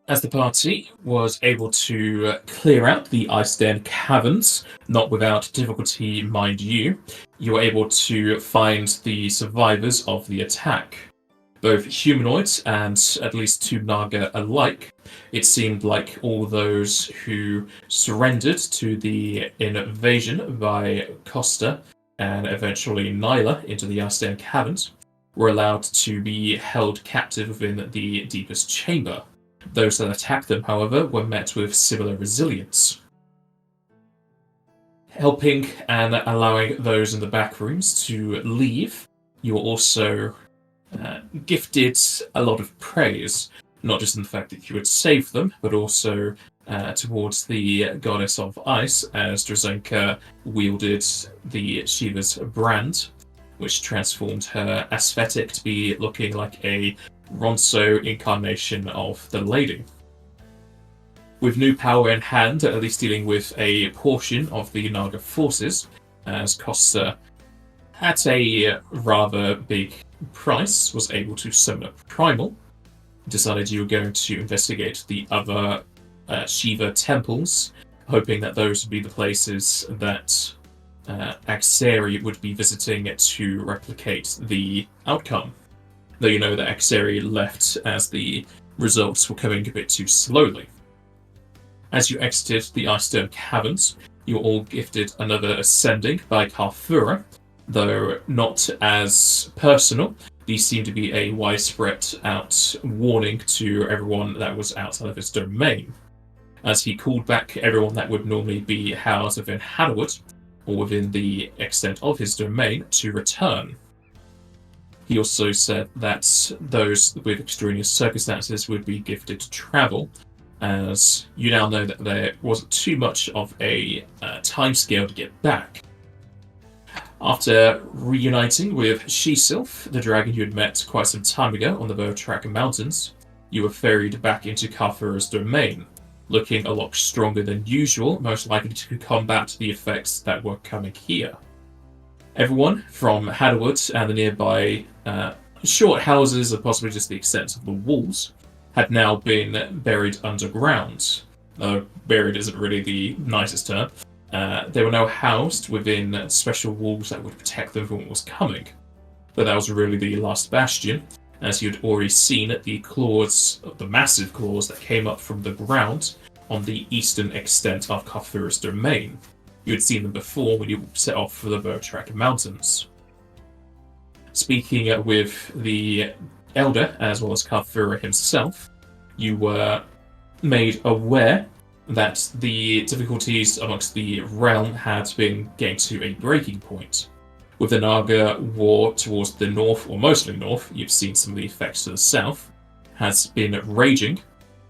As the party was able to clear out the ice den caverns, not without difficulty, mind you, you were able to find the survivors of the attack. Both humanoids and at least two Naga alike, it seemed like all those who surrendered to the invasion by Costa and eventually Nyla into the ice den caverns were allowed to be held captive within the deepest chamber. Those that attacked them, however, were met with similar resilience. Helping and allowing those in the back rooms to leave, you were also gifted a lot of praise, not just in the fact that you had saved them, but also towards the goddess of ice, as Drazenka wielded the Shiva's brand, which transformed her aesthetic to be looking like a Ronso incarnation of the lady. With new power in hand, at least dealing with a portion of the Naga forces, as Costa, at a rather big price, was able to summon a primal, decided you were going to investigate the other Shiva temples, hoping that those would be the places that Axeri would be visiting to replicate the outcome. Though you know that Axeri left as the results were coming a bit too slowly. As you exited the Icestone Caverns, you were all gifted another ascending by Karthura, though not as personal. These seemed to be a widespread out warning to everyone that was outside of his domain, as he called back everyone that would normally be housed within Hadderwood, or within the extent of his domain, to return. He also said that those with extraneous circumstances would be gifted to travel, as you now know that there wasn't too much of a timescale to get back. After reuniting with She-Sylph, the dragon you had met quite some time ago on the Vertrack Mountains, you were ferried back into Karthura's domain, looking a lot stronger than usual, most likely to combat the effects that were coming here. Everyone from Hadderwood and the nearby short houses, and possibly just the extent of the walls, had now been buried underground. Buried isn't really the nicest term. They were now housed within special walls that would protect them from what was coming. But that was really the last bastion, as you'd already seen the claws, the massive claws that came up from the ground on the eastern extent of Karthura's domain. You had seen them before when you set off for the Vertrack Mountains. Speaking with the Elder, as well as Karthura himself, you were made aware that the difficulties amongst the realm had been getting to a breaking point. With the Naga war towards the north, or mostly north, you've seen some of the effects to the south, has been raging,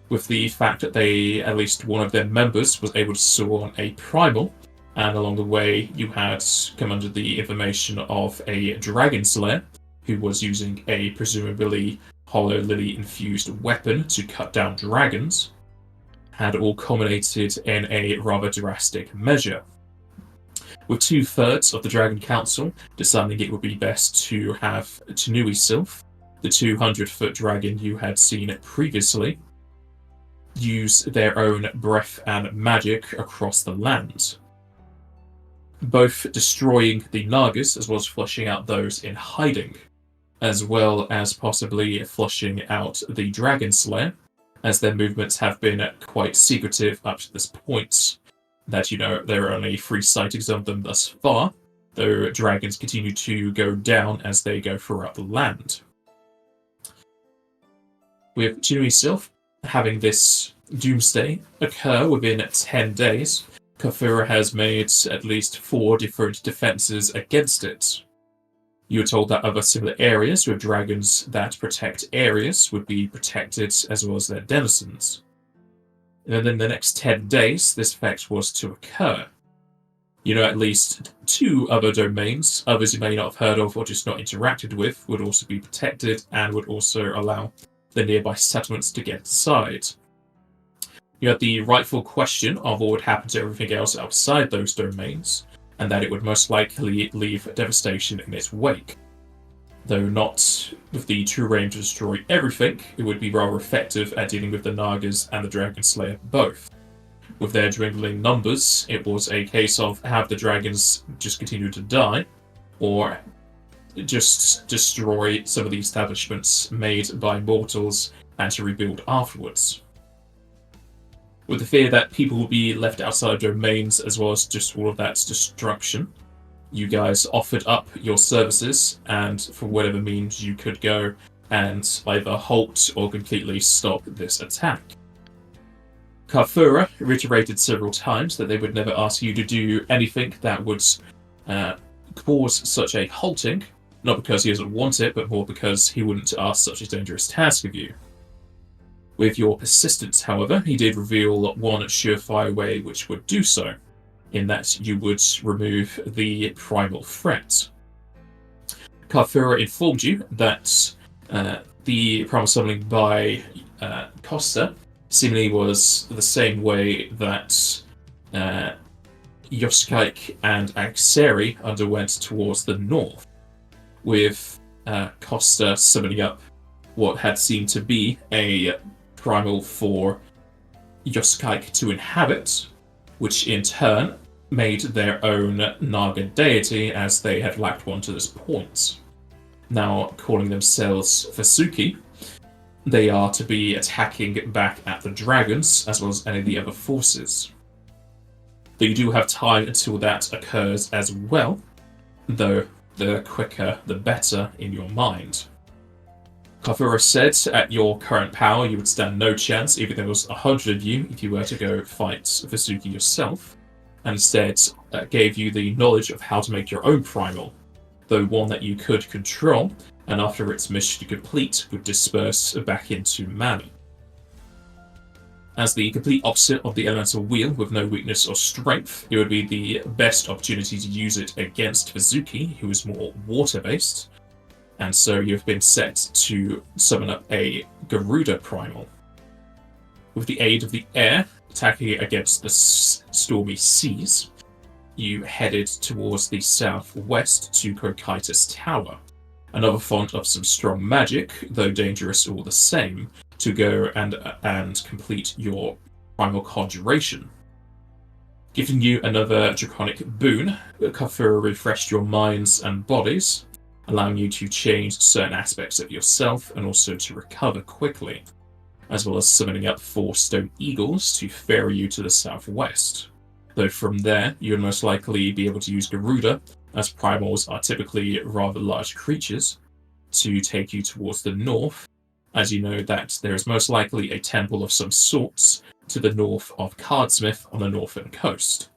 with the fact that at least one of their members was able to soar on a primal, and along the way you had come under the information of a dragon slayer who was using a presumably hollow lily infused weapon to cut down dragons, had all culminated in a rather drastic measure. With 2/3 of the Dragon Council deciding it would be best to have Tanui Sylph, the 200-foot dragon you had seen previously, use their own breath and magic across the land, both destroying the Nagas as well as flushing out those in hiding, as well as possibly flushing out the Dragon Slayer, as their movements have been quite secretive up to this point. That there are only 3 sightings of them thus far, though dragons continue to go down as they go throughout the land. With Tanui Sylph having this doomsday occur within 10 days, Karthura has made at least 4 different defenses against it. You were told that other similar areas with dragons that protect areas would be protected, as well as their denizens. And in the next 10 days, this effect was to occur. At least 2 other domains, others you may not have heard of or just not interacted with, would also be protected and would also allow the nearby settlements to get inside. You had the rightful question of what would happen to everything else outside those domains, and that it would most likely leave devastation in its wake. Though not with the true range to destroy everything, it would be rather effective at dealing with the Nagas and the Dragon Slayer both. With their dwindling numbers, it was a case of have the dragons just continue to die, or just destroy some of the establishments made by mortals and to rebuild afterwards. With the fear that people will be left outside domains as well as just all of that destruction, you guys offered up your services, and for whatever means you could go and either halt or completely stop this attack. Kafura reiterated several times that they would never ask you to do anything that would cause such a halting, not because he doesn't want it, but more because he wouldn't ask such a dangerous task of you. With your persistence, however, he did reveal one surefire way which would do so, in that you would remove the primal threat. Kafura informed you that the primal summoning by Costa seemingly was the same way that Yoskaik and Axeri underwent towards the north, with Costa summoning up what had seemed to be a primal for Yoskaik to inhabit, which in turn made their own Naga deity, as they had lacked one to this point. Now calling themselves Vasuki, they are to be attacking back at the dragons, as well as any of the other forces. But you do have time until that occurs as well, though the quicker the better in your mind. Kafura said at your current power you would stand no chance, even if there was 100 of you, if you were to go fight Vasuki yourself, and instead gave you the knowledge of how to make your own primal, though one that you could control, and after its mission complete would disperse back into mana. As the complete opposite of the elemental wheel with no weakness or strength, it would be the best opportunity to use it against Vasuki, who is more water-based, and so you've been set to summon up a Garuda primal. With the aid of the air, attacking against the stormy seas, you headed towards the southwest to Kokaitis Tower, another font of some strong magic, though dangerous all the same, to go and complete your primal conjuration. Giving you another draconic boon, Kafura refreshed your minds and bodies, allowing you to change certain aspects of yourself and also to recover quickly, as well as summoning up 4 stone eagles to ferry you to the southwest. Though from there, you would most likely be able to use Garuda, as primals are typically rather large creatures, to take you towards the north, as you know that there is most likely a temple of some sorts to the north of Cardsmith on the northern coast.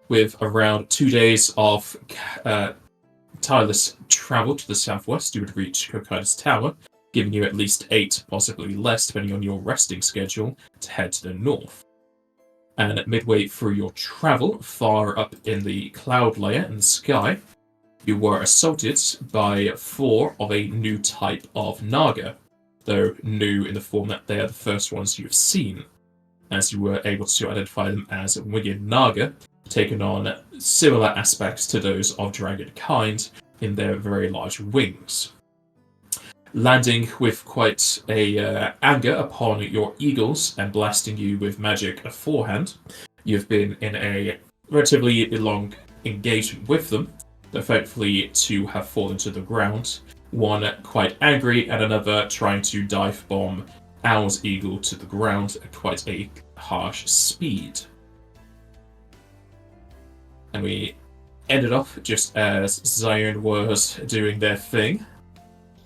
With around 2 days of tireless travel to the southwest, you would reach Kokaitis Tower, giving you at least 8, possibly less, depending on your resting schedule, to head to the north. And midway through your travel, far up in the cloud layer in the sky, you were assaulted by 4 of a new type of Naga, though new in the form that they are the first ones you've seen, as you were able to identify them as winged Naga, taking on similar aspects to those of dragonkind in their very large wings. Landing with quite a anger upon your eagles and blasting you with magic aforehand, you've been in a relatively long engagement with them, though thankfully 2 have fallen to the ground, one quite angry and another trying to dive bomb Owl's eagle to the ground at quite a harsh speed. And we ended off just as Zion was doing their thing,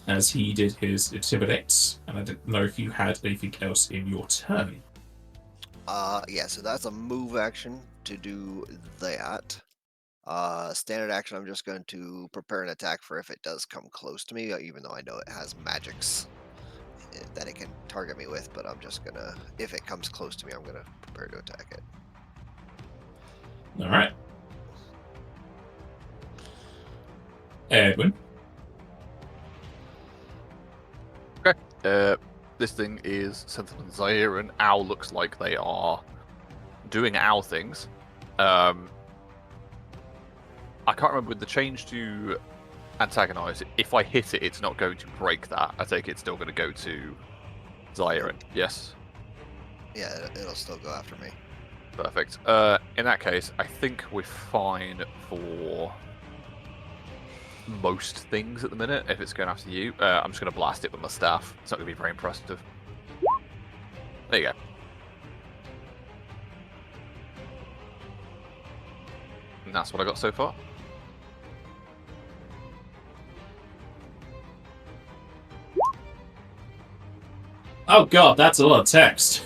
as he did his Intimidates, and I didn't know if you had anything else in your turn. Yeah, so that's a move action to do that. Standard action, I'm just going to prepare an attack for if it does come close to me, even though I know it has magics that it can target me with, but I'm just gonna, if it comes close to me, I'm gonna prepare to attack it. Alright. Edwin. Okay. This thing is centered on Zaire, and Owl looks like they are doing Owl things. I can't remember with the change to antagonize it. If I hit it, it's not going to break that. I take it's still going to go to Zyron. Yes. Yeah, it'll still go after me. Perfect. In that case, I think we're fine for most things at the minute. If it's going after you, I'm just going to blast it with my staff. It's not going to be very impressive. There you go. And that's what I got so far. Oh god, that's a lot of text.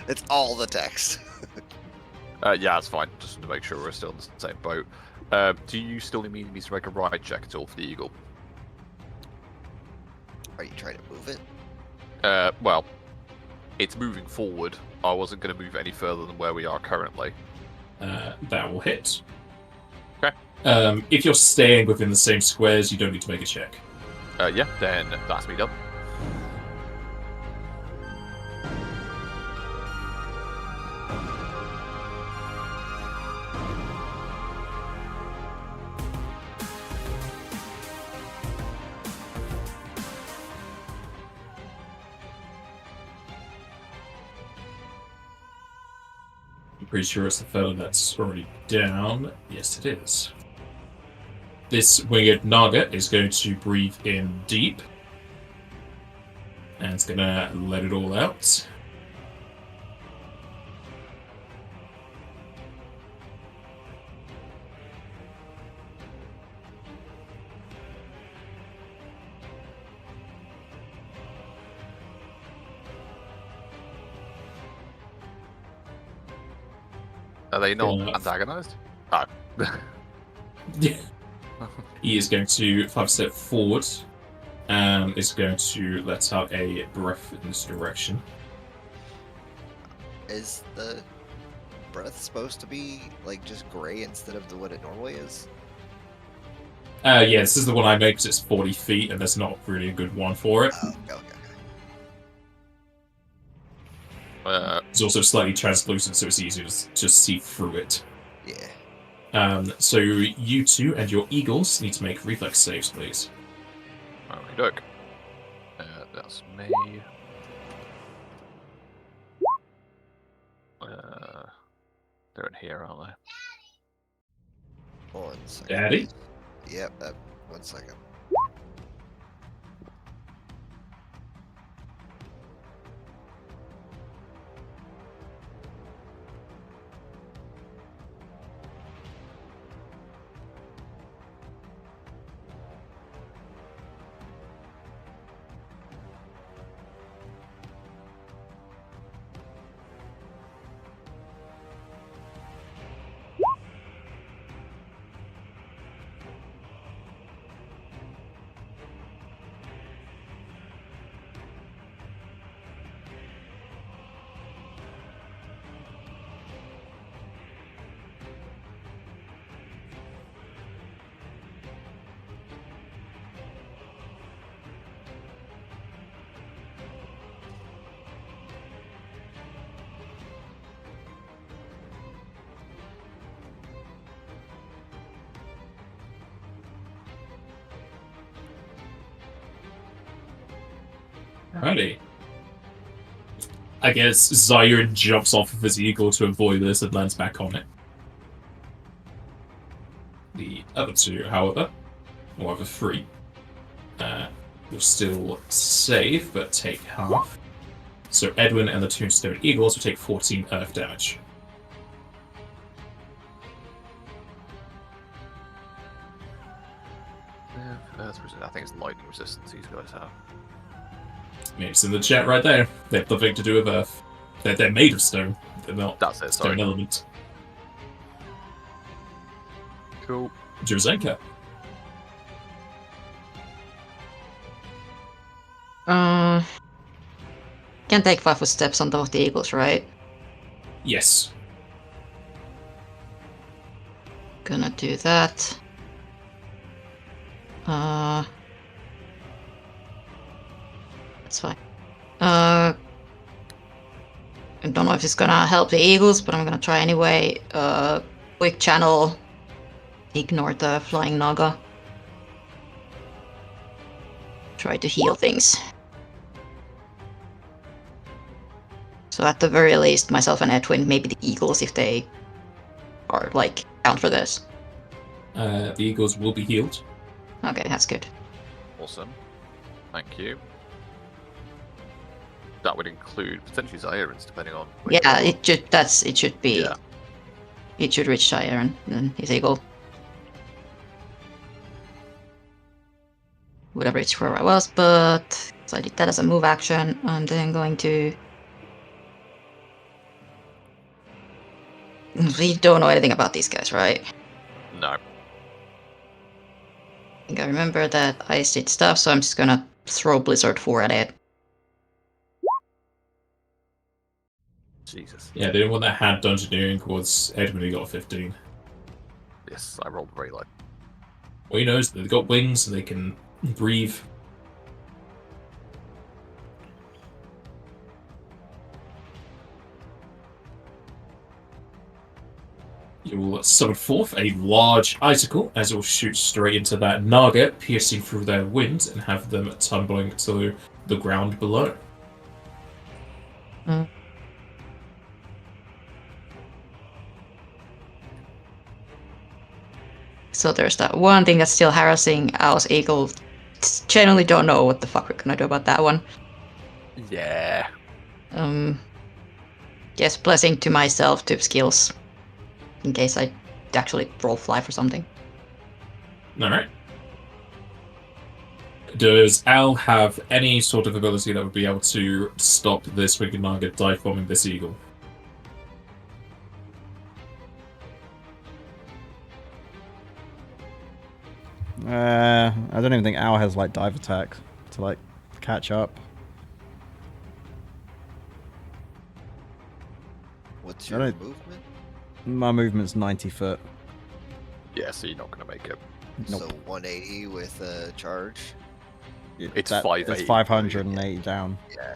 It's all the text. Yeah, that's fine. Just to make sure we're still in the same boat. Do you still need me to make a ride check at all for the Eagle? Are you trying to move it? Well, it's moving forward. I wasn't going to move any further than where we are currently. That will hit. Okay. If you're staying within the same squares, you don't need to make a check. Yeah, then that's me done. I'm pretty sure it's the fellow that's already down. Yes, it is. This winged Naga is going to breathe in deep. And it's going to let it all out. Are they not enough. antagonized? Oh. He is going to 5-step forward and is going to let out a breath in this direction. Is the breath supposed to be like just gray instead of what it normally is? Yeah, this is the one I made because it's 40 feet and there's not really a good one for it. Oh, okay. It's also slightly translucent, so it's easier to just see through it. Yeah. So you two and your eagles need to make reflex saves, please. Okie doke. That's me. They're in here, aren't they? 1 second. Daddy? Yep, 1 second. Alrighty. I guess Zyron jumps off of his eagle to avoid this and lands back on it. The other two, however, will have a 3. You're still safe, but take half. So Edwin and the Tombstone Eagles will take 14 earth damage. I think it's lightning resistance these guys have. I mean, it's in the chat right there. They have nothing to do with earth. They're made of stone. They're not That's it, stone sorry. element. Cool. Jurzenka. Can take 5 steps on top of the eagles, right? Yes. Gonna do that. That's fine. I don't know if it's gonna help the eagles, but I'm gonna try anyway. Quick channel. Ignore the flying naga. try to heal things. So at the very least, myself and Edwin, maybe the eagles, if they are, like, count for this. The eagles will be healed. Okay, that's good. Awesome. Thank you. That would include potentially Zairans, depending on. Yeah, it should be. Yeah. It should reach Shire and his eagle. Would have reached where I was, but so I did that as a move action. I'm then going to. We don't know anything about these guys, right? No. I think I remember that Ice did stuff, so I'm just gonna throw Blizzard 4 at it. Jesus. Yeah, the only one that had dungeoneering was Edmund, who got a 15. Yes, I rolled very low. Well, he knows that they've got wings and they can breathe. You will summon forth a large icicle as it will shoot straight into that Naga, piercing through their wind and have them tumbling to the ground below. So there's that one thing that's still harassing Owl's eagle. Genuinely don't know what the fuck we're gonna do about that one. Yeah. Yes, blessing to myself to skills. In case I actually roll fly for something. Alright. Does Al have any sort of ability that would be able to stop this Wicked Naga dive bombing this eagle? I don't even think Owl has like dive attack to like catch up. What's I your don't- movement? My movement's 90 foot. Yeah, so you're not going to make it. Nope. So 180 with a charge. It's It's 580. 580 down. Yeah.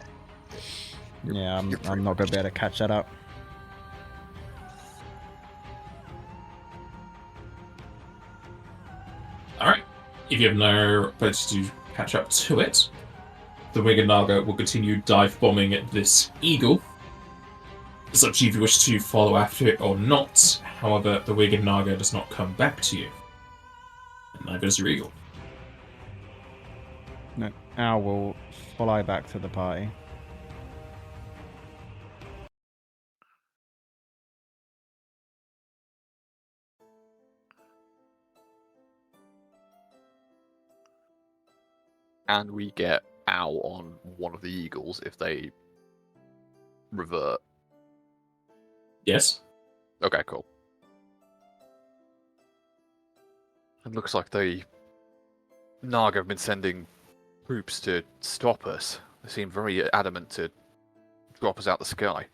Yeah, you're pretty I'm not gonna be able to catch that up. Alright. If you have no ability to catch up to it, the Wicked Naga will continue dive bombing this eagle. It's up to you if you wish to follow after it or not. However, the Wicked Naga does not come back to you. And neither does your eagle. No, Owl will fly back to the party. And we get Owl on one of the eagles if they revert. Yes? Okay, cool. It looks like the Naga have been sending troops to stop us. They seem very adamant to drop us out the sky.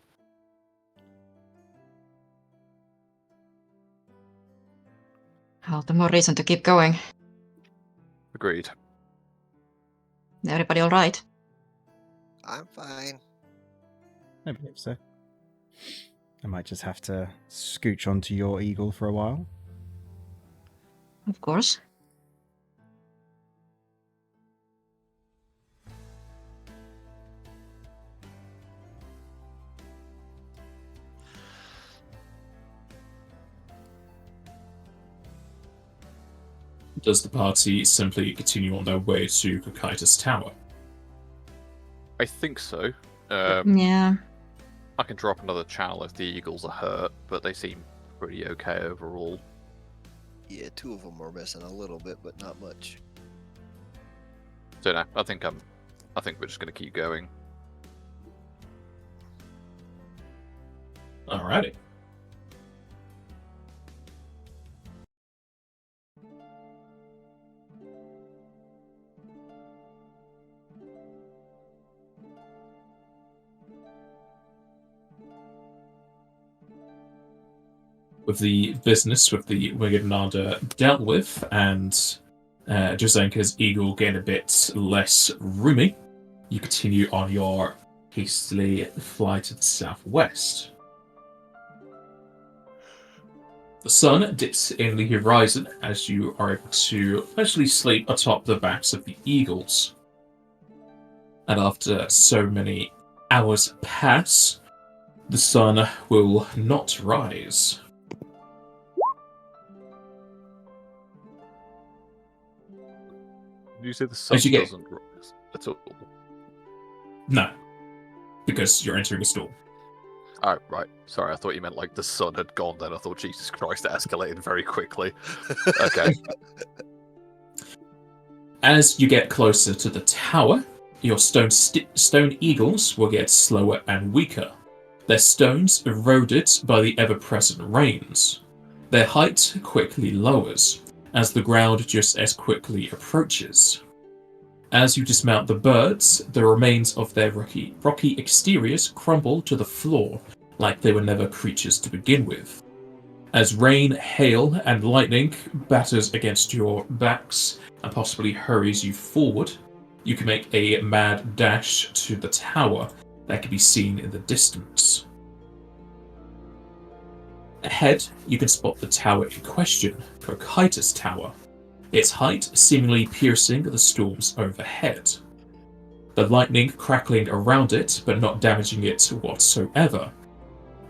Well, the more reason to keep going. Agreed. Everybody alright? I'm fine. I believe so. I might just have to scooch onto your eagle for a while. Of course. Does the party simply continue on their way to Kokaitis Tower? I think so. Yeah. I can drop another channel if the eagles are hurt, but they seem pretty okay overall. Yeah, 2 of them are missing a little bit, but not much. So no, I think we're just going to keep going. Alrighty. With the business with the Wicked Naga dealt with, and Josenka's eagle getting a bit less roomy, you continue on your hastily fly to the southwest. The sun dips in the horizon as you are able to eventually sleep atop the backs of the eagles. and after so many hours pass, the sun will not rise. You say the sun you get- doesn't rise at all? No, because you're entering a storm. Oh, right. Sorry, I thought you meant like the sun had gone then. I thought, Jesus Christ, it escalated very quickly. Okay. As you get closer to the tower, your stone eagles will get slower and weaker. Their stones eroded by the ever-present rains. Their height quickly lowers, as the ground just as quickly approaches. As you dismount the birds, the remains of their rocky exteriors crumble to the floor, like they were never creatures to begin with. As rain, hail, and lightning batters against your backs and possibly hurries you forward, you can make a mad dash to the tower that can be seen in the distance. Ahead, you can spot the tower in question, Cocytus Tower, its height seemingly piercing the storms overhead. The lightning crackling around it, but not damaging it whatsoever.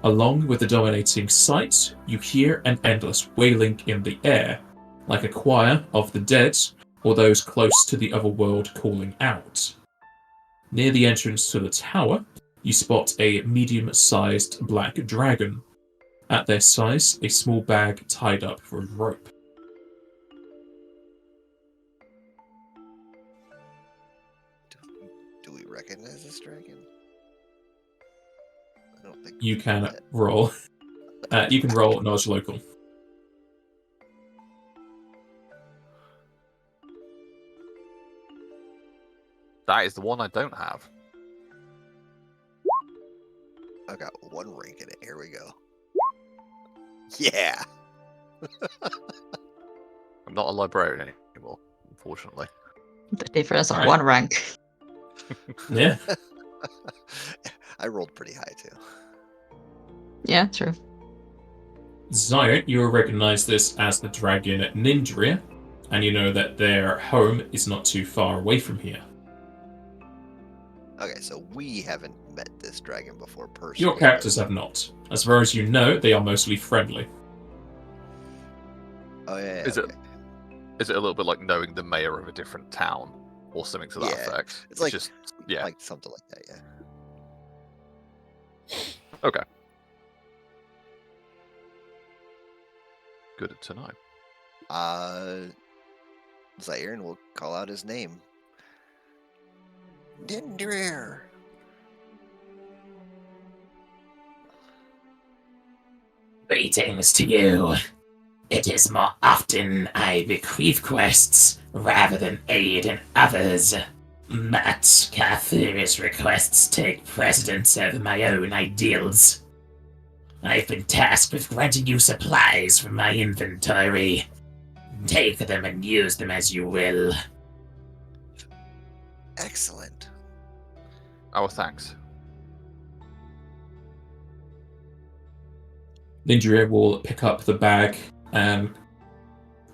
Along with the dominating sight, you hear an endless wailing in the air, like a choir of the dead or those close to the other world calling out. Near the entrance to the tower, you spot a medium-sized black dragon. At their size, a small bag tied up with rope. Do we recognize this dragon? I don't think You we can yet. roll. You can roll knowledge local. That is the one I don't have. I got one rank in it. Here we go. Yeah. I'm not a librarian anymore, unfortunately. The difference of Alright. 1 rank. Yeah. I rolled pretty high too. Yeah, true. Zion, you will recognize this as the dragon Nindria, and you know that their home is not too far away from here. Okay, so we haven't met this dragon before personally. Your characters have not. As far as you know, they are mostly friendly. Oh yeah. Is okay. Is it a little bit like knowing the mayor of a different town or something to that Yeah, effect? it's like- just yeah. Like something like that, yeah. Okay. Good to know. Zaire will call out his name. Dindrir. Greetings to you. It is more often I bequeath quests rather than aid in others. But Carthuria's requests take precedence over my own ideals. I've been tasked with granting you supplies from my inventory. Take them and use them as you will. Excellent. Our thanks. Nindria will pick up the bag and,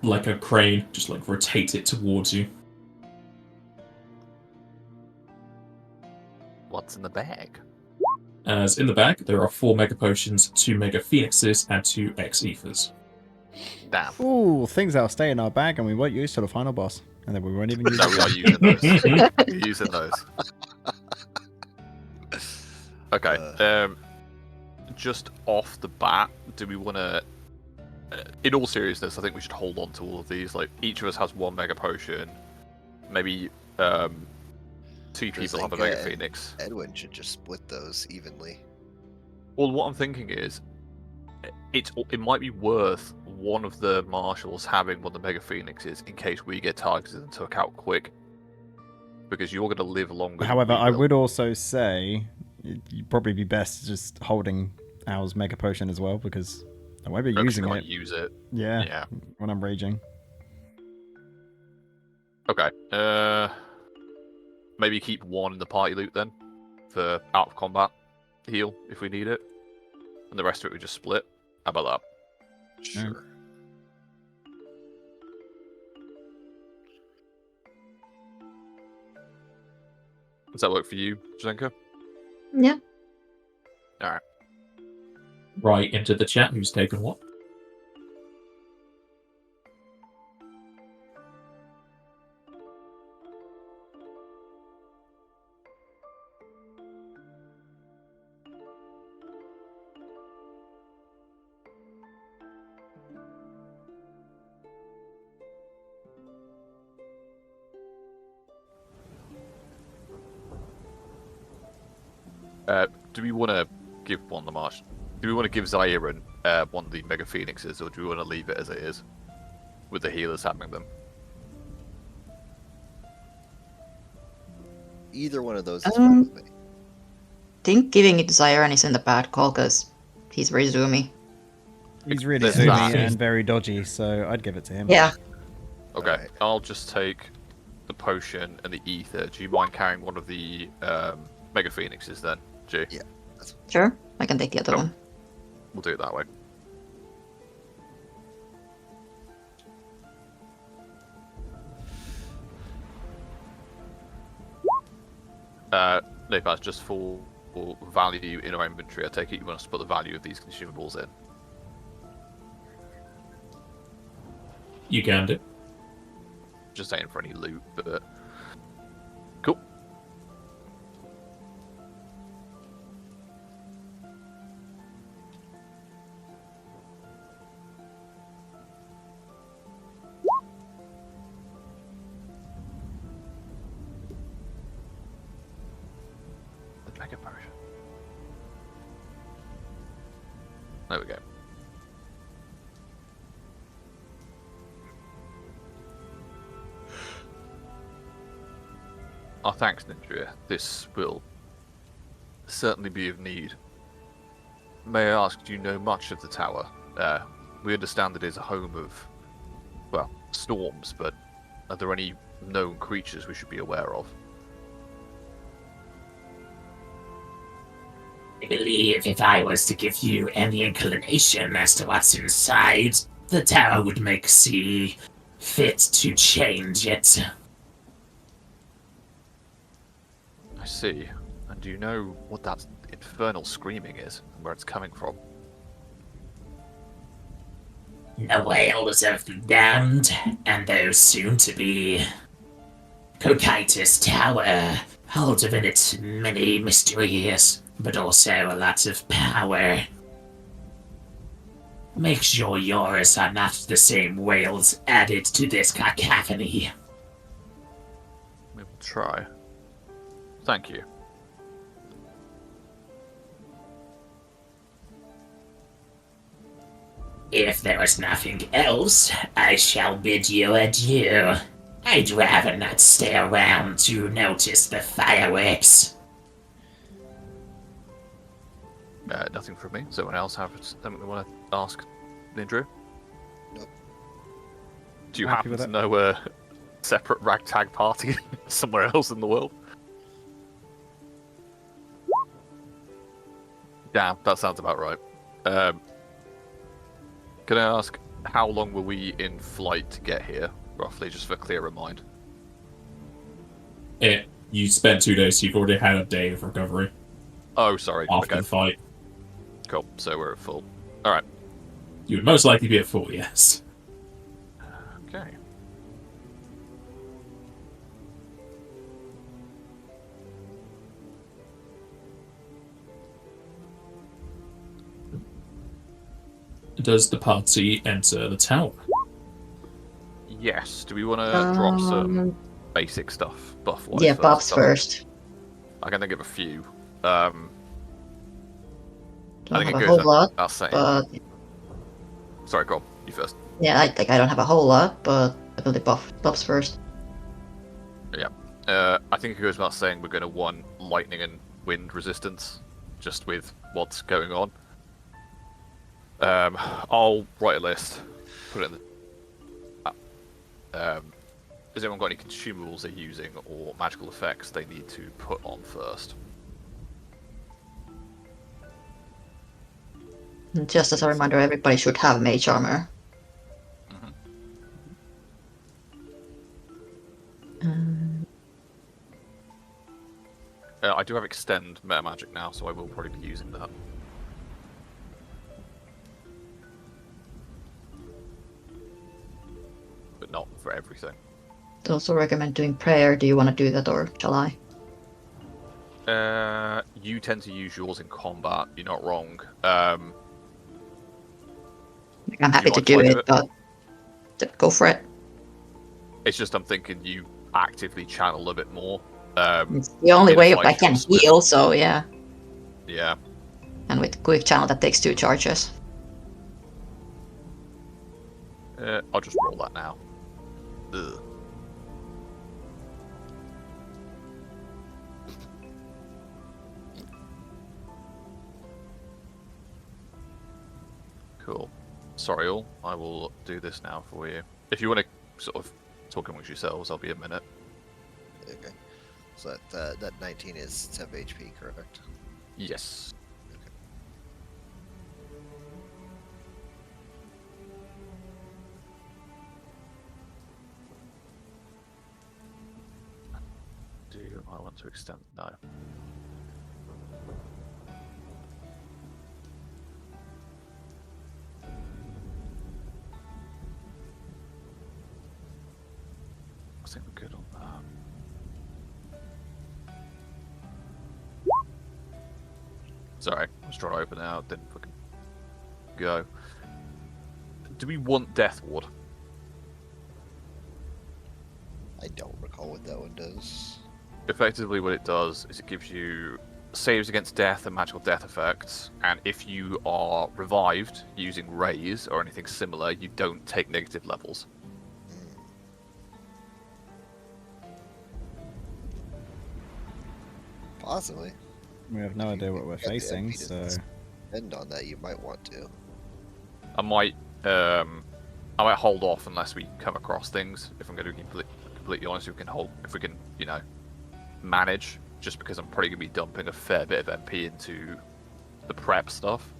like a crane, just like rotate it towards you. What's in the bag? As in the bag, there are 4 mega potions, 2 mega phoenixes, and 2 X ethers. Damn. Ooh, things that'll stay in our bag and we won't use till the final boss. And then we won't even use No, it. we are using those. We're using those. Okay. Just off the bat, do we want to? In all seriousness, I think we should hold on to all of these. Like each of us has 1 mega potion. Maybe 2 people have a mega phoenix. Edwin should just split those evenly. Well, what I'm thinking is, it might be worth one of the marshals having one of the mega phoenixes in case we get targeted and took out quick. Because you're going to live longer. However, than we I will. would also say you'd probably be best just holding Al's mega potion as well because I won't be Because using we it. can't use it. Yeah, Yeah. when I'm raging. Okay. Maybe keep 1 in the party loot then for out of combat heal if we need it, and the rest of it we just split. How about that? Sure. Does that work for you, Zenka? Yeah. Alright. Right into the chat, who's taken what? Do we want to give one the march? Do we want to give Zairan one of the Mega Phoenixes, or do we want to leave it as it is, with the healers having them? Either one of those is fine with me. I think giving it to Zyron isn't a bad call because he's very zoomy. He's really There's zoomy that. and very dodgy, so I'd give it to him. Yeah. Okay, Alright. I'll just take the potion and the ether. Do you mind carrying one of the Mega Phoenixes then, G? Yeah. Sure. I can take the other one. We'll do it that way. Nepaz, just for value in our inventory, I take it you want us to put the value of these consumables in. You can do. Just saying for any loot, but cool. The Mega Potion. There we go. Oh, thanks, Ninja. This will certainly be of need. May I ask, do you know much of the tower? We understand it is a home of, well, storms, but are there any known creatures we should be aware of? I believe if I was to give you any inclination as to what's inside, the tower would make see fit to change it. I see. And do you know what that infernal screaming is and where it's coming from? The wails of the damned and those soon to be. Cocytus Tower holds within it many mysteries, but also a lot of power. Make sure yours are not the same wails added to this cacophony. We will try. Thank you. If there is nothing else, I shall bid you adieu. I'd rather not stay around to notice the fireworks. Nothing from me. Does anyone else have something they want to ask Nindru? Nope. Do you Happy happen with to it. know a separate ragtag party somewhere else in the world? Damn, that sounds about right. Can I ask, how long were we in flight to get here, roughly, just for clearer mind? You spent 2 days, so you've already had a day of recovery Oh, sorry. after Okay, the fight. cool. So we're at full. All right. You would most likely be at full, yes. Okay. Does the party enter the tower? Yes. Do we want to drop some basic stuff, buff-wise? Yeah, buffs first. I can think of a few. I Don't think have it a goes whole lot, that same. but Sorry, go on. You first. yeah, I don't have a whole lot, but I will do buffs first. I think it goes without saying we're going to want lightning and wind resistance, just with what's going on. I'll write a list, put it in the... has anyone got any consumables they're using or magical effects they need to put on first? Just as a reminder, everybody should have mage armor. do have extend meta magic now, so I will probably be using that. But not for everything. I'd also recommend doing prayer. Do you want to do that, or shall I? You tend to use yours in combat. You're not wrong. I'm happy to mind do if I it, do it? but go for it. It's just I'm thinking you actively channel a bit more. It's the only in a way fight I can you're split. heal, so yeah. Yeah. And with quick channel, that takes 2 charges. I'll just roll that now. Ugh. Cool. Sorry all, I will do this now for you. If you want to sort of talk amongst yourselves, I'll be a minute. Okay. So that 19 is 7 HP, correct? Yes. Do I want to extend? No. I think we're good on that. Sorry, I was trying to open it out, didn't fucking go. Do we want Death Ward? I don't recall what that one does. Effectively, what it does is it gives you saves against death and magical death effects, and if you are revived using raise or anything similar, you don't take negative levels. Possibly. We have no If idea what we're get the facing, MP to so spend on that, you might want to. I might hold off unless we come across things. If I'm going to be completely honest, if we can, you know, manage. Just because I'm probably going to be dumping a fair bit of MP into the prep stuff.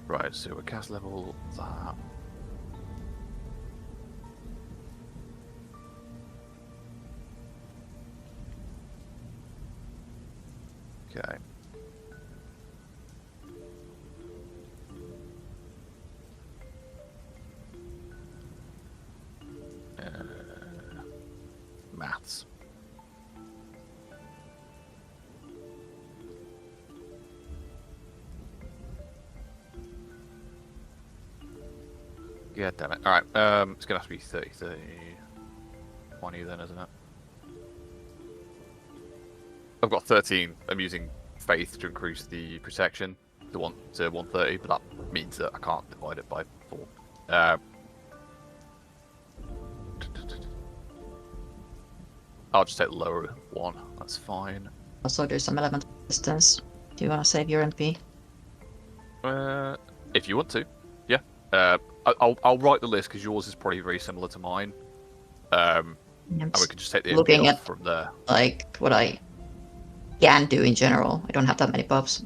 Right, so we're cast level that. Okay. Maths. Yeah, damn it. Alright, it's gonna have to be 30, 30, 20 then, isn't it? I've got 13. I'm using Faith to increase the protection to 130, but that means that I can't divide it by 4. I'll just take the lower one. That's fine. Also do some elemental resistance. Do you want to save your MP? If you want to, yeah. I'll write the list because yours is probably very similar to mine. I'm And we can just take the looking MP at off from there. like what I can do in general. I don't have that many buffs.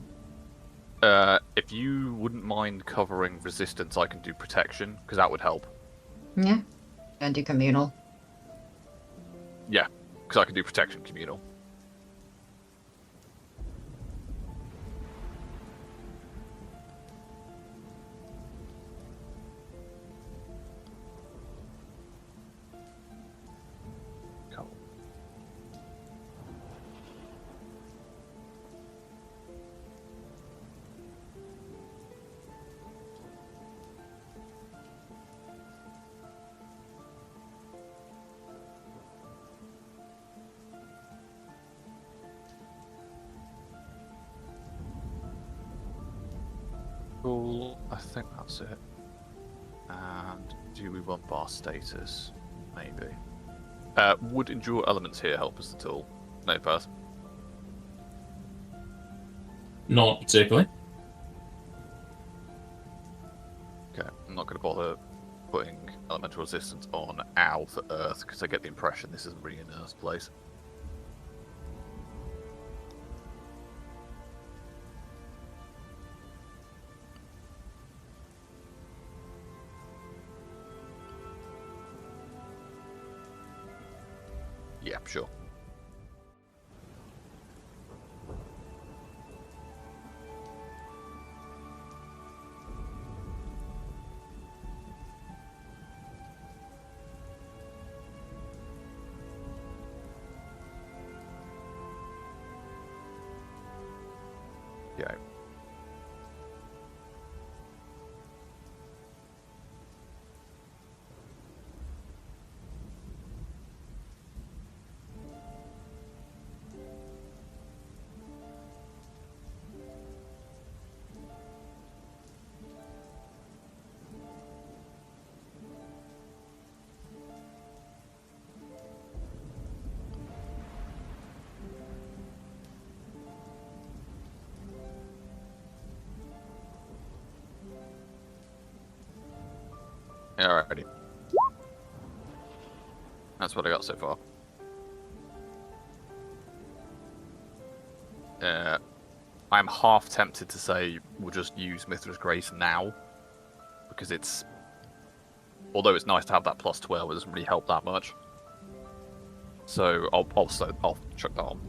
If you wouldn't mind covering resistance, I can do protection because that would help. Yeah. And do communal. Yeah, because I can do protection communal. Cool. Cool, I think that's it. And do we want bar status? Maybe. Would endure elements here help us at all? No, pass. Not particularly. Okay, I'm not going to bother putting elemental resistance on Owl for Earth because I get the impression this isn't really an Earth place. Yeah, sure. Yeah. Alrighty. That's what I got so far. I'm half tempted to say we'll just use Mithra's Grace now, because it's, although it's nice to have that plus 12, it doesn't really help that much. So I'll chuck that on.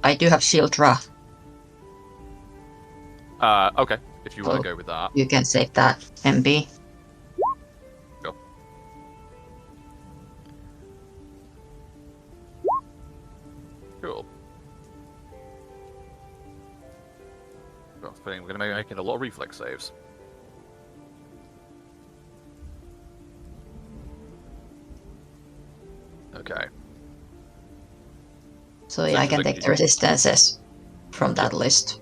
I do have Shield Draw. Okay, if you want Oh. to go with that. You can save that MB. Sure. Cool. Got a feeling we're going to be making a lot of reflex saves. Okay. So yeah, I can take the resistances from that list.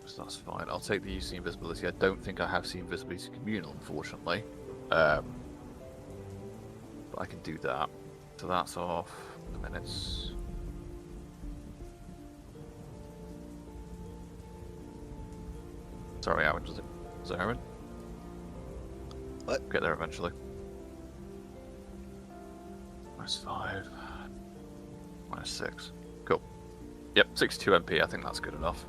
So that's fine. I'll take the use of invisibility. I don't think I have seen invisibility communal, unfortunately. But I can do that. So that's off the minutes. Sorry, Aaron, was it Aaron? What? Get there eventually. -5. -6. Cool. Yep, 62 MP. I think that's good enough.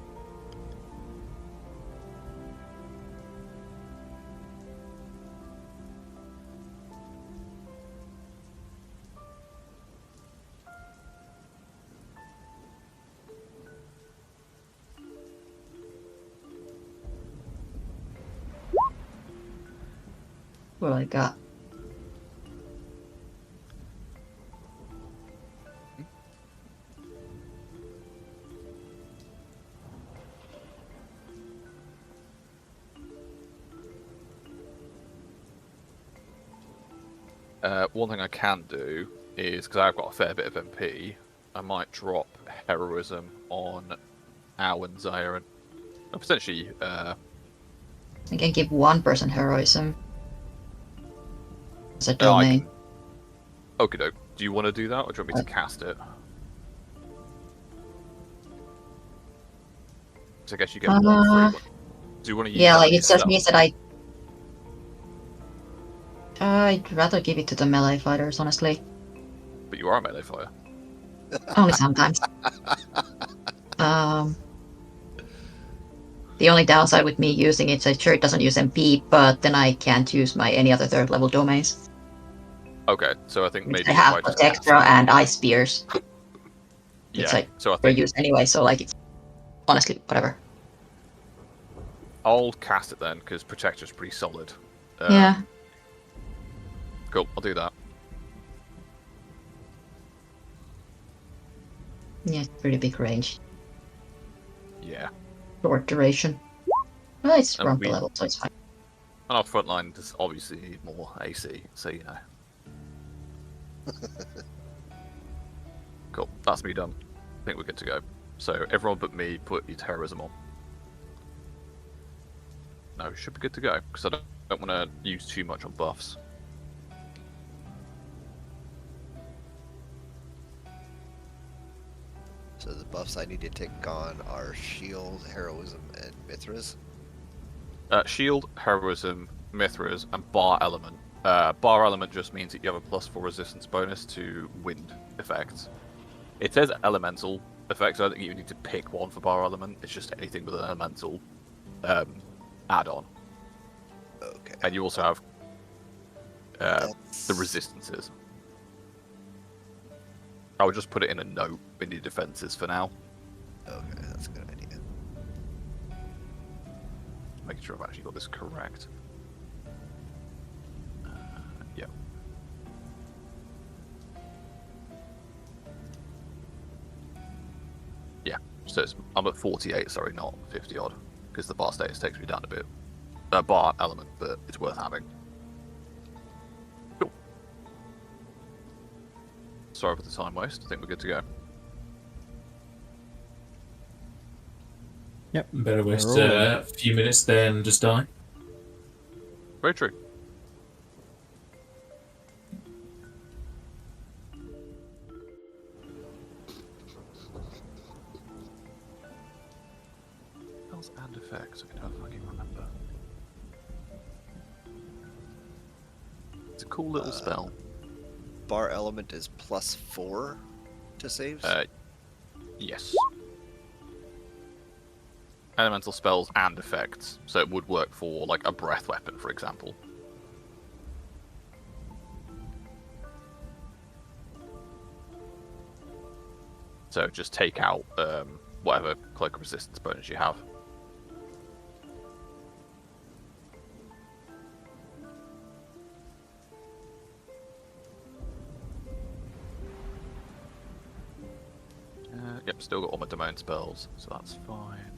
What I got? One thing I can do is, because I've got a fair bit of MP, I might drop heroism on Al and Zaire, and potentially. I can give one person heroism as a domain. Okay, doke. Do you want to do that, or do you want me to cast it? So I guess you get 1 free. Do you want to use? Yeah, that like it just yourself? means that I'd rather give it to the melee fighters, honestly. But you are a melee fire. Only sometimes. The only downside with me using it is sure it doesn't use MP, but then I can't use my any other 3rd level domains. Okay, so I think maybe I if have I just Protectra and Ice Spears. yeah. It's like So I they're think used anyway, so like it's honestly whatever. I'll cast it then, because Protector's pretty solid. Yeah. Cool, I'll do that. Yeah, it's pretty big range. Yeah. Short duration. Well, it's And rumble level, so it's fine. And our front line does obviously need more AC, so you know. Cool, that's me done. I think we're good to go. So everyone but me, put your terrorism on. No, we should be good to go, because I don't want to use too much on buffs. So the buffs I need to take on are Shield, Heroism, and Mithras. Shield, Heroism, Mithras, and Bar Element. Bar Element just means that you have a +4 resistance bonus to wind effects. It says Elemental effects, so I don't think you need to pick one for Bar Element. It's just anything with an Elemental add-on. Okay. And you also have the resistances. I would just put it in a note in the defenses for now. Okay, that's a good idea. Making sure I've actually got this correct. Yeah. Yeah, so I'm at 48, sorry, not 50 odd, because the bar status takes me down a bit. Bar element, but it's worth having. Cool. Sorry for the time waste, I think we're good to go. Yep. Better waste We're all in. a few minutes than just die. Very true. Spells and effects, I can never fucking remember. It's a cool little spell. Bar element is +4 to saves. Yes. Elemental spells and effects, so it would work for like a breath weapon, for example. So just take out whatever cloak of resistance bonus you have. Yep, still got all my domain spells, so that's fine.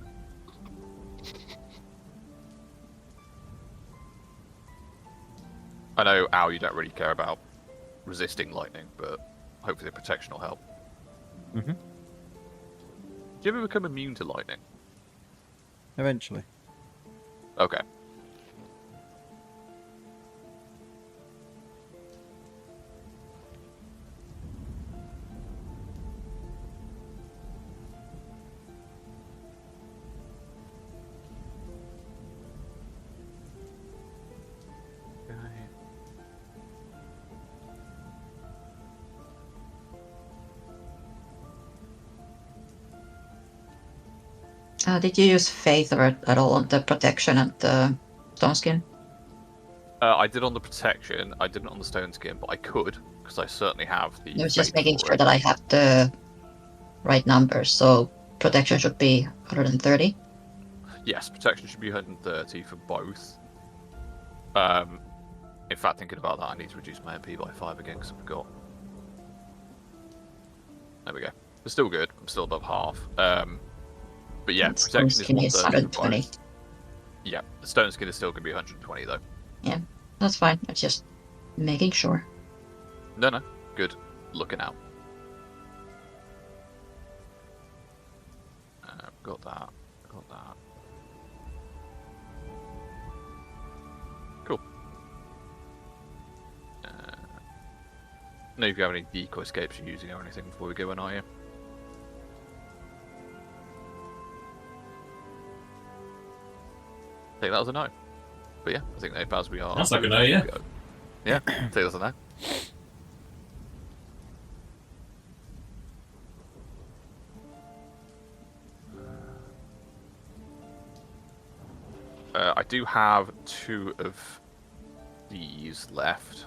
I know, Al, you don't really care about resisting lightning, but hopefully the protection will help. Mm-hmm. Do you ever become immune to lightning? Eventually. Okay. Did you use Faith at all on the protection and the stone skin? I did on the protection, I didn't on the stone skin, but I could, because I certainly have the I was just faith making for sure it. that I have the right numbers, so protection should be 130. Yes, protection should be 130 for both. In fact, thinking about that, I need to reduce my MP by 5 again, because I forgot. There we go. It's still good, I'm still above half. But yeah, And protection stone is skin is 130 for 120. both. Yeah, the stone skin is still going to be 120 though. Yeah, that's fine. I'm just making sure. No, good. Looking out. Got that. Got that. Cool. Know if you have any decoy escapes you're using or anything before we go in, are you? I think that was a no. But yeah, I think as we are. Sounds like a no, yeah. Go. Yeah, I think that's a no. I do have 2 of these left,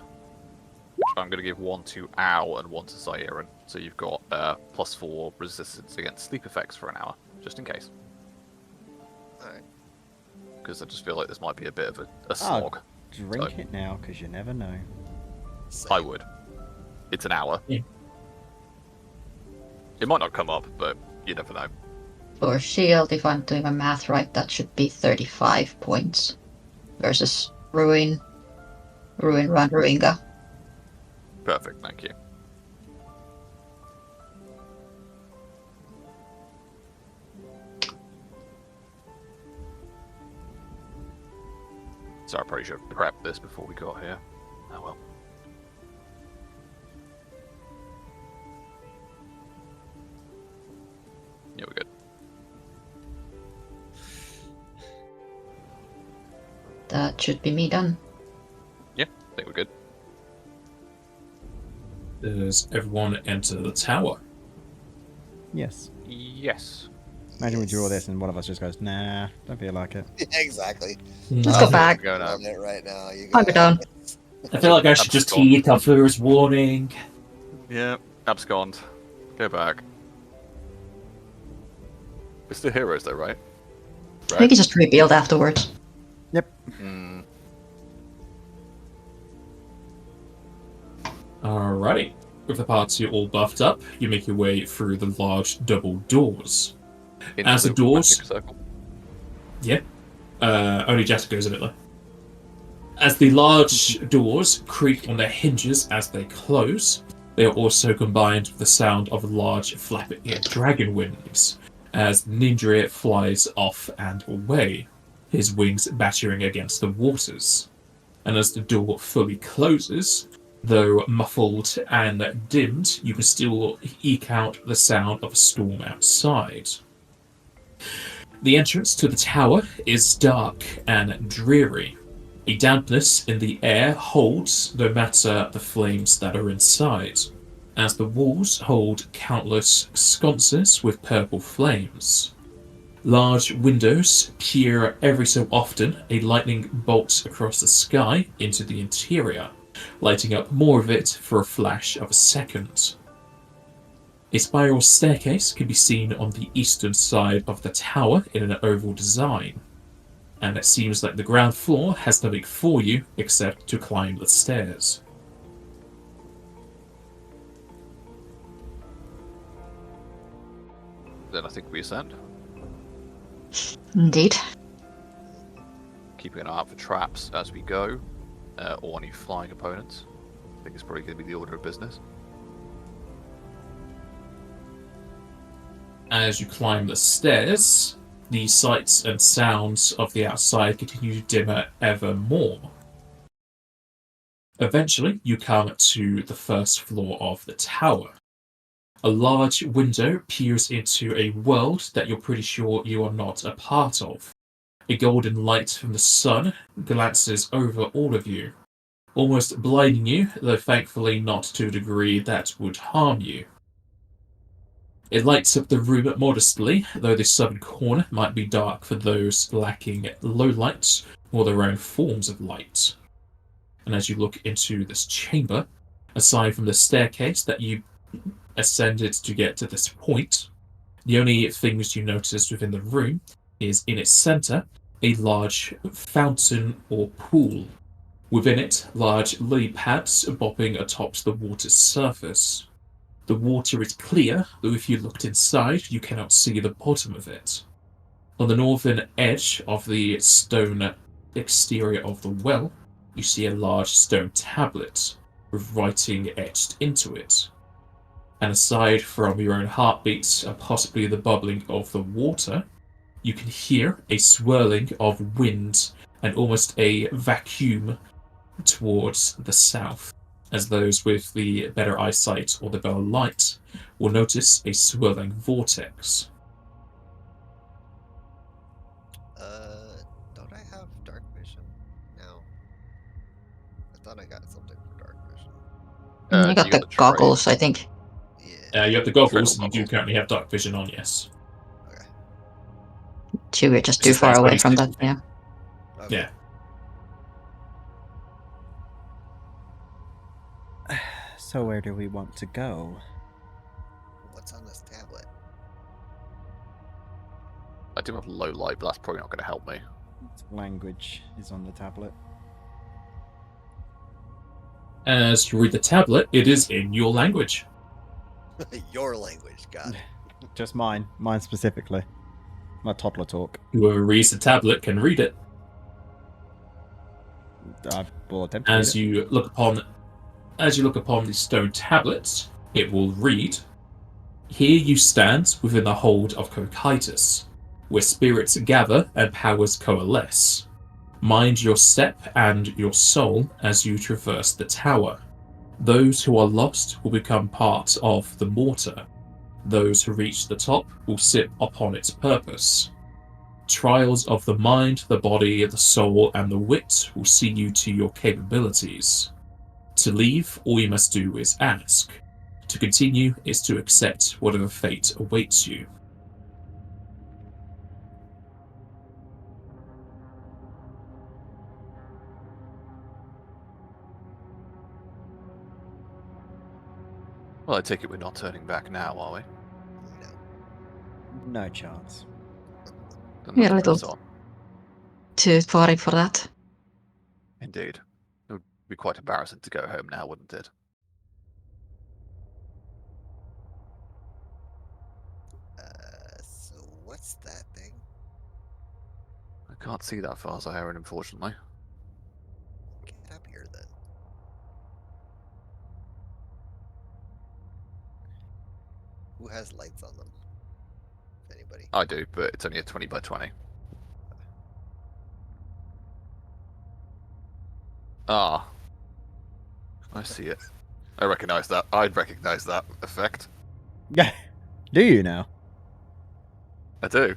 which I'm going to give 1 to Al and 1 to Zairin. So you've got +4 resistance against sleep effects for an hour, just in case. Alright. Because I just feel like this might be a bit of a slog. Drink it now, because you never know. I would. It's an hour. Yeah. It might not come up, but you never know. For shield, if I'm doing my math right, that should be 35 points versus Ruin, Run, Ruinga. Perfect, thank you. So I probably should have prepped this before we got here. Oh well. Yeah, we're good. That should be me done. Yeah, I think we're good. Does everyone enter the tower? Yes. Yes. Imagine we do all this and one of us just goes, nah, don't feel like it. Exactly. Let's go back. Go now. On it right now. You Hunker down. I feel like I should just Abscond. heed Kalfura's warning. Yeah, abscond. Go back. We're still heroes though, right? We can just rebuild afterwards. Yep. Mm. Alrighty. With the party all buffed up, you make your way through the large double doors. Into As the the doors- magic circle. Only Jessica goes in it though. As the large doors creak on their hinges as they close, they are also combined with the sound of large flapping dragon wings as Nindria flies off and away, his wings battering against the waters. And as the door fully closes, though muffled and dimmed, you can still eke out the sound of a storm outside. The entrance to the tower is dark and dreary. A dampness in the air holds no matter the flames that are inside, as the walls hold countless sconces with purple flames. Large windows peer every so often a lightning bolt across the sky into the interior, lighting up more of it for a flash of a second. A spiral staircase can be seen on the eastern side of the tower in an oval design, and it seems like the ground floor has nothing for you except to climb the stairs. Then I think we ascend. Indeed. Keeping an eye out for traps as we go, or any flying opponents. I think it's probably going to be the order of business. As you climb the stairs, the sights and sounds of the outside continue to dimmer ever more. Eventually, you come to the first floor of the tower. A large window peers into a world that you're pretty sure you are not a part of. A golden light from the sun glances over all of you, almost blinding you, though thankfully not to a degree that would harm you. It lights up the room modestly, though the southern corner might be dark for those lacking low lights or their own forms of light. And as you look into this chamber, aside from the staircase that you ascended to get to this point, the only things you notice within the room is in its center a large fountain or pool. Within it, large lily pads bobbing atop the water's surface. The water is clear, though if you looked inside, you cannot see the bottom of it. On the northern edge of the stone exterior of the well, you see a large stone tablet with writing etched into it. And aside from your own heartbeats and possibly the bubbling of the water, you can hear a swirling of wind and almost a vacuum towards the south, as those with the better eyesight or the better light will notice a swirling vortex. Don't I have dark vision now? I thought I got something for dark vision. You got the goggles, I think. Yeah. You have the goggles, and you do currently have dark vision on, yes. Okay. So we're just It's too just far that away it's from pretty that, yeah. Okay. Yeah. So where do we want to go? What's on this tablet? I do have low light, but that's probably not going to help me. Language is on the tablet. As you read the tablet, it is in your language. Your language, got it. Just mine. Mine specifically. My toddler talk. Whoever reads the tablet can read it. I will attempt to As read it. you look upon the stone tablets, it will read, "Here you stand within the hold of Cocytus, where spirits gather and powers coalesce. Mind your step and your soul as you traverse the tower. Those who are lost will become part of the mortar. Those who reach the top will sit upon its purpose. Trials of the mind, the body, the soul, and the wit will see you to your capabilities. To leave, all you must do is ask. To continue is to accept whatever fate awaits you." Well, I take it we're not turning back now, are we? No. No chance. Then We're a let's little press on. too far for that. Indeed. It would be quite embarrassing to go home now, wouldn't it? So what's that thing? I can't see that far, Zaharan, unfortunately. Get up here then. Who has lights on them? If anybody. I do, but it's only a 20 by 20. Ah. I see it. I recognise that. I'd recognise that effect. Yeah. Do you now? I do.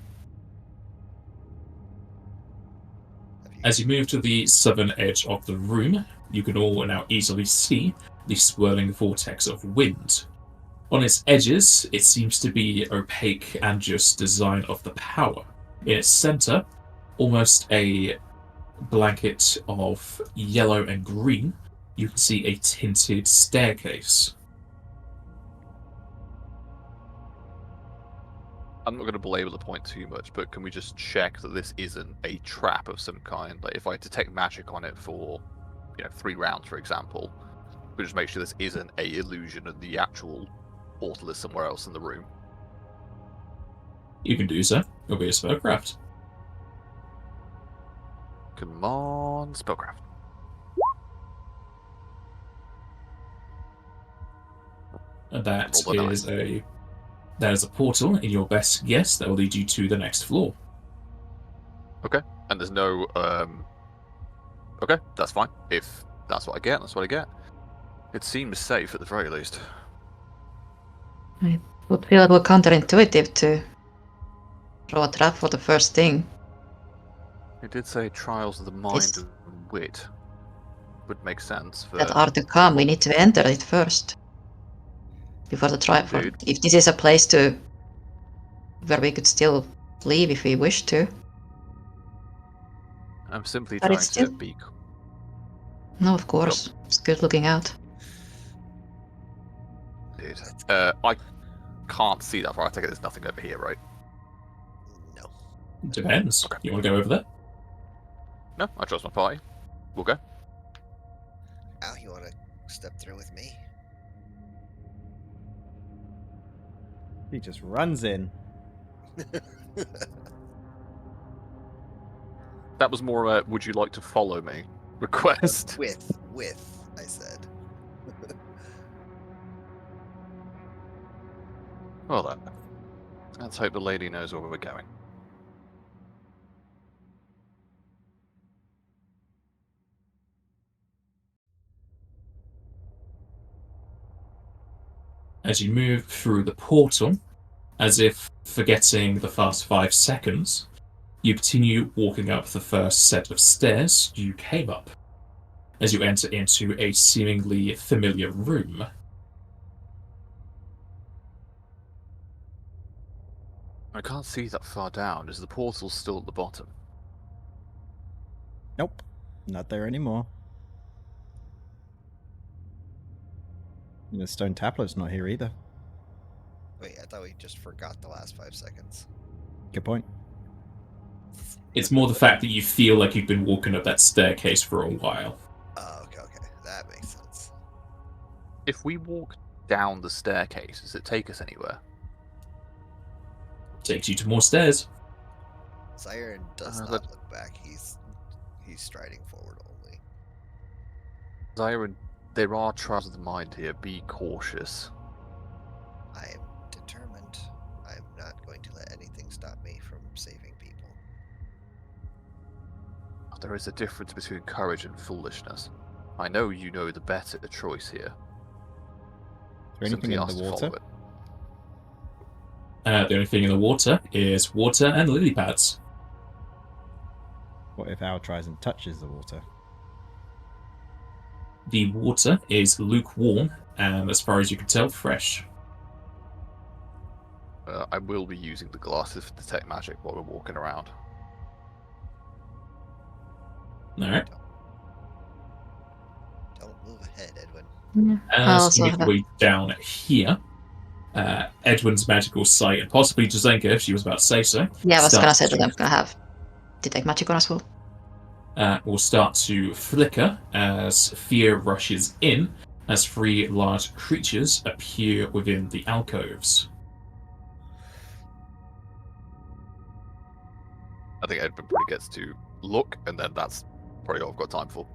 As you move to the southern edge of the room, you can all now easily see the swirling vortex of wind. On its edges, it seems to be opaque and just design of the power. In its center, almost a blanket of yellow and green, you can see a tinted staircase. I'm not going to belabor the point too much, but can we just check that this isn't a trap of some kind? Like, if I detect magic on it for, 3 rounds, for example, we just make sure this isn't a illusion and the actual portal is somewhere else in the room. You can do so. It'll be a spellcraft. Come on, spellcraft. And that Roll the is a portal in your best guess that will lead you to the next floor. Okay, and there's no. Okay, that's fine. If that's what I get, that's what I get. It seems safe at the very least. It would feel a little counterintuitive to draw a trap for the first thing. It did say trials of the mind This- and wit. Would make sense for. That are to come, we need to enter it first. Before the trial. Indeed. If this is a place to where we could still leave if we wish to. I'm simply But trying it's to still- be. No, of course. It's good looking out. Indeed. I can't see that far. I take it there's nothing over here, right? No. Depends. Okay. You want to go over there? No, I trust my party. We'll go. Al, you want to step through with me? He just runs in. That was more a "would you like to follow me" request. With, I said. Well then, let's hope the lady knows where we're going. As you move through the portal, as if forgetting the fast 5 seconds, you continue walking up the first set of stairs you came up. As you enter into a seemingly familiar room, I can't see that far down. Is the portal still at the bottom? Nope. Not there anymore. And the stone tablet's not here either. Wait, I thought we just forgot the last 5 seconds. Good point. it's more the fact that you feel like you've been walking up that staircase for a while. Oh, okay. That makes sense. If we walk down the staircase, does it take us anywhere? Takes you to more stairs. Siren does not look back. He's striding forward only. Zyron, there are trials of the mind here. Be cautious. I am determined. I am not going to let anything stop me from saving people. There is a difference between courage and foolishness. I know you know the better choice here. Is there anything Simply in ask the to water? follow it. The only thing in the water is water and lily pads. What if Al tries and touches the water? The water is lukewarm and, as far as you can tell, fresh. I will be using the glasses to detect magic while we're walking around. Alright. Don't move ahead, Edwin. Yeah. I As also you have make a- your way down here, Edwin's magical sight, and possibly Jazenka, if she was about to say so, Yeah, I was gonna starts say that to I'm gonna have detect magic on as well. will start to flicker as fear rushes in, as 3 large creatures appear within the alcoves. I think Edmund probably gets to look, and then that's probably all I've got time for.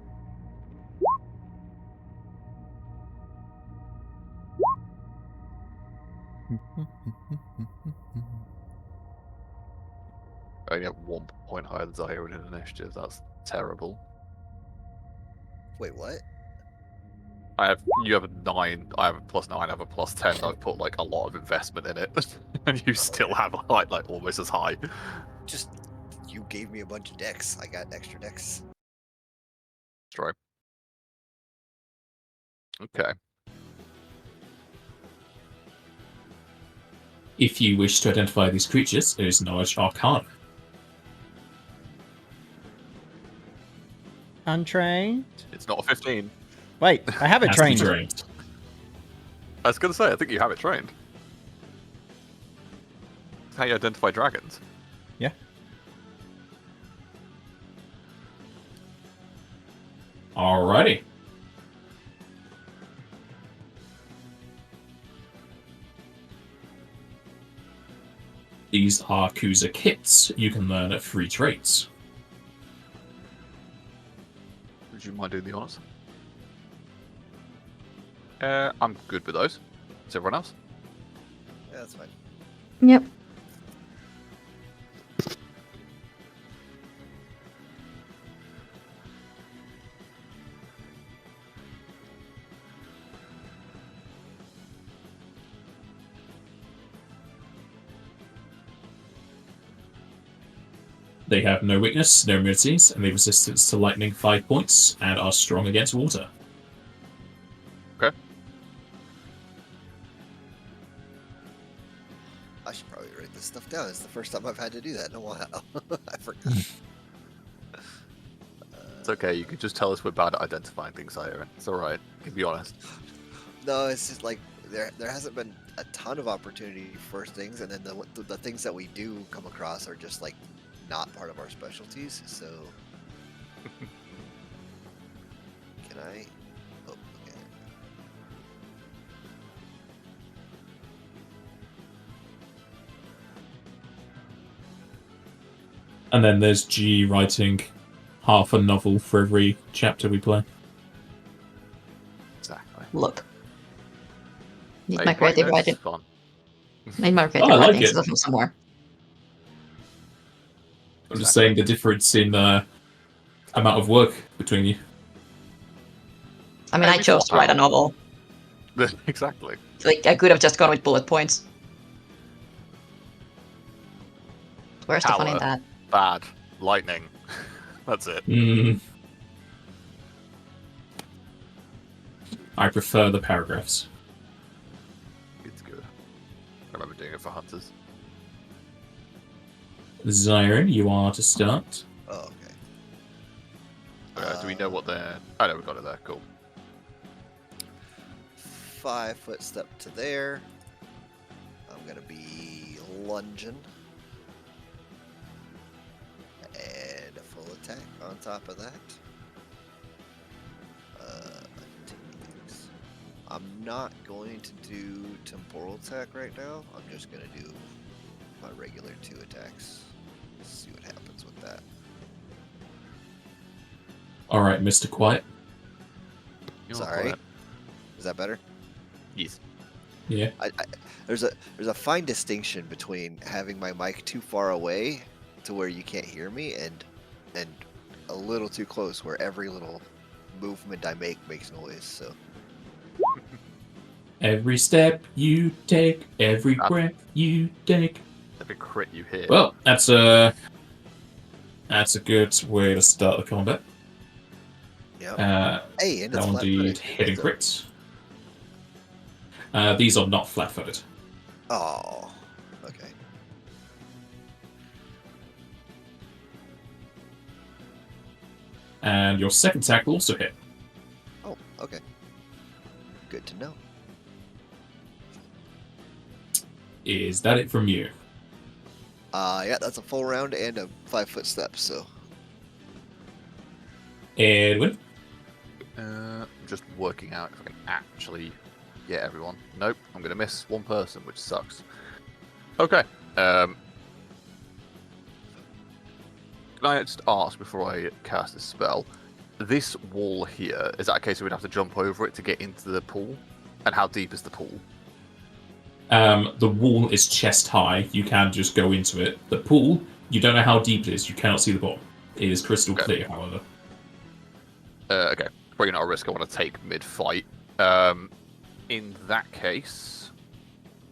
I only have 1 point higher than Zaire in initiative. That's terrible. Wait, what? You have a 9. I have a +9. I have a +10. I've put like a lot of investment in it, and you still have like almost as high. Just you gave me a bunch of decks. I got extra decks. Try. Okay. If you wish to identify these creatures, it is Knowledge Arcana. Untrained. It's not a 15. Wait, I have it Has to be trained. trained. I was gonna say, I think you have it trained. That's how you identify dragons. Yeah. Alrighty. These are Kuza kits. You can learn at 3 traits. Would you mind doing the honors? I'm good with those. Is everyone else? Yeah, that's fine. Yep. They have no weakness, no immunities, and they have resistance to lightning 5 points, and are strong against water. Okay. I should probably write this stuff down. It's the first time I've had to do that in a while. I forgot. It's okay. You can just tell us we're bad at identifying things, Zaire. It's all right. You can be honest. No, it's just like there hasn't been a ton of opportunity for things, and then the things that we do come across are just like not part of our specialties. So can I? Oh, okay. And then there's G writing half a novel for every chapter we play. Exactly. Look. Need Hey, my creative notes is writing. fun. Need my I creative like writing it. system somewhere. I'm just saying the difference in amount of work between you. I mean, Hey, I we chose to swap write a out. novel. Exactly. Like, I could have just gone with bullet points. Where's the fun in Power. that? Bad. Lightning. That's it. I prefer the paragraphs. It's good. I remember doing it for hunters. Zyron, you are to start. Oh, okay. Do we know what they're... Oh, no, we got it there. Cool. 5 foot step to there. I'm gonna be lunging. And a full attack on top of that. I'm not going to do temporal attack right now. I'm just gonna do my regular 2 attacks. See what happens with that. Alright, Mr. Quiet. You're Sorry. quiet. Is that better? Yes. Yeah. There's a fine distinction between having my mic too far away to where you can't hear me and a little too close where every little movement I make makes noise. So Every step you take, every Ah. breath you take. Every crit you hit. Well, that's a good way to start the combat. yeah. Hey, and it's That one flat-footed. did hitting So- crits. These are not flat-footed. Oh, okay. And your second attack will also hit. Oh, Okay. Good to know. Is that it from you? Yeah, that's a full round and a 5-foot step, so. Edwin? Just working out if I can actually get everyone. Nope, I'm going to miss one person, which sucks. Okay. Can I just ask before I cast this spell? This wall here, is that a case where we'd have to jump over it to get into the pool? And how deep is the pool? The wall is chest high. You can just go into it. The pool, you don't know how deep it is. You cannot see the bottom. It is crystal clear, however. Okay. Probably not a risk I want to take mid-fight. In that case,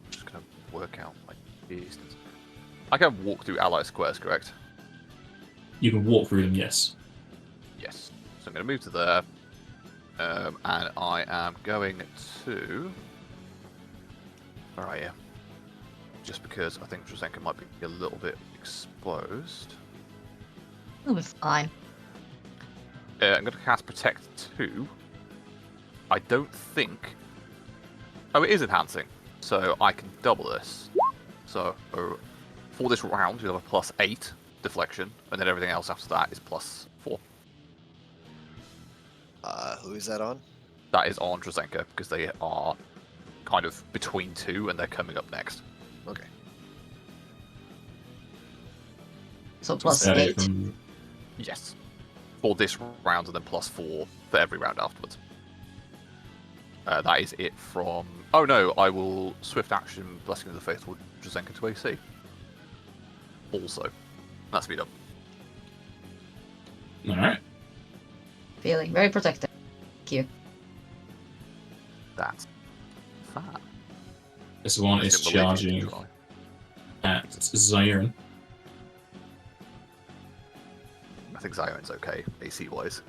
I'm just going to work out my distance. I can walk through ally squares, correct? You can walk through them, yes. Yes. So I'm going to move to there. And I am going to... Where are you? Just because I think Drazenka might be a little bit exposed. It'll be fine. I'm going to cast Protect 2. I don't think... Oh, it is enhancing. So I can double this. So for this round, you'll have a +8 deflection, and then everything else after that is +4. Who is that on? That is on Drazenka, because they are kind of between two, and they're coming up next. Okay. So plus Is that it 8. from- Yes. For this round, and then +4 for every round afterwards. That is it from... Oh no, I will Swift Action Blessing of the Faithful Drazenka to AC. Also. That's speed up. Alright. Feeling very protected. Thank you. That's fat. This one is charging at Zion. I think Zion's okay, AC wise.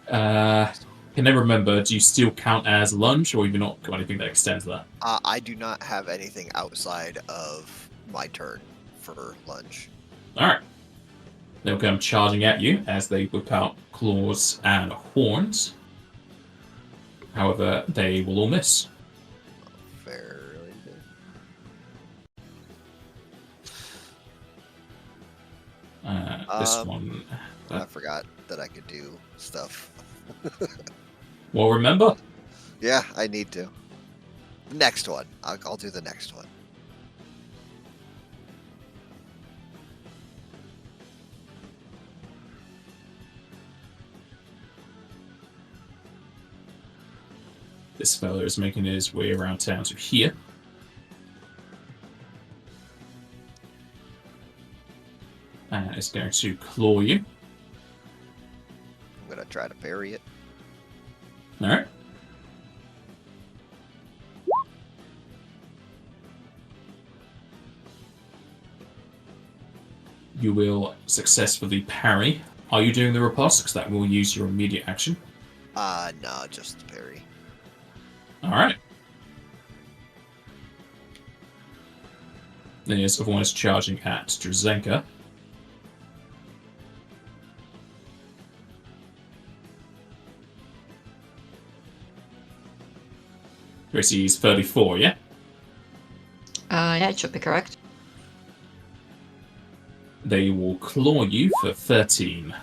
Can never remember, do you still count as lunge, or have you not got anything that extends that? I do not have anything outside of my turn for lunge. Alright. They'll come charging at you as they whip out claws and horns. However, they will all miss. Fairly good. This one... I forgot that I could do stuff. Well, remember? Yeah, I need to. The next one. I'll do the next one. This fellow is making his way around town to here. And is going to claw you. I'm gonna try to parry it. Alright. You will successfully parry. Are you doing the riposte? Because that will use your immediate action. No, just the parry. Alright. Then yes, everyone is charging at Drazenka. Gracie's 34, yeah? Yeah, it should be correct. They will claw you for 13.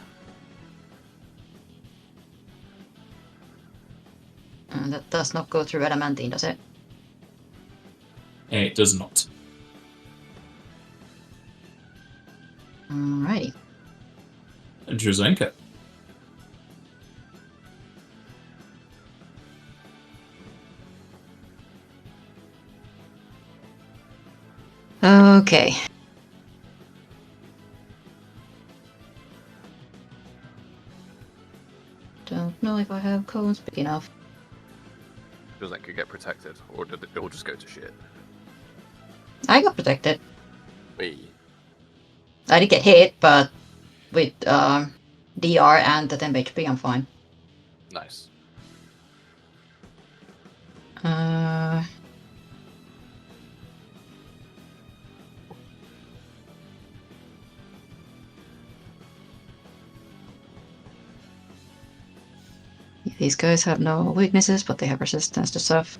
That does not go through adamantine, does it? It does not. Alrighty. Drazenka. Okay. Don't know if I have cones big enough. Drazenka get protected, or did it all just go to shit? I got protected. Wee. I did get hit, but with DR and the 10 HP, I'm fine. Nice. These guys have no weaknesses, but they have resistance to stuff.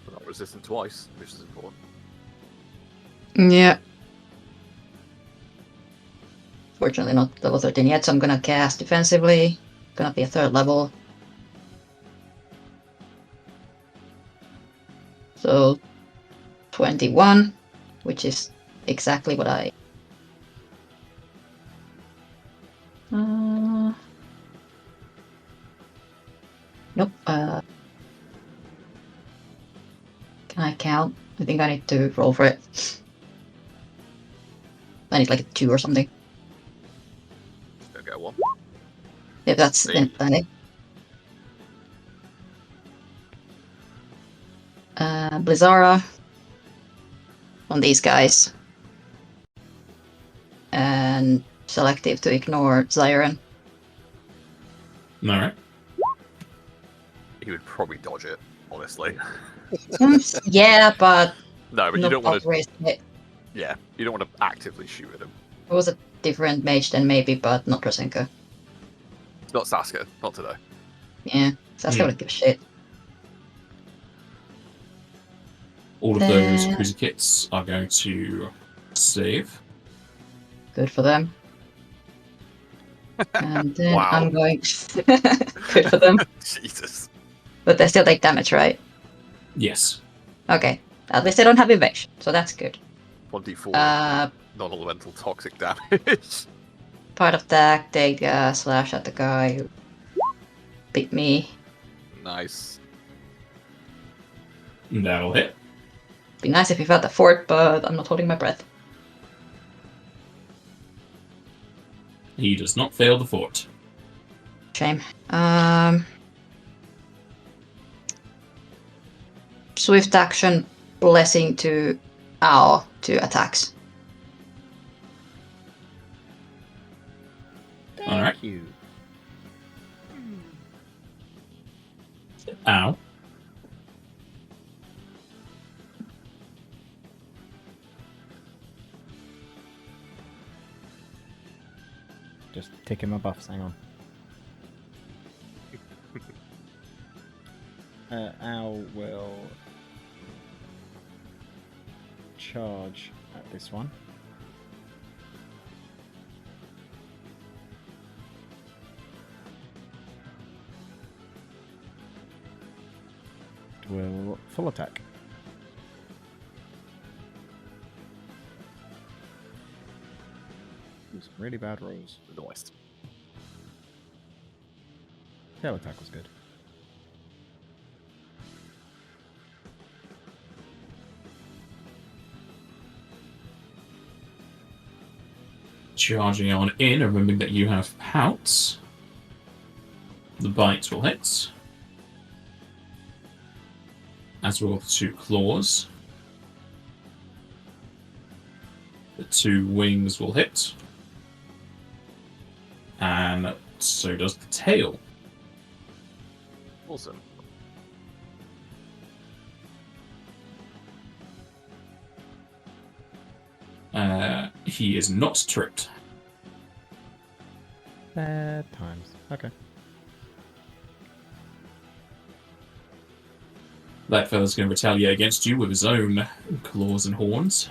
They're not resistant twice, which is important. Yeah. Fortunately not level 13 yet, so I'm gonna cast defensively. Gonna be a 3rd level. So 21, which is exactly what I... Nope. Can I count? I think I need to roll for it. I need like a 2 or something. Don't get one. If that's See? then plenty. Blizzara on these guys. And selective to ignore Zyron. Alright. He would probably dodge it, honestly. Yeah, but No, but no you don't want to. risk it. Yeah, you don't want to actively shoot at him. It was a different mage then maybe, but not Rosenka. It's not Sasuke, not today. Yeah, Sasuke would give a shit. All of those cruiser kits are going to save. Good for them. And then Wow. I'm going... Good for them. Jesus. But they still take damage, right? Yes. Okay. At least they don't have evasion, so that's good. 1d4 Uh, non-elemental toxic damage. part of that, take a slash at the guy who beat me. Nice. That'll hit. Be nice if he felt the fort, but I'm not holding my breath. He does not fail the fort. Shame. Swift action, blessing to Ao to attacks. Alright. Thank you. Ow. Just ticking my buffs, hang on. Al will charge at this one. Will full attack. Some really bad rolls. Nice. Tail attack was good. Charging on in, remembering that you have pouts. The bite will hit. As will the 2 claws. The 2 wings will hit. And so does the tail. Awesome. He is not tripped. Bad times. Okay. That fella's going to retaliate against you with his own claws and horns.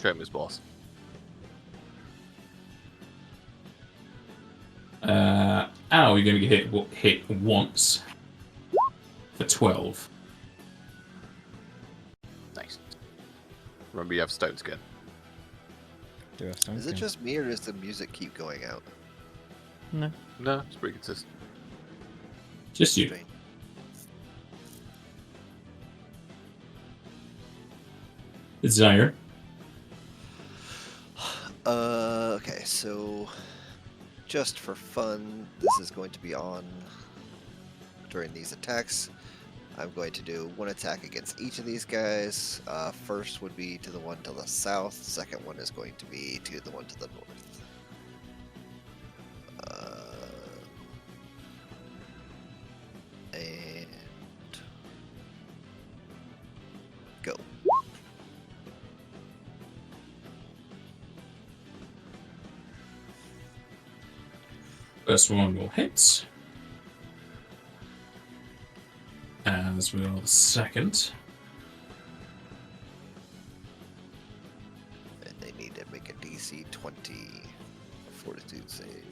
Show him his boss. Ow, you're going to get hit once for 12. Nice. Remember, you have stone skin. Do have stone Is it skin. just me or does the music keep going out? No. No, it's pretty consistent. Just you. Strange. It's Zaire. Okay, so just for fun, this is going to be on during these attacks. I'm going to do 1 attack against each of these guys. First would be to the one to the south. Second one is going to be to the one to the north. And First one will hit. As will the second. And they need to make a DC 20 fortitude save.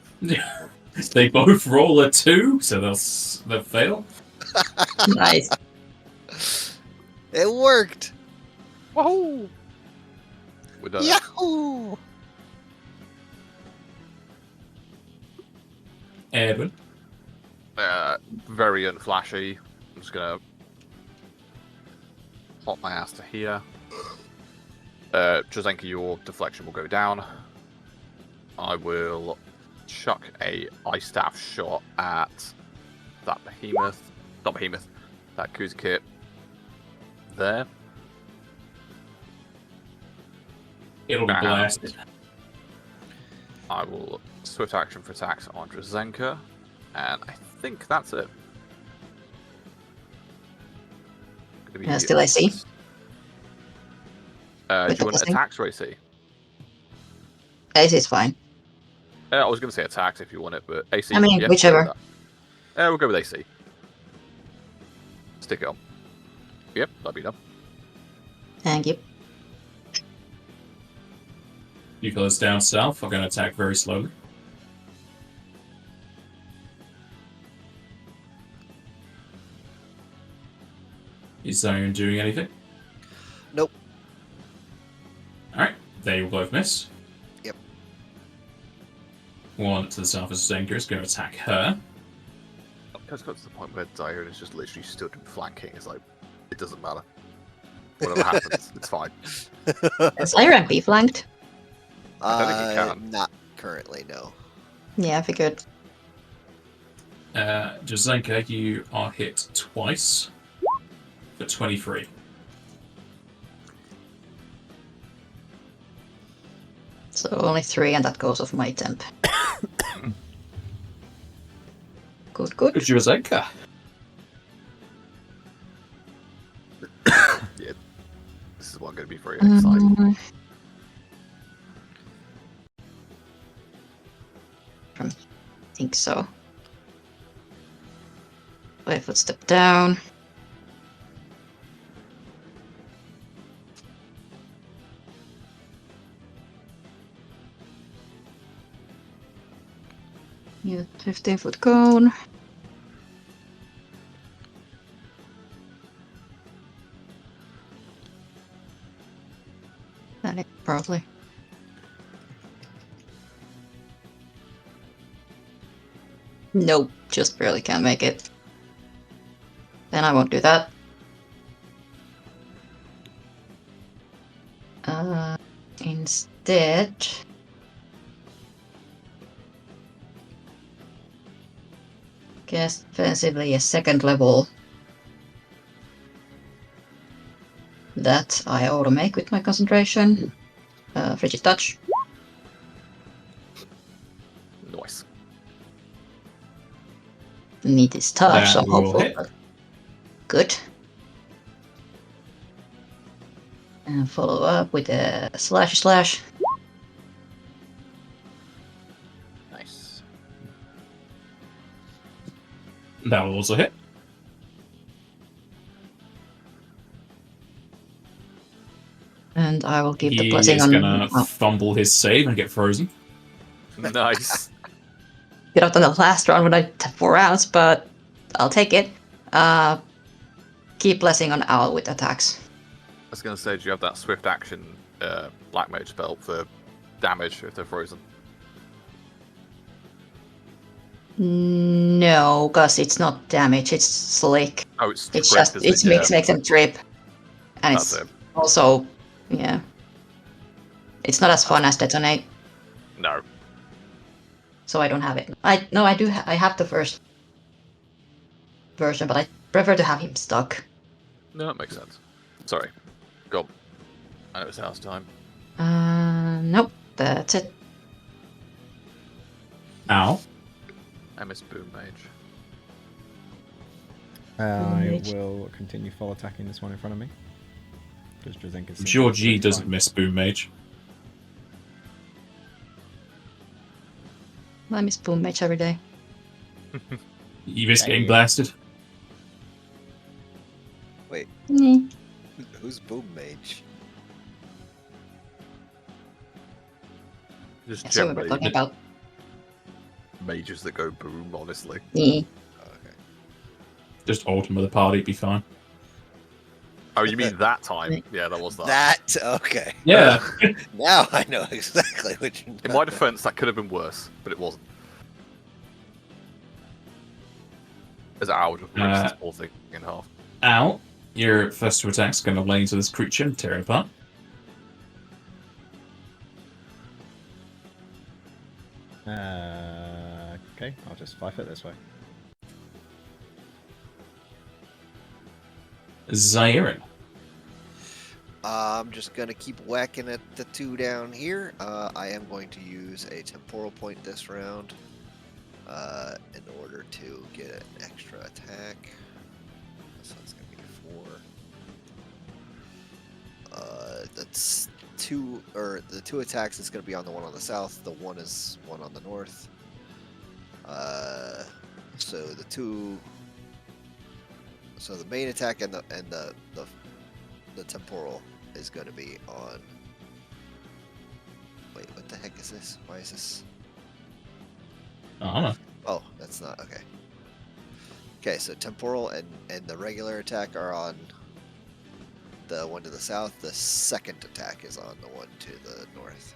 They both roll a 2, so they'll fail. Nice. It worked! Woohoo! We're done. Yahoo! Edwin. Very unflashy. I'm just gonna pop my ass to here. Josenka, your deflection will go down. I will chuck a ice staff shot at that behemoth. Not behemoth. That Kuzikit. There. It'll be And blasted. I will swift action for attacks on Josenka. And I think that's it. Gonna be Still AC? Do With you want testing? attacks or AC? AC is fine. I was going to say attacks if you want it, but AC. I mean, yeah, whichever. We'll go with that. We'll go with AC. Stick it on. Yep, that'll be done. Thank you. You fellas down south are going to attack very slowly. Is Zion doing anything? Nope. Alright, they will both miss. Yep. One to the south of Zenka is going to attack her. It's got to the point where Zion is just literally stood flanking. It's like, it doesn't matter. Whatever happens, it's fine. Is Siren be flanked? I don't think you can. Not currently, no. Yeah, I figured. Josenka, you are hit twice for 23. So only 3, and that goes off my temp. Good, good. Josenka. Yeah. This is what I'm going to be very exciting. I think so. 5 foot step down. Yeah, 15-foot cone. That it, probably. Nope, just barely can't make it. Then I won't do that. Instead... cast offensively a second level. That I auto-make with my concentration. Frigid Touch. Nice. Need is tough, That so will hopeful. hit. But good. And follow up with a slash. Nice. That will also hit. And I will give the He blessing is on. going to Oh, fumble his save and get frozen. Nice. could have done the last round when I had 4 rounds, but I'll take it. Keep blessing on Owl with attacks. I was going to say, do you have that swift action black mage spell for damage if they're frozen? No, because it's not damage, it's slick. Oh, it's It's trip, just, isn't it it? makes them trip. And That's it's it. also, yeah. It's not as fun as Detonate, No. so I don't have it. I do. I have the first version, but I prefer to have him stuck. No, that makes sense. Sorry. Go on. I know it's house time. Nope, that's it. Ow. MS Boom Mage. I Mage. will continue full attacking this one in front of me. Because Drazenka's I'm sure G doesn't miss Boom Mage. I miss Boom Mage every day. You risk getting Dang. blasted. Mm. Who's Boom Mage? Just That's what we were generally talking about. mages that go boom, honestly. Yeah. Okay. Just ultimate the party, be fine. Oh, you mean that time? Yeah, that was that. That okay. Yeah. Now I know exactly what you. In my defense, that could have been worse, but it wasn't. As I would have ripped this whole thing in half. Out. Your first two attacks going to lay into this creature and tear it apart. Okay, I'll just 5 foot this way. Zairin. I'm just gonna keep whacking at the two down here. I am going to use a temporal point this round in order to get an extra attack. So it's gonna be 4. That's 2, or the 2 attacks is gonna be on the one on the south. The one is one on the north. So the 2. So the main attack and the temporal is going to be on. Wait, what the heck is this? Why is this? I don't know. Oh, that's not okay. Okay, so temporal and the regular attack are on the one to the south. The second attack is on the one to the north.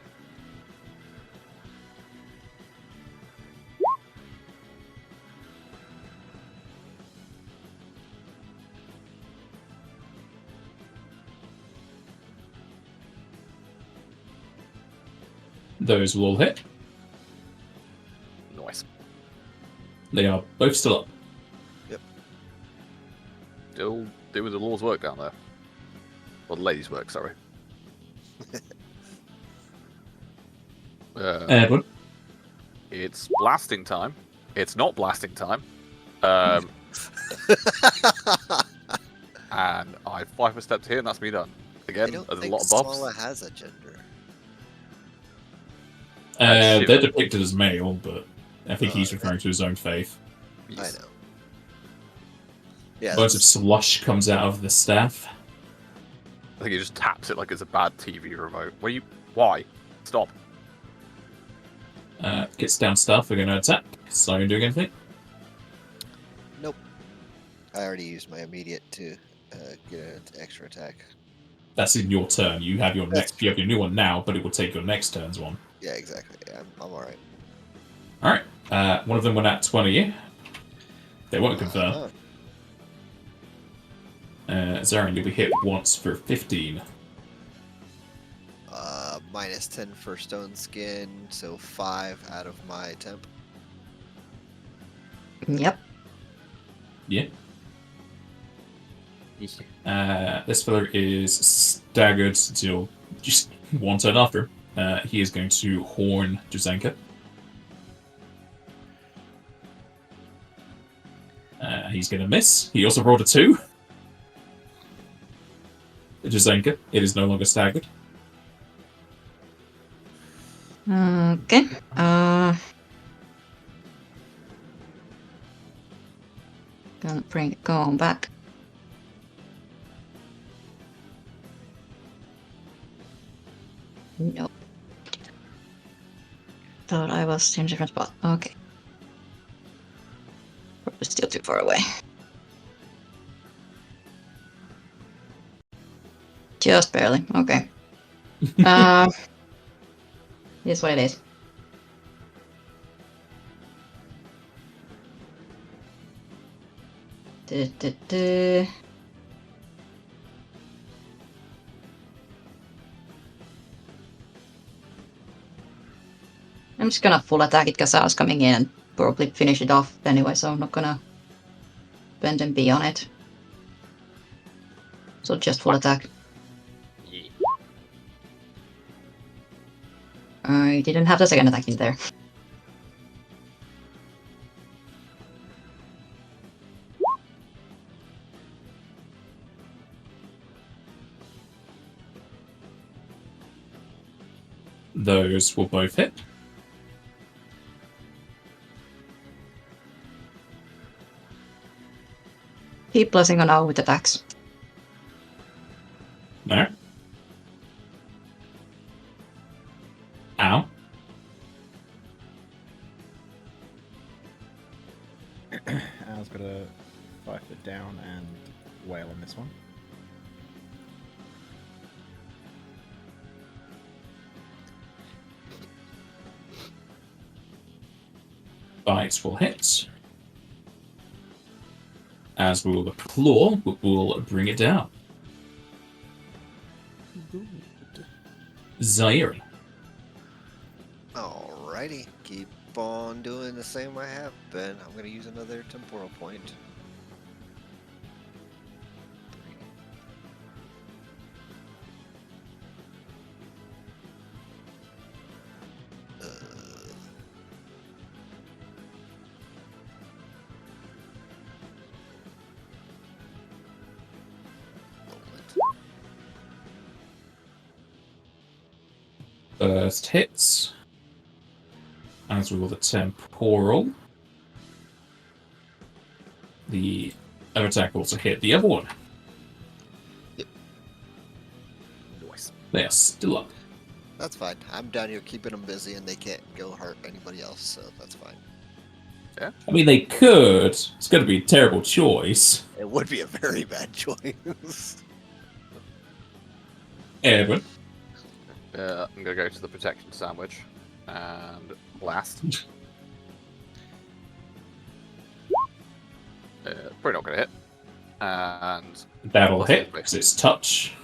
Those will all hit. Nice. They are both still up. Still doing the Lord's work down there. Or the ladies' work, sorry. Edward. It's blasting time. It's not blasting time. And I 5 stepped here, and that's me done. I Again, don't there's a think lot of buffs. Sala has a gender. They're Shiva. depicted as male, but I think he's okay. referring to his own faith. Yes. I know. Yeah, Loads of that's- slush comes out of the staff. I think he just taps it like it's a bad TV remote. Why? Stop. Gets down staff, we're going to attack. So you doing anything? nope. I already used my immediate to get an extra attack. That's in your turn. You have your you have your new one now, but it will take your next turn's one. Yeah, exactly. Yeah, I'm alright. Alright. One of them went at 20. They won't confirm. Zarin, you'll be hit once for 15. Minus 10 for stone skin, so 5 out of my temp. Yep. Yeah. This fella is staggered until just one turn after. He is going to horn Juzanka. He's going to miss. He also rolled a 2. Juzanka, it is no longer staggered. Okay. Gonna bring it going back. Nope. Thought I was in a different spot. Okay. Probably still too far away. Just barely. Okay. Here's what it is. I'm just gonna full attack it because I was coming in and probably finish it off anyway, so I'm not gonna bend and be on it. So just full attack. I didn't have the second attack in there. Those will both hit. Keep blessing on all with attacks. No. Ow. Al's got a 5 foot down and wail on this one. Bite will hit. As will the claw, will bring it down. Zaire. Alrighty, keep on doing the same I have been. I'm going to use another temporal point. First hits. As will the temporal. The other attack also hit the other one. Nice. They are still up. That's fine. I'm down here keeping them busy and they can't go hurt anybody else, so that's fine. I mean, they could. It's going to be a terrible choice. It would be a very bad choice. Edwin. I'm gonna go to the protection sandwich and blast. Probably not gonna hit. And That'll hit because it's touch.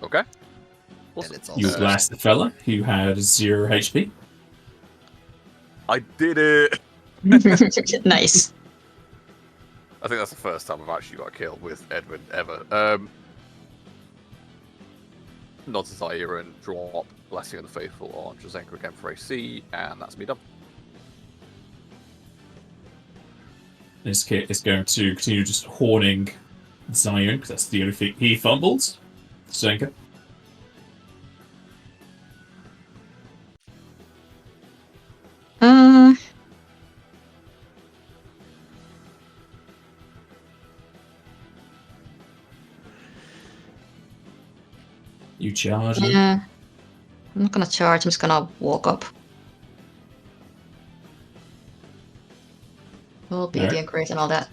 okay. And Awesome. it's You also blast the fella who had 0 HP. I did it. Nice. I think that's the first time I've actually got killed with Edwin ever. Nod to Zaire and drop Blessing of the Faithful on Jazenko again for AC, and that's me done. This kid is going to continue just horning Zion because that's the only thing he fumbles. Zenka. You charge him. Yeah. I'm not gonna charge, I'm just gonna walk up. All beauty Alright. and grace and all that.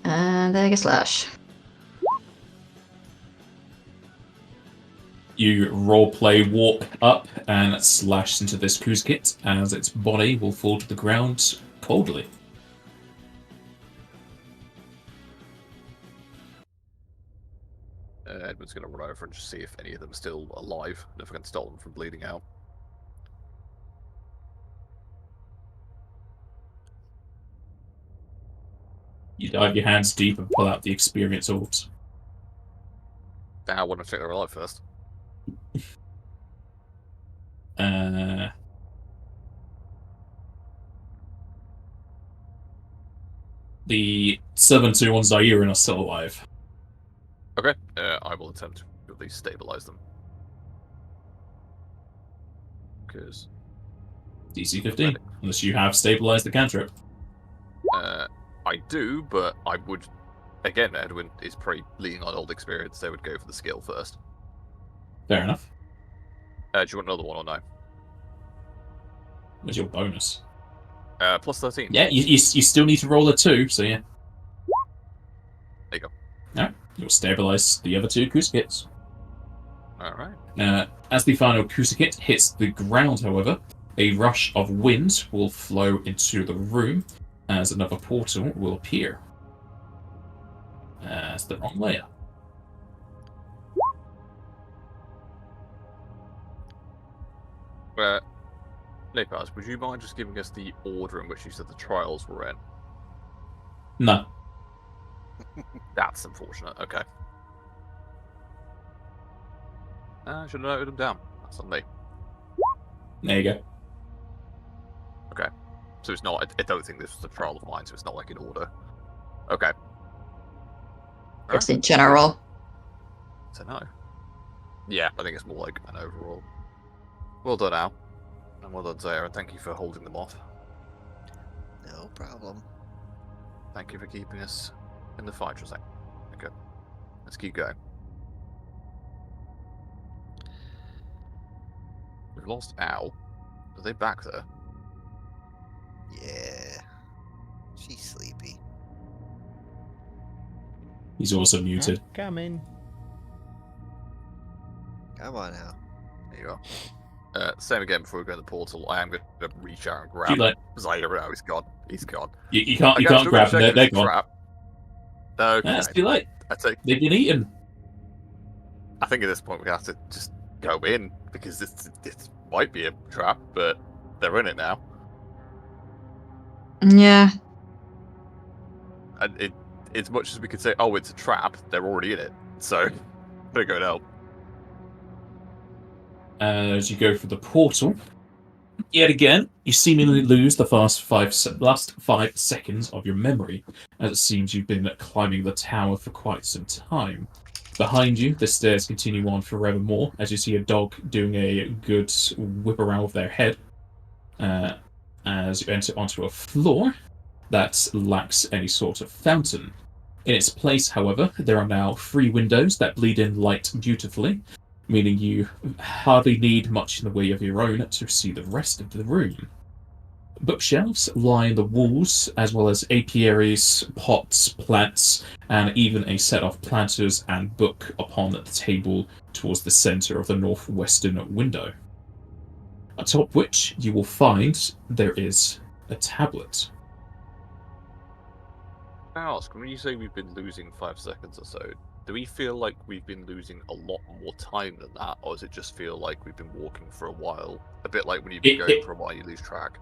And then I get slash. You roleplay walk up and slash into this Kuzkit as its body will fall to the ground coldly. Edwin's going to run over and just see if any of them are still alive, and if I can stop them from bleeding out. You dive your hands deep and pull out the experience orbs. Now I want to check they're alive first. The 7-2 on Zaire are still alive. Okay, I will attempt to at least stabilize them. Because DC 15, unless you have stabilized the cantrip. I do, but I would... Again, Edwin is pretty leaning on old experience, so I would go for the skill first. Fair enough. Do you want another one or no? Where's your bonus? Plus 13. Yeah, you still need to roll a 2, so yeah. There you go. Alright, you'll stabilize the other 2 Kuzkits. Alright. As the final Kuzkit hits the ground, however, a rush of wind will flow into the room as another portal will appear. As the wrong layer. Nepaz, would you mind just giving us the order in which you said the trials were in? No. That's unfortunate. Okay. I should have noted them down. That's on me. There you go. Okay. So it's not... I don't think this was a trial of mine, so it's not like in order. Okay. Just in general. So no. Yeah, I think it's more like an overall. Well done, Al. And well done, Zaire, and thank you for holding them off. No problem. Thank you for keeping us in the fight for a second. Okay. Let's keep going. We've lost Al. Are they back there? Yeah. She's sleepy. He's also muted. Coming. Come on now. There you are. Same again before we go to the portal. I am going to reach out and grab Too late. Zyra. Oh, he's gone. He's gone. You can't Okay, I'm still gonna grab them. check if They're it's a gone. trap. Okay. That's too late. I think They've been eaten. at this point we have to just go in because this might be a trap, but they're in it now. Yeah. And as much as we could say, oh, it's a trap, they're already in it. So, better go and help. As you go through the portal, yet again, you seemingly lose the last 5 seconds of your memory, as it seems you've been climbing the tower for quite some time. Behind you, the stairs continue on forevermore, as you see a dog doing a good whip around with their head, as you enter onto a floor that lacks any sort of fountain. In its place, however, there are now 3 windows that bleed in light beautifully, meaning you hardly need much in the way of your own to see the rest of the room. Bookshelves line the walls, as well as apiaries, pots, plants, and even a set of planters and book upon the table towards the center of the northwestern window. Atop which you will find there is a tablet. Can I ask, when you say we've been losing 5 seconds or so, do we feel like we've been losing a lot more time than that, or does it just feel like we've been walking for a while? A bit like when you've been going for a while, you lose track.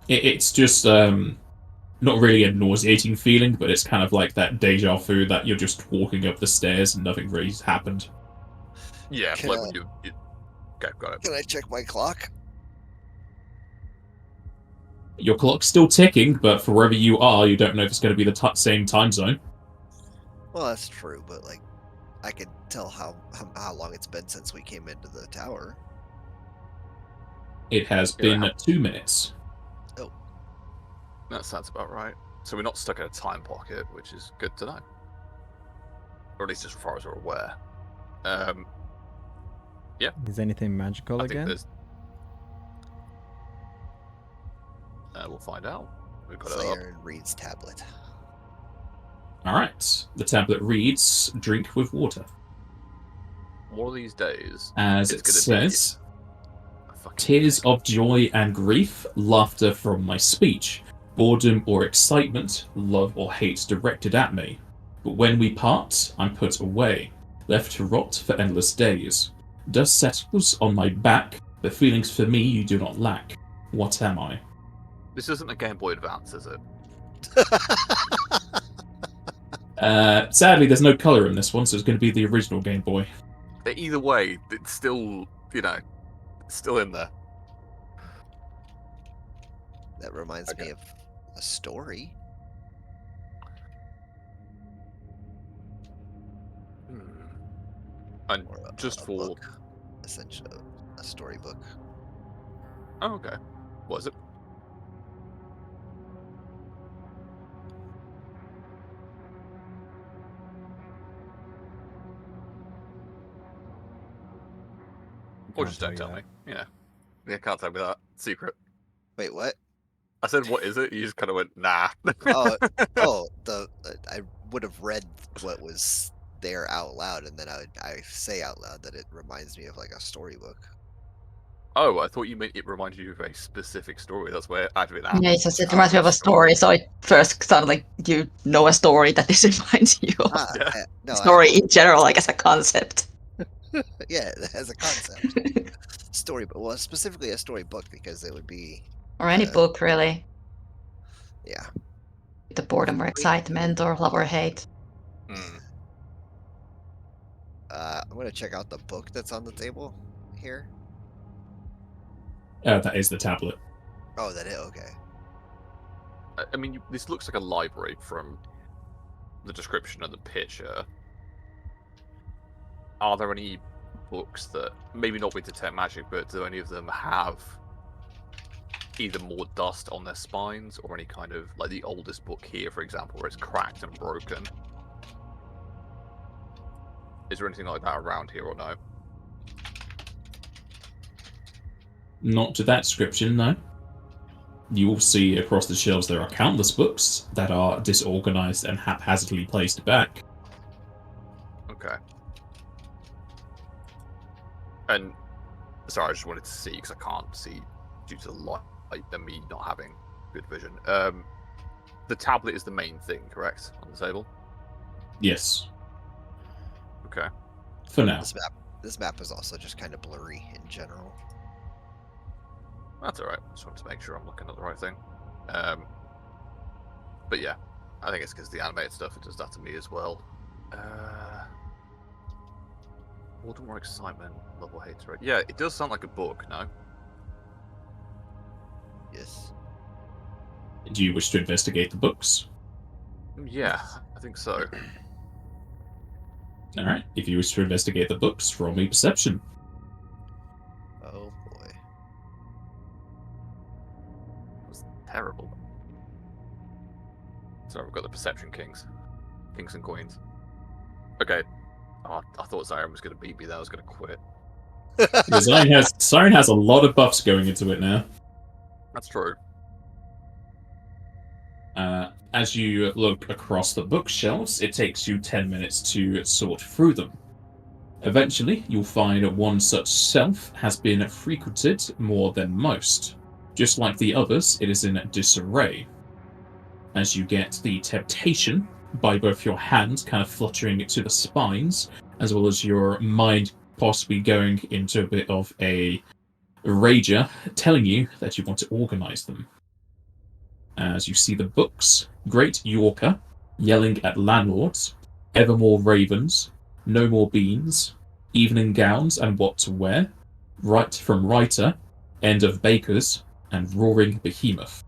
It's just not really a nauseating feeling, but it's kind of like that deja vu that you're just walking up the stairs and nothing really has happened. Yeah, Can like I- when you... Okay, got it. Can I check my clock? Your clock's still ticking, but for wherever you are, you don't know if it's going to be the same time zone. Well, that's true, but like, I could tell how long it's been since we came into the tower. It has Yeah, been 2 minutes. That sounds about right. So we're not stuck in a time pocket, which is good to know. Or at least as far as we're aware. Yeah. Is anything magical I think again? there's... we'll find out. We've got it up. Slayer reads tablet. Alright. The tablet reads, drink with water. One of these days, As it's it gonna be says, a fucking tears thing. of joy and grief, laughter from my speech, boredom or excitement, love or hate directed at me. But when we part, I'm put away, left to rot for endless days. Dust settles on my back, but feelings for me you do not lack. What am I? This isn't a Game Boy Advance, is it? Sadly, there's no colour in this one, so it's going to be the original Game Boy. Either way, it's still, it's still in there. That reminds Okay. me of a story. And Or just a for... book, essentially, a storybook. Oh, okay. What is it? Or Can't just don't tell tell you me. Yeah, can't tell me that. Secret. Wait, what? I said, what is it? You just kind of went, nah. Oh, I would have read what was there out loud, and then I say out loud that it reminds me of like a storybook. Oh, I thought you meant it reminded you of a specific story. That's where I've been at. Yeah, it says it reminds me of a story, so it first sounded like you know a story that this reminds you of. Ah, Yeah. no, Story in general, like as a concept. yeah, as a concept. Storybook. Well, specifically a storybook because it would be. Or any book, really. Yeah. The boredom or excitement or love or hate. Hmm. I'm gonna check out the book that's on the table here. That is the tablet. Oh, that is okay. I mean, this looks like a library from the description of the picture. Are there any books that, maybe not with detect magic, but do any of them have either more dust on their spines or any kind of, like the oldest book here, for example, where it's cracked and broken. Is there anything like that around here or no? Not to that description, no. You will see across the shelves there are countless books that are disorganized and haphazardly placed back. Okay. And sorry, I just wanted to see because I can't see due to the light and me not having good vision. The tablet is the main thing, correct, on the table? Yes, Okay. for now. This map is also just kind of blurry in general. That's alright. Just wanted to make sure I'm looking at the right thing. But yeah, I think it's because the animated stuff, it does that to me as well. Order more excitement, level hatred. Yeah, it does sound like a book, no? Yes. Do you wish to investigate the books? Yeah, I think so. Alright, if you wish to investigate the books, roll me perception. Oh boy. That's terrible. Sorry, we've got the perception kings. Kings and queens. Okay. Oh, I thought Siren was going to beat me there. I was going to quit. Siren has a lot of buffs going into it now. That's true. As you look across the bookshelves, it takes you 10 minutes to sort through them. Eventually, you'll find one such shelf has been frequented more than most. Just like the others, it is in disarray. As you get the temptation by both your hands kind of fluttering to the spines, as well as your mind possibly going into a bit of a rager, telling you that you want to organize them. As you see the books, Great Yorker, Yelling at Landlords, Evermore Ravens, No More Beans, Evening Gowns and What to Wear, Right from Writer, End of Bakers, and Roaring Behemoth.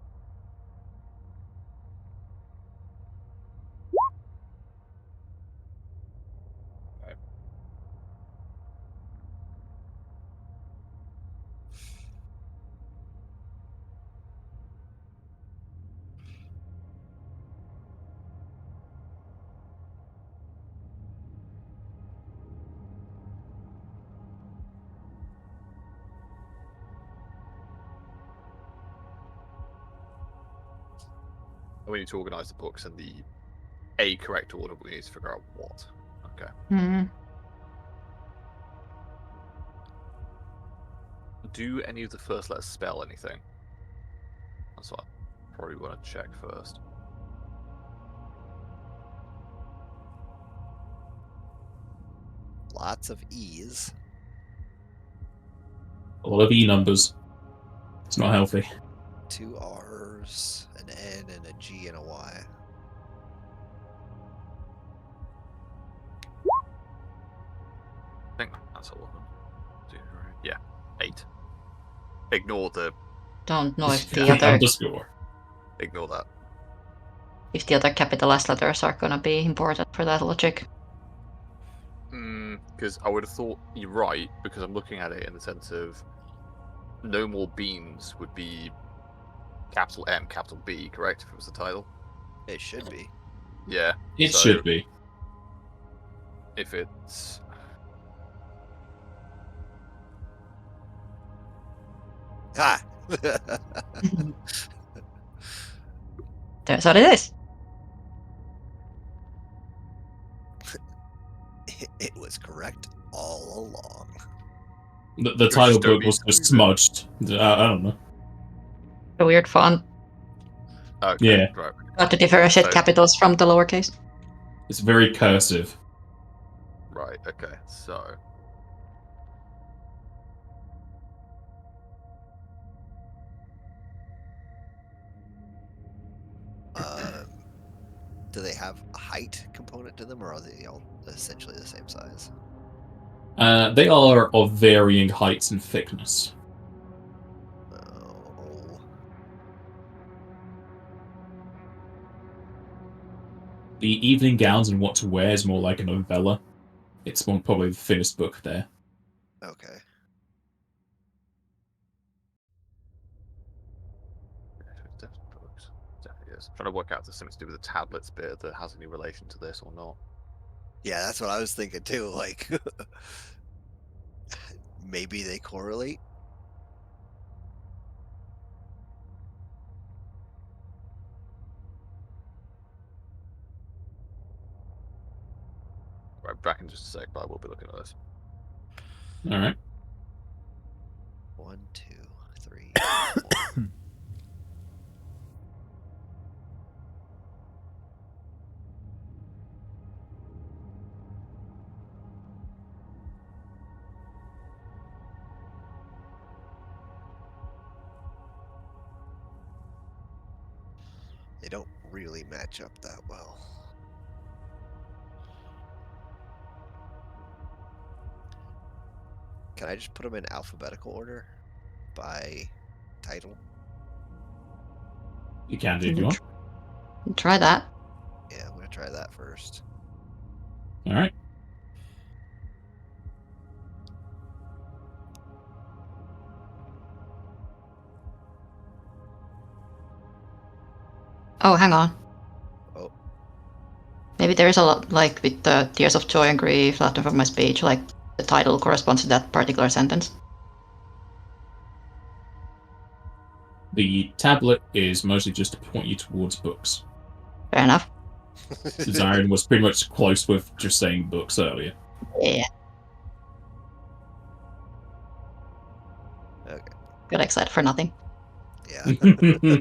We need to organise the books in the correct order, but we need to figure out what. Okay. Hmm. Do any of the first letters spell anything? That's what I probably want to check first. Lots of E's. A lot of E numbers. It's not healthy. 2 R's, an N, and a G, and a Y. I think that's all of them. Yeah, 8. Ignore the. Don't know if the The other underscore. Ignore that. capital S letters are gonna be important for that logic. Because I would have thought you're right, because I'm looking at it in the sense of No More Beans would be capital M, capital B, correct? If it was the title. It should be. Yeah. It so should be. If it's. Ah! Turns out it is. It was correct all along. The title book was just smudged. I don't know. A weird font. Okay, Yeah. right. Got to differentiate So- capitals from the lowercase. It's very cursive. Right, okay, so. Do they have a height component to them, or are they all essentially the same size? They are of varying heights and thickness. Oh. The Evening Gowns and What to Wear is more like a novella. It's probably the thinnest book there. Okay. is. I'm trying to work out if there's something to do with the tablets bit that has any relation to this or not. Yeah, that's what I was thinking too. Like, maybe they correlate. Right, back in just a sec, but I will be looking at this. All right. 1, 2, 3, 4. They don't really match up that well. Can I just put them in alphabetical order by title? You can do if you want. Try that. Yeah, I'm gonna try that first. All right. Oh, hang on. Oh, Maybe there's a lot, like with the Tears of Joy and Grief, Laughter from My Speech, like the title corresponds to that particular sentence. The tablet is mostly just to point you towards books. Fair enough. Zion was pretty much close with just saying books earlier. Yeah. okay. Got excited for nothing. Yeah.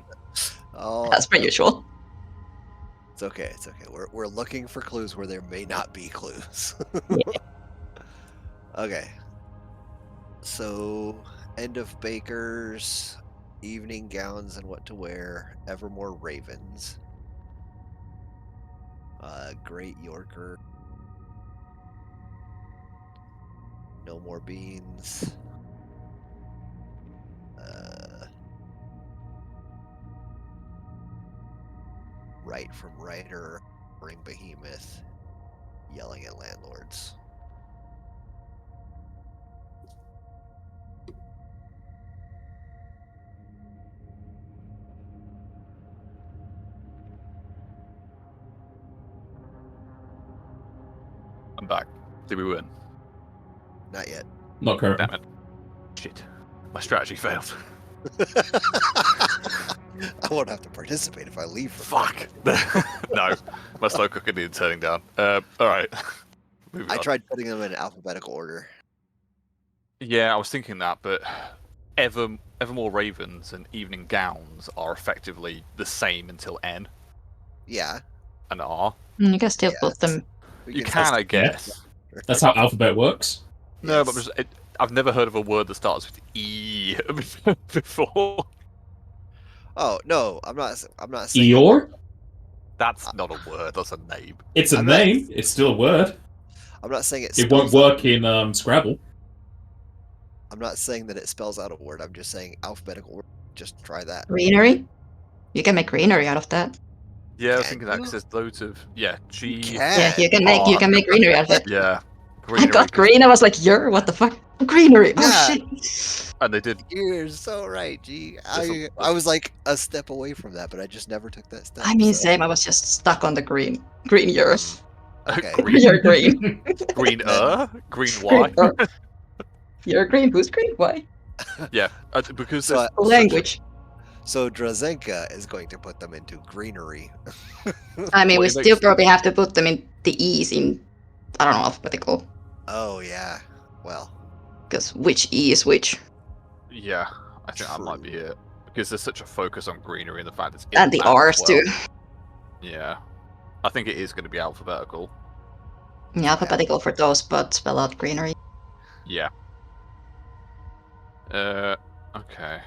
Oh, That's per usual. it's okay. It's okay. We're looking for clues where there may not be clues. Yeah. Okay. So, end of bakers, evening gowns and what to wear, Evermore ravens, Great Yorker, no more beans, right from writer, ring behemoth, yelling at landlords. I'm back. Did we win? Not yet. Not currently. Damn it. Shit. My strategy failed. I won't have to participate if I leave. Fuck. No. My slow cooker needed turning down. Alright. Moving I on. tried putting them in alphabetical order. Yeah, I was thinking that, but Evermore Ravens and Evening Gowns are effectively the same until N Yeah. and R. You can still Yes. put them. You can, I guess. That's how alphabet works. No, but Yes. I've never heard of a word that starts with E before. Oh no, I'm not saying Eeyore? That's not a word. That's a name. It's a I'm not- name. It's still a word. I'm not saying It won't spells out- work in Scrabble. I'm not saying that it spells out a word. I'm just saying alphabetical order. Just try that. Greenery? You can make greenery out of that. Yeah, I was Can thinking that you? because there's loads of G. Yeah, you can make R. greenery out of it. Yeah, I greenery. got 'cause- green. I was like, "You're what the fuck? Greenery? Oh Yeah. shit!" And they did. You're so right, G. There's I was like a step away from that, but I just never took that step. I mean, so- same. I was just stuck on the green. Green yours. Okay. Green. You're green. Green Then- green Y. Green, You're green. Who's green? Why? Yeah, because So, there's Language. so Drazenka is going to put them into greenery. I mean, Well, we it still makes- probably have to put them in the E's in, I don't know, alphabetical. Oh yeah. Well, Because which E is which? Yeah, I think that might be True. it. Because there's such a focus on greenery and the fact it's in And the map as R's well. too. Yeah, I think it is going to be alphabetical. Yeah, alphabetical for those, but spell out greenery. Yeah. Okay.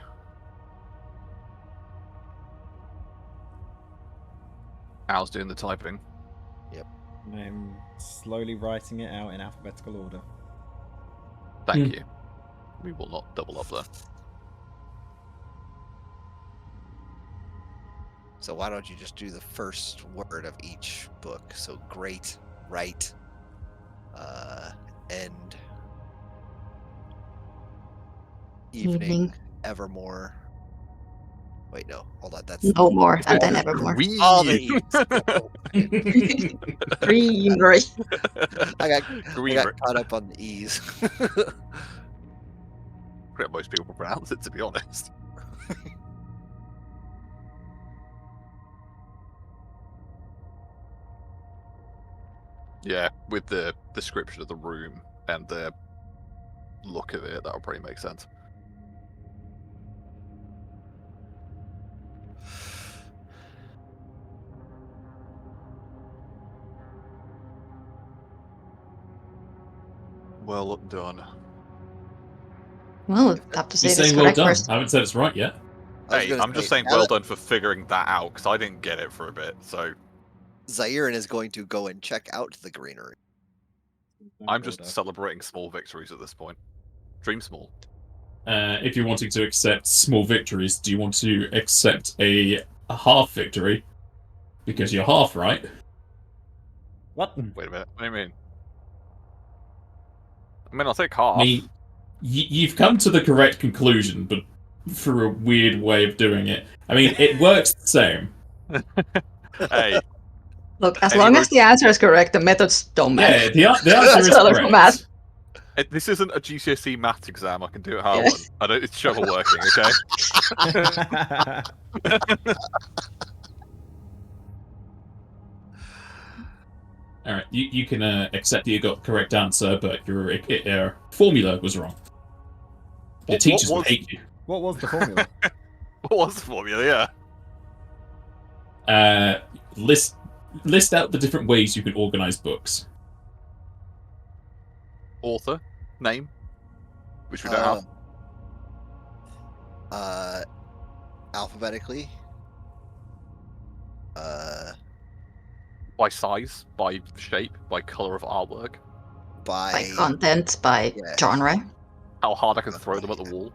Al's doing the typing. I'm slowly writing it out in alphabetical order. Thank you. We will not double up there. so why don't you just do the first word of each book? So great, right, end, evening, Evening. evermore, Wait, no, hold on. That's No more, and then nevermore. all the E's. Greenery. I got Green. caught up on the E's. Forget most people pronounce it, to be honest. Yeah, with the description of the room and the look of it, that would probably make sense. Well done. Well, have to say You're this saying well correct done. first. I haven't said it's right yet. Hey, I'm just saying well done for figuring that out, because I didn't get it for a bit, so... Zairin is going to go and check out the greenery. I'm just celebrating small victories at this point. Dream small. If you're wanting to accept small victories, do you want to accept a half victory? Because you're half right. What? Wait a minute, what do you mean? I mean, I'll take half. I mean, you've come to the correct conclusion, but through a weird way of doing it. I mean, it works the same. Hey. Look, as long as the answer is correct, the methods don't matter. Yeah, the answer is colorful correct. math. This isn't a GCSE maths exam. I can do it how I want. I don't. It's shovel working, okay? All right, you can accept that you got the correct answer, but your formula was wrong. The teachers would hate you. What was the formula? What was the formula? Yeah. List out the different ways you can organize books. Author, name, which we don't have. Alphabetically. By size, by shape, by color of artwork. By content, by genre. How hard I can throw them at the wall.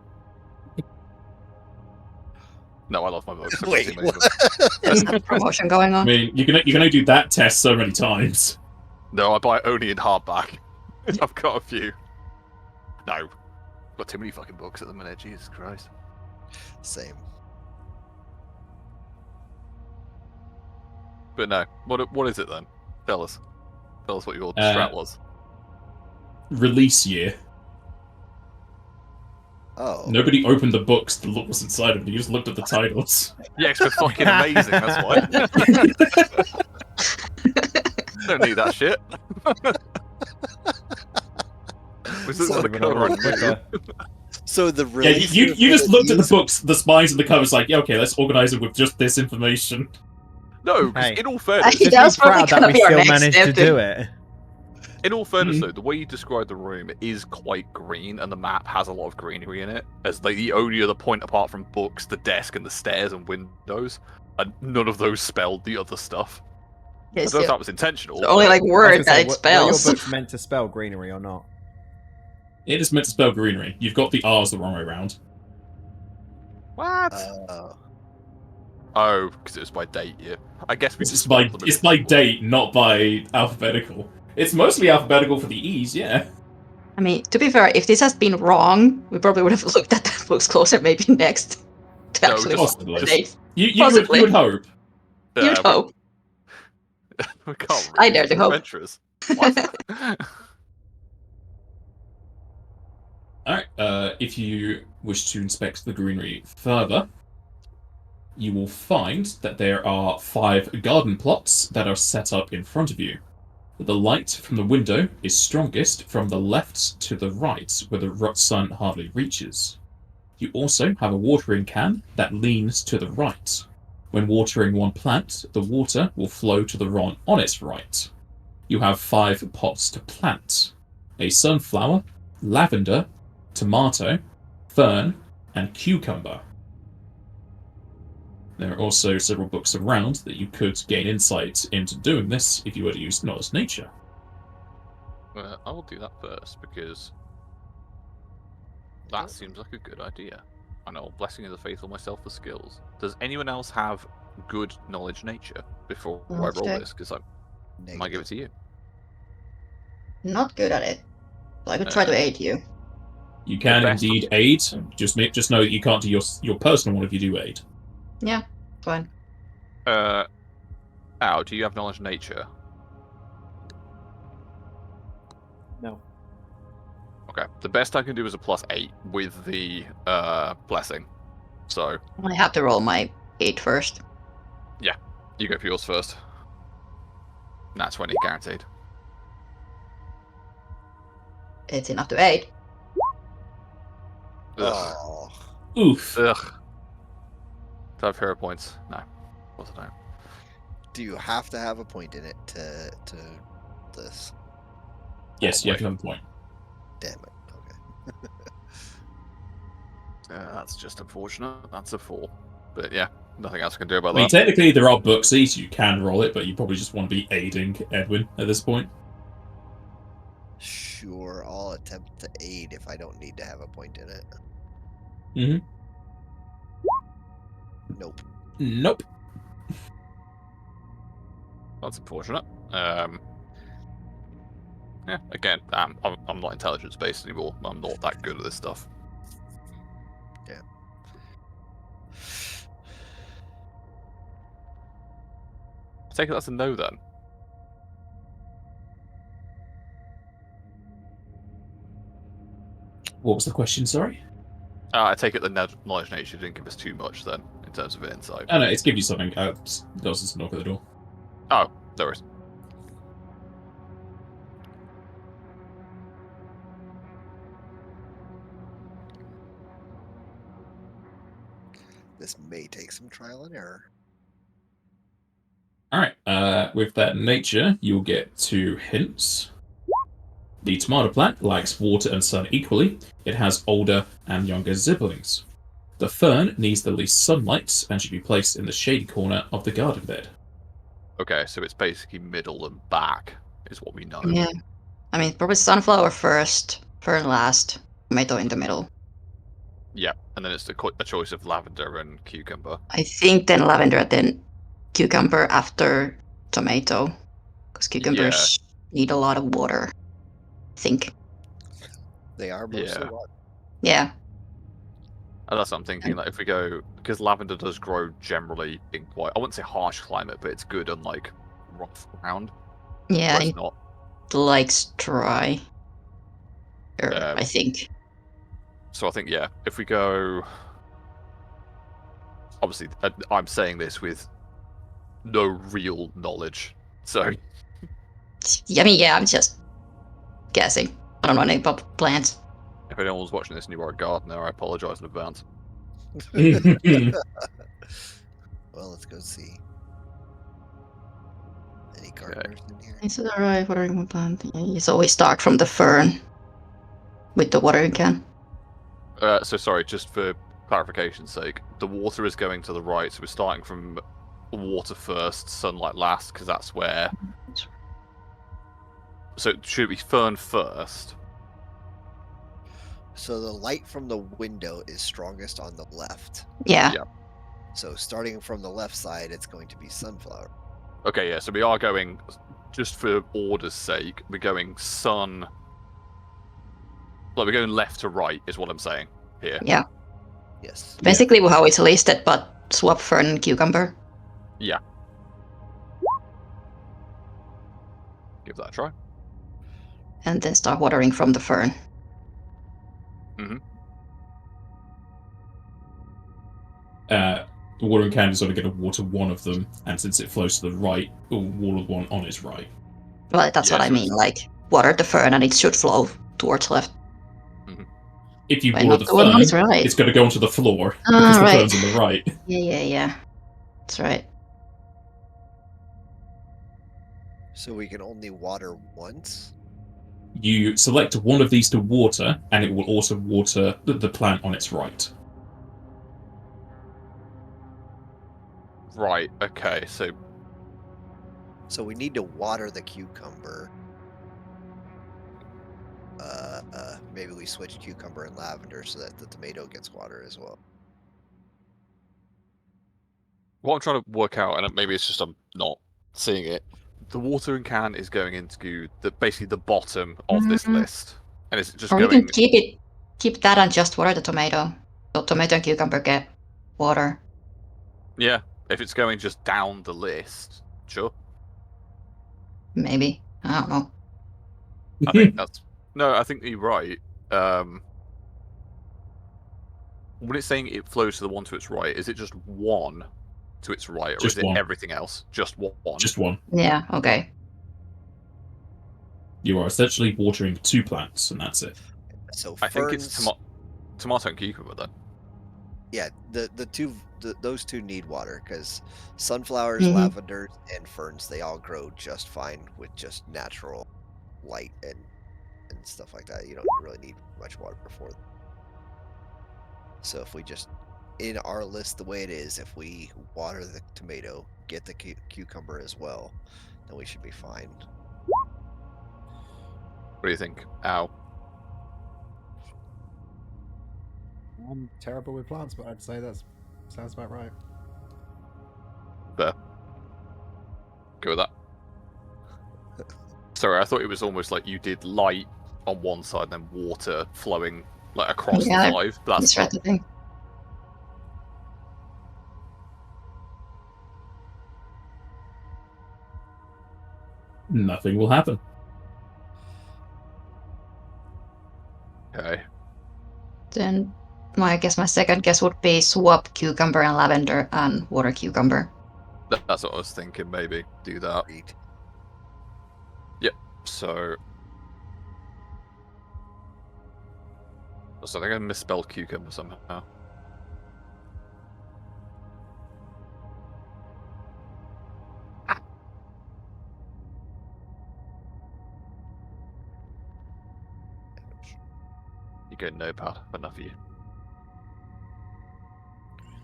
No, I love my books. Wait, there's a promotion going on. I mean, you can only do that test so many times. No, I buy it only in hardback. I've got a few. No, I've got too many fucking books at the minute. Jesus Christ. Same. But no, what is it then? Tell us. Tell us what your strat was. Release year. Oh. Nobody opened the books to look what's inside of them. You just looked at the titles. Yeah, it's fucking amazing, that's why. Don't need that shit. Was this the cover? So the release you just looked at the books, the spines and the covers like, yeah, okay, let's organize it with just this information. No, because in all fairness... That's probably that we still managed to do it. In all fairness, though, the way you describe the room is quite green, and the map has a lot of greenery in it. As like the only other point apart from books, the desk, and the stairs and windows, and none of those spelled the other stuff. Yes, I don't know if that was intentional. It's only like words that it spells. Were your books meant to spell greenery or not? It is meant to spell greenery. You've got the R's the wrong way around. What? Oh, because it was by date, yeah. I guess we It's by date, not by alphabetical. It's mostly alphabetical for the E's, yeah. I mean, to be fair, if this has been wrong, we probably would have looked at the books closer maybe next. To actually possibly. You would hope. You'd hope. We can't I dare to hope. Adventurous. Alright, if you wish to inspect the greenery further, you will find that there are 5 garden plots that are set up in front of you. The light from the window is strongest from the left to the right, where the sun hardly reaches. You also have a watering can that leans to the right. When watering one plant, the water will flow to the one on its right. You have 5 pots to plant: a sunflower, lavender, tomato, fern, and cucumber. There are also several books around that you could gain insight into doing this if you were to use Knowledge Nature. I will do that first, because that seems like a good idea. I know, blessing of the faithful, myself for skills. Does anyone else have good Knowledge Nature before I roll this? Because I might give it to you. Not good at it. So I could try to aid you. You can indeed aid. Just know that you can't do your personal one if you do aid. Yeah, fine. Al, do you have knowledge of nature? No. Okay. The best I can do is a +8 with the blessing. So I have to roll my 8 first. you go for yours first. That's 20 guaranteed. It's enough to 8. Ugh. Oh, Oof. Ugh. Do I have hero points? No. Of course I don't. do you have to have a point in it to this? Yes, you have to have a point. Damn it. Okay. That's just unfortunate. That's a 4. But yeah, nothing else I can do about I mean, that. technically there are booksies, so you can roll it, but you probably just want to be aiding Edwin at this point. Sure, I'll attempt to aid if I don't need to have a point in it. Mm-hmm. Nope. Nope. That's unfortunate. Yeah, again, I'm not intelligence based anymore. I'm not that good at this stuff. Yeah. I take it that's a no then. What was the question, sorry? I take it the knowledge nature didn't give us too much then, in terms of insight. Oh no, it's give you something. There's just a knock at the door. Oh, there is. This may take some trial and error. Alright, with that nature, you'll get 2 hints. The tomato plant likes water and sun equally. It has older and younger siblings. The fern needs the least sunlight and should be placed in the shady corner of the garden bed. Okay, so it's basically middle and back, is what we know. Yeah. I mean, probably sunflower first, fern last, tomato in the middle. Yeah, and then it's a choice of lavender and cucumber. I think then lavender, then cucumber after tomato. Because cucumbers need a lot of water. I think. They are mostly Yeah. water. Yeah. And that's what I'm thinking. Like, if we go, because lavender does grow generally in quite, I wouldn't say harsh climate, but it's good on like rough ground. Yeah, Where and it's not. it likes dry. I think. So I think if we go, obviously I'm saying this with no real knowledge, so I mean, yeah, I'm just guessing. I don't know any about plants. if anyone's watching this and you are a gardener, I apologise in advance. Well, let's go see. Any gardeners in here? Is it alright watering my plant? Yeah, so we start from the fern with the watering can. So sorry, just for clarification's sake, the water is going to the right, so we're starting from water first, sunlight last, because that's where. So should it be fern first? So the light from the window is strongest on the left. Yeah. Yeah. So starting from the left side, it's going to be sunflower. Okay, yeah, so we are going, just for order's sake, we're going sun. Like, we're going left to right, is what I'm saying here. Yeah. Yes. Basically how it's listed, but swap fern and cucumber. Yeah. Give that a try. And then start watering from the fern. The watering can is only going to water one of them, and since it flows to the right, it will water one on its right. Well, that's what I mean. Like, water the fern and it should flow towards left. If you Wait, water not the the one on fern, its right. it's going to go onto the floor because the right. fern's on the right. Yeah. That's right. So we can only water once? You select one of these to water, and it will also water the plant on its right. Right, okay, so So we need to water the cucumber. Maybe we switch cucumber and lavender so that the tomato gets water as well. what I'm trying to work out, and maybe it's just I'm not seeing it, the watering can is going into basically the bottom of this list. And it's just Or we going... can keep that and just water the tomato. So tomato and cucumber get water. Yeah, if it's going just down the list, sure. Maybe. I don't know. I think that's no. I think you're right. When it's saying it flows to the one to its right, is it just one to its right, or Just is it one. everything else? Just one. Just one. Yeah, okay. You are essentially watering 2 plants, and that's it. So I think it's ferns. tomato and cucumber then. Yeah, those two need water because sunflowers, Mhm. lavenders, and ferns, they all grow just fine with just natural light and stuff like that. You don't really need much water for them. So if we just, in our list the way it is, if we water the tomato, get the cucumber as well, then we should be fine. What do you think? Ow. I'm terrible with plants, but I'd say that sounds about right. There. Go with that. Sorry, I thought it was almost like you did light on one side and then water flowing like across Yeah, the 5. But that's That's right, the thing. Nothing will happen. okay. Then I guess my second guess would be swap cucumber and lavender and water cucumber. That's what I was thinking. Maybe do that. Agreed. So I think I misspelled cucumber somehow. You go notepad, enough of you.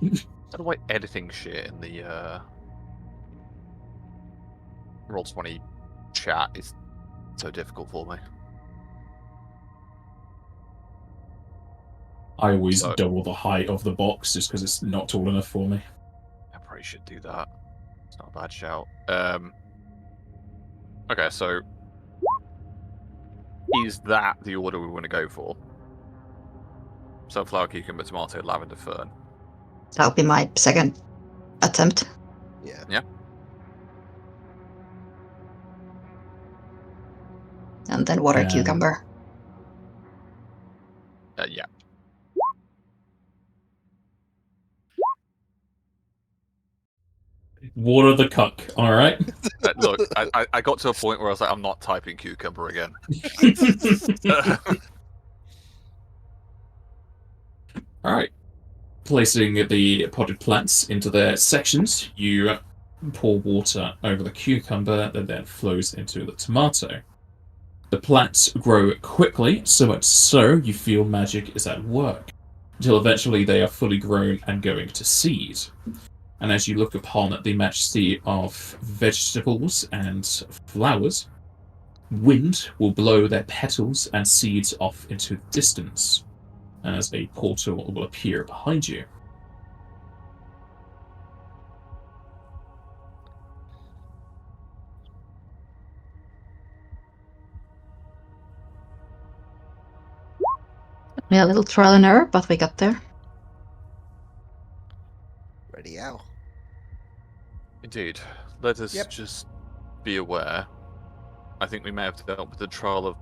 I don't know why editing shit in the Roll20 chat is so difficult for me. I always So- double the height of the box just because it's not tall enough for me. I probably should do that. It's not a bad shout. Okay, so is that the order we want to go for? Sunflower, cucumber, tomato, lavender, fern. That'll be my second attempt. Yeah. And then water And- cucumber. Yeah. Water the cuck, alright? Look, I got to a point where I was like, I'm not typing cucumber again. Alright. Placing the potted plants into their sections, you pour water over the cucumber that then flows into the tomato. The plants grow quickly, so much so you feel magic is at work, until eventually they are fully grown and going to seed. And as you look upon the majesty of vegetables and flowers, wind will blow their petals and seeds off into the distance, as a portal will appear behind you. Yeah, a little trial and error, but we got there. Ready out. Indeed. Let us Yep. just be aware. I think we may have dealt with the trial of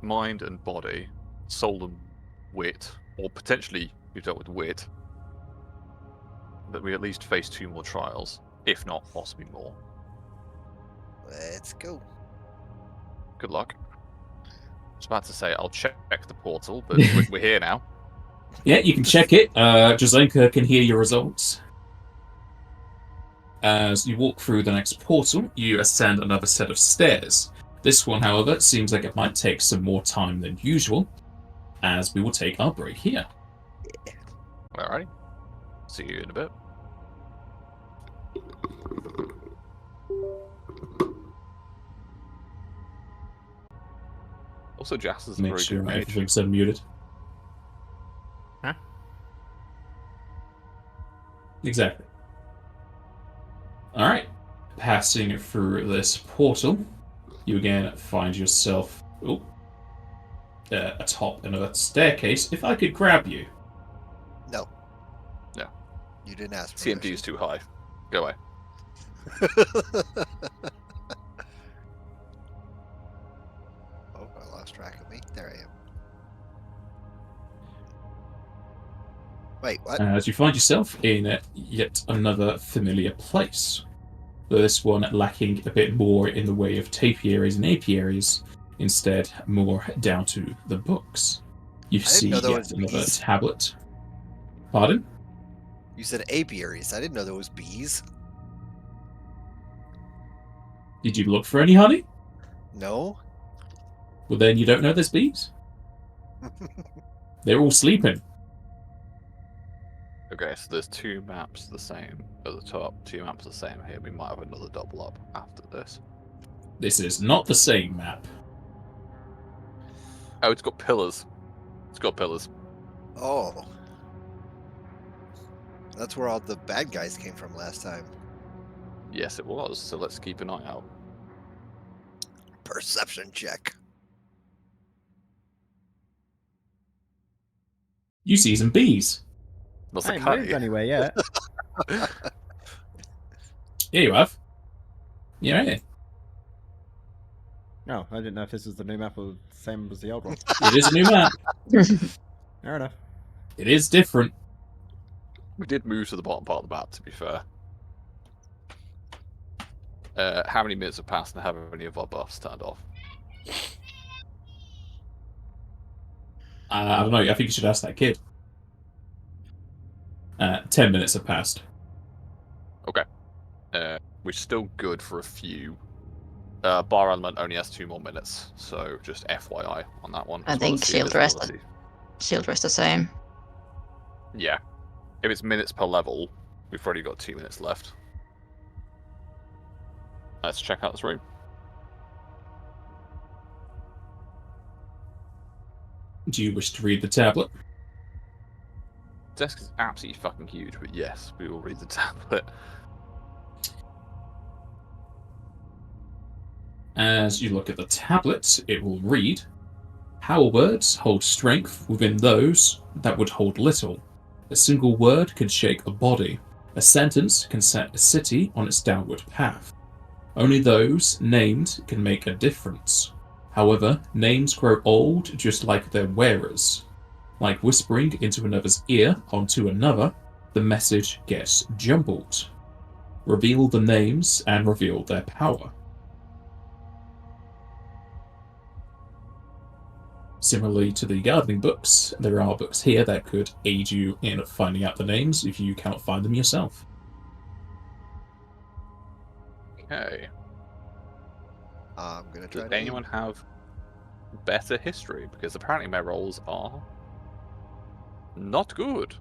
mind and body, soul and wit, or potentially we've dealt with wit. That we at least face 2 more trials, if not possibly more. Let's go. Good luck. I was about to say I'll check the portal, but we're here now. Yeah, you can check it. Josenka can hear your results. As you walk through the next portal, you ascend another set of stairs. This one, however, seems like it might take some more time than usual, as we will take our break here. Alrighty. See you in a bit. Also, Jas is a Make very sure good mage. everything's unmuted. Huh? Exactly. Alright. Passing through this portal, you again find yourself atop another staircase. If I could grab you. No. You didn't ask CMD permission. is too high. Go away. Oh, I lost track of me. There I am. Wait, what? As you find yourself in yet another familiar place. Though this one lacking a bit more in the way of tapiaries and apiaries, instead more down to the books. You I didn't see know there yet was another bees. tablet. Pardon? You said apiaries. I didn't know there was bees. Did you look for any honey? No? Well, then you don't know there's bees. They're all sleeping. Okay, so there's 2 maps the same at the top, 2 maps the same here. We might have another double up after this. This is not the same map. Oh, it's got pillars. It's got pillars. Oh. That's where all the bad guys came from last time. Yes, it was. So let's keep an eye out. Perception check. You see some bees. That's I a ain't honey. moved anywhere yet. Yeah, you have. Yeah, yeah. No, I didn't know if this was the new map or the same as the old one. It is a new map. Fair enough. It is different. We did move to the bottom part of the map, to be fair. How many minutes have passed and have any of our buffs turned off? I don't know. I think you should ask that kid. 10 minutes have passed. Okay. We're still good for a few. Bar Element only has 2 more minutes, so just FYI on that one. I as well think as the Shield Rest- invisibility. Shield rest the same. Yeah. If it's minutes per level, we've already got 2 minutes left. Let's check out this room. Do you wish to read the tablet? Desk is absolutely fucking huge, but yes, we will read the tablet. As you look at the tablet, it will read, "How words hold strength within those that would hold little. A single word can shake a body. A sentence can set a city on its downward path. Only those named can make a difference. However, names grow old just like their wearers. Like whispering into another's ear onto another, the message gets jumbled. Reveal the names and reveal their power." Similarly to the gardening books, there are books here that could aid you in finding out the names if you cannot find them yourself. Okay. I'm gonna try Does to. anyone have better history? Because apparently my rolls are not good.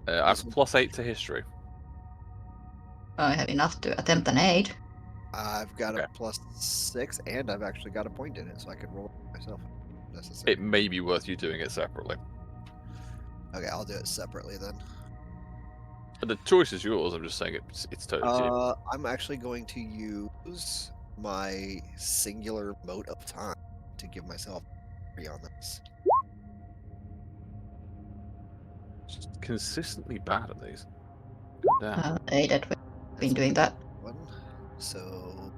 I have a +8 to history. I have enough to attempt an aid. I've got Okay. a +6, and I've actually got a point in it, so I can roll it myself if necessary. It may be worth you doing it separately. Okay, I'll do it separately then. But the choice is yours. I'm just saying it's totally to you. I'm actually going to use my singular mote of time to give myself 3 on this. Just consistently bad at these. God damn. Aided. We've been doing that. 1. So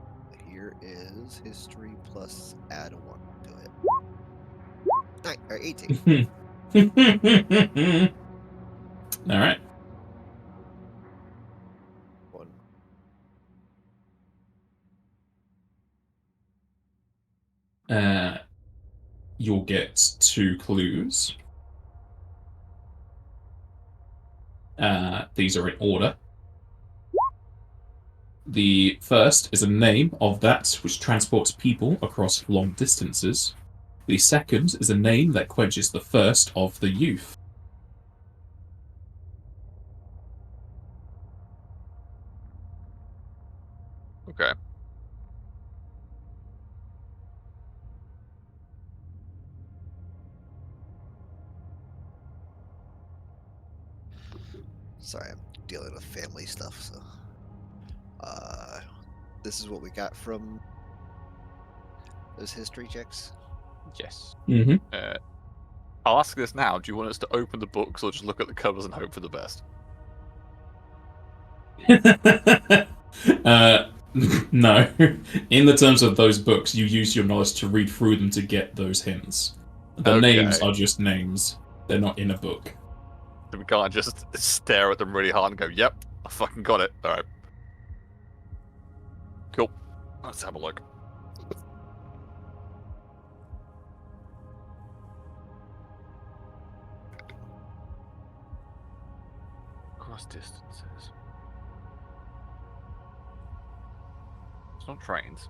here is history plus add 1 to it. 9 or 18. Alright. 1. You'll get 2 clues. These are in order. The first is a name of that which transports people across long distances. The second is a name that quenches the thirst of the youth. Okay. Sorry, I'm dealing with family stuff, so. This is what we got from those history checks. Yes. Mm-hmm. I'll ask this now. Do you want us to open the books or just look at the covers and hope for the best? No. In the terms of those books, you use your knowledge to read through them to get those hints. The names Okay. are just names. They're not in a book. We can't just stare at them really hard and go, yep, I fucking got it. Alright. Cool. Let's have a look. Cross distances. It's not trains.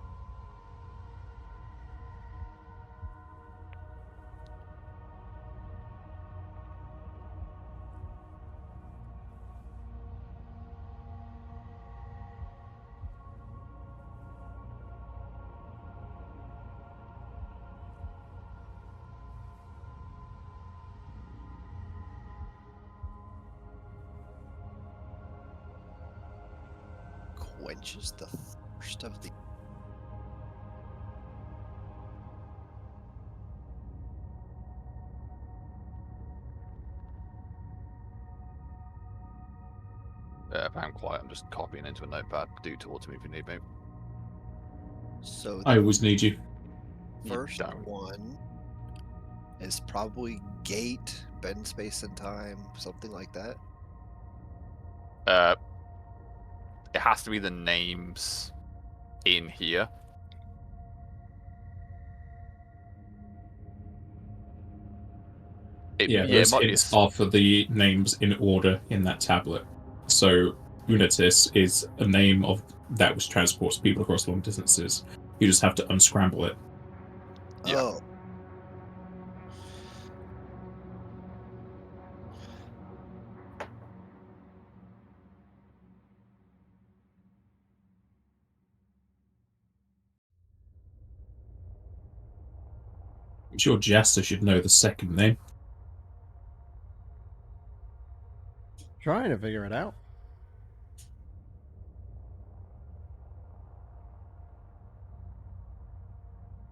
Quenches the thirst of the. If I'm quiet, I'm just copying into a notepad. Do towards me if you need me. So I the always need you. You first don't. one is probably gate, bend space and time, something like that. It has to be the names in here. Those it might hints be a... are for the names in order in that tablet. So, Unitas is a name of that which transports people across long distances. You just have to unscramble it. Yeah. Oh. I'm sure Jester should know the second name. Trying to figure it out.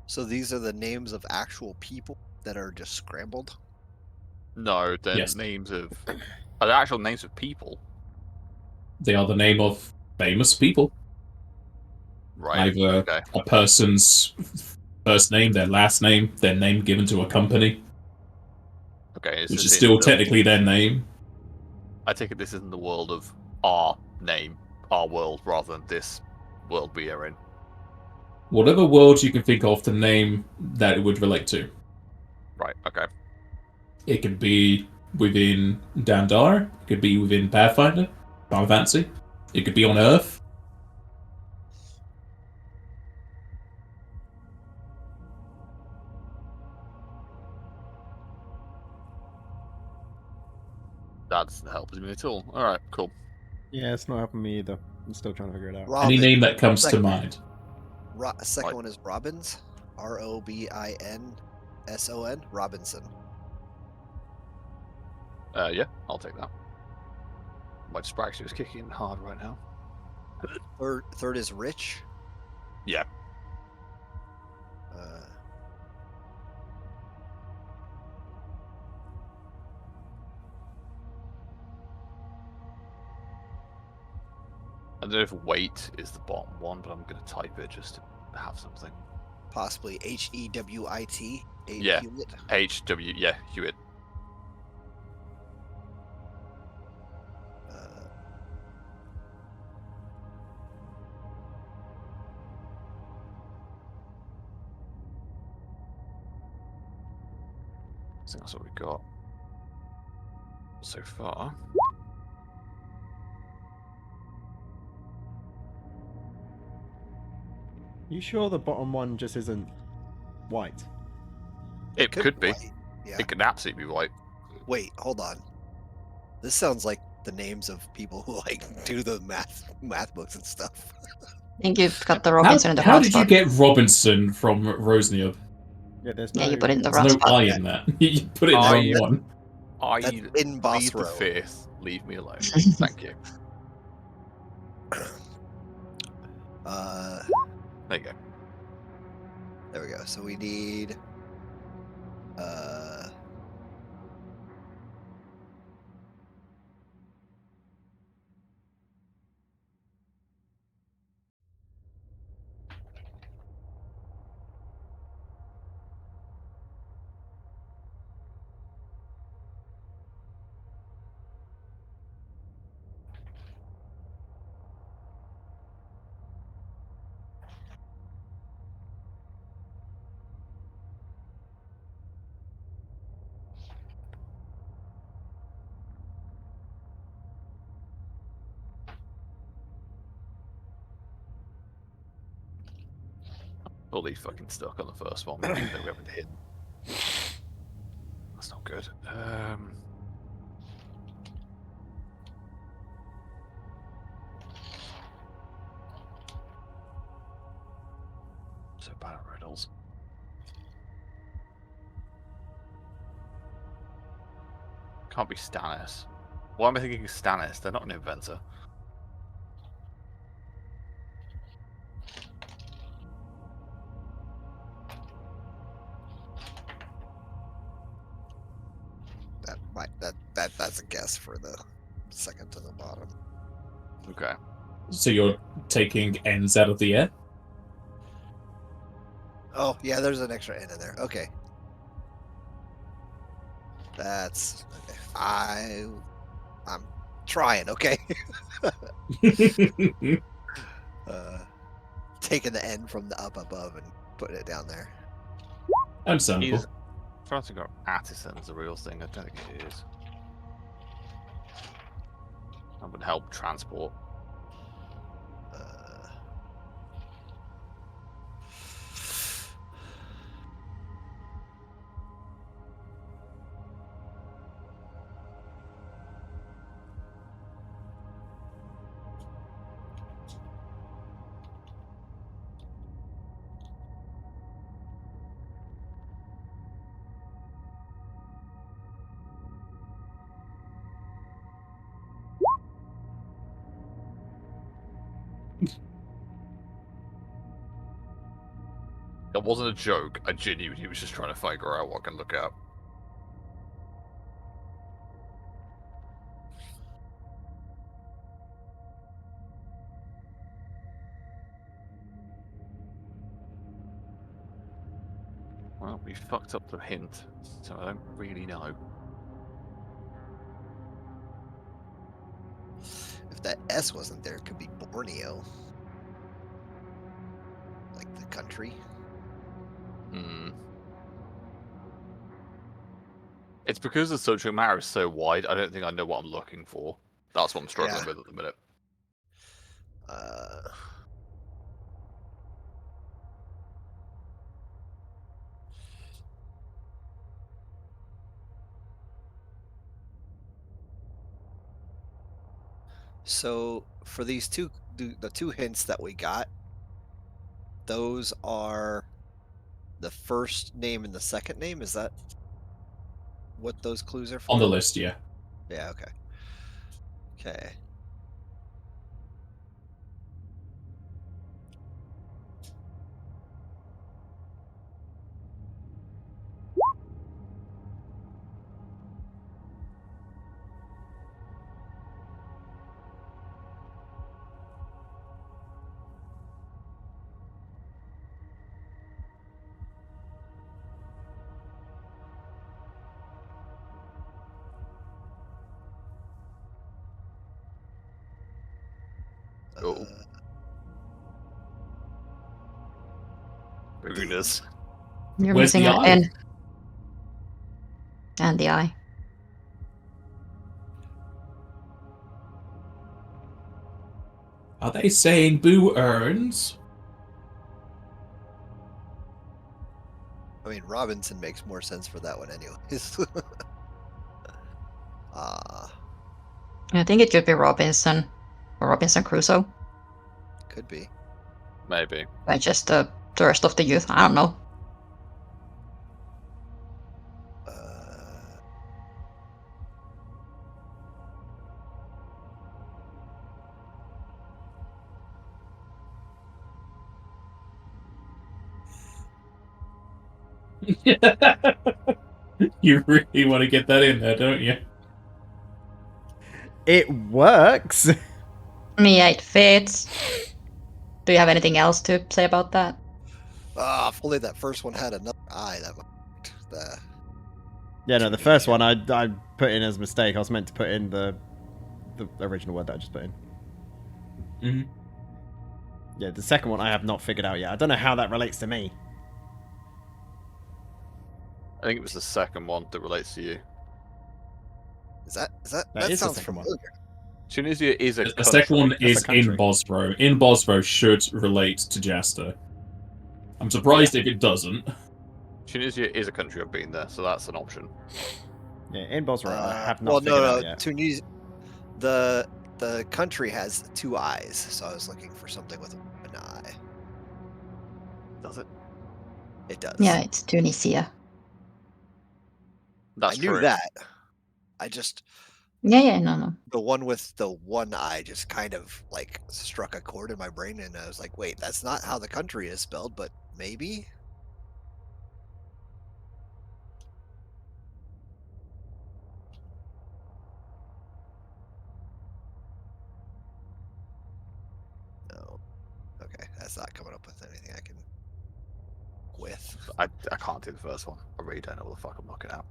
So these are the names of actual people that are just scrambled? No, they're Yes. names of... Are they actual names of people? They are the name of famous people. Right, Either okay. a person's first name, their last name, their name given to a company, Okay, which is still technically their name. I take it this is in the world of our name, our world, rather than this world we are in. Whatever world you can think of the name that it would relate to. Right, okay. It could be within Dandar, it could be within Pathfinder, Final Fantasy, it could be on Earth. That doesn't help me at all. Alright, cool. Yeah, it's not helping me either. I'm still trying to figure it out. Robin. Any name that comes to Second. mind. Second one is Robbins. Robinson. Robinson. Yeah, I'll take that. My dyspraxia is kicking in hard right now. Third is Rich. Yeah. I don't know if weight is the bottom one, but I'm going to type it just to have something. Possibly Hewit. Yeah. Hewitt. HW, yeah, Hewitt. I think that's what we got so far. You sure the bottom one just isn't white? It could be. White. Yeah. It could absolutely be white. Wait, hold on. This sounds like the names of people who like do the math books and stuff. I think you've got the Robinson in the How wrong did you spot. get Robinson from Rosnia? Yeah, there's Yeah, no... you put it in the There's wrong no spot. I in that. You put it in the I- wrong one. I That's in boss plead the row. fifth. Leave me alone. Thank you. There you go. There we go. So we need Fully fucking stuck on the first one, even though we haven't hit. That's not good. So bad at riddles. Can't be Stannis. Why am I thinking Stannis? They're not an inventor. That's a guess for the second to the bottom. Okay. So you're taking ends out of the air? Oh yeah, there's an extra N in there. Okay. That's okay. I'm trying, okay? Taking the N from the up above and putting it down there. Understandable. I'm trying to figure out Artisan's the real thing. I don't think it is. That would help transport. That wasn't a joke. I genuinely was just trying to figure out what I can look up. Well, we fucked up the hint, so I don't really know. If that S wasn't there, it could be Borneo. Like the country. Hmm. It's because the subject matter is so wide, I don't think I know what I'm looking for. That's what I'm struggling with at the minute. So for these the two hints that we got, those are the first name and the second name. Is that what those clues are for? On the list, yeah. Yeah. Okay. Okay. Oh. Goodness. You're Where's missing the an eye? N. And the I. Are they saying boo earns? I mean, Robinson makes more sense for that one, anyways. I think it could be Robinson. Or Robinson Crusoe. Could be. Maybe. But just the rest of the youth. I don't know. You really want to get that in there, don't you? It works. Yeah, it fits. Do you have anything else to say about that? If only that first one had another I. That would. Yeah, no, the first one I put in as a mistake. I was meant to put in the original word that I just put in. Mm-hmm. Yeah, the second one I have not figured out yet. I don't know how that relates to me. I think it was the second one that relates to you. That That is the sounds second one. familiar. Tunisia is a The country. second one That's is a country. in Bosro. In Bosro should relate to Jasta. I'm surprised if it doesn't. Tunisia is a country I've been there, so that's an option. Yeah, in Bosra, I have not well, figured no, out yet. Tunisia. The country has 2 eyes, so I was looking for something with an eye. Does it? It does. Yeah, it's Tunisia. That's I knew true. that. I just Yeah, no. the one with the one eye just kind of like struck a chord in my brain, and I was like, wait, that's not how the country is spelled, but maybe. No. Okay, that's not coming up with anything I can with. I can't do the first one. I really don't know what the fuck I'm looking at.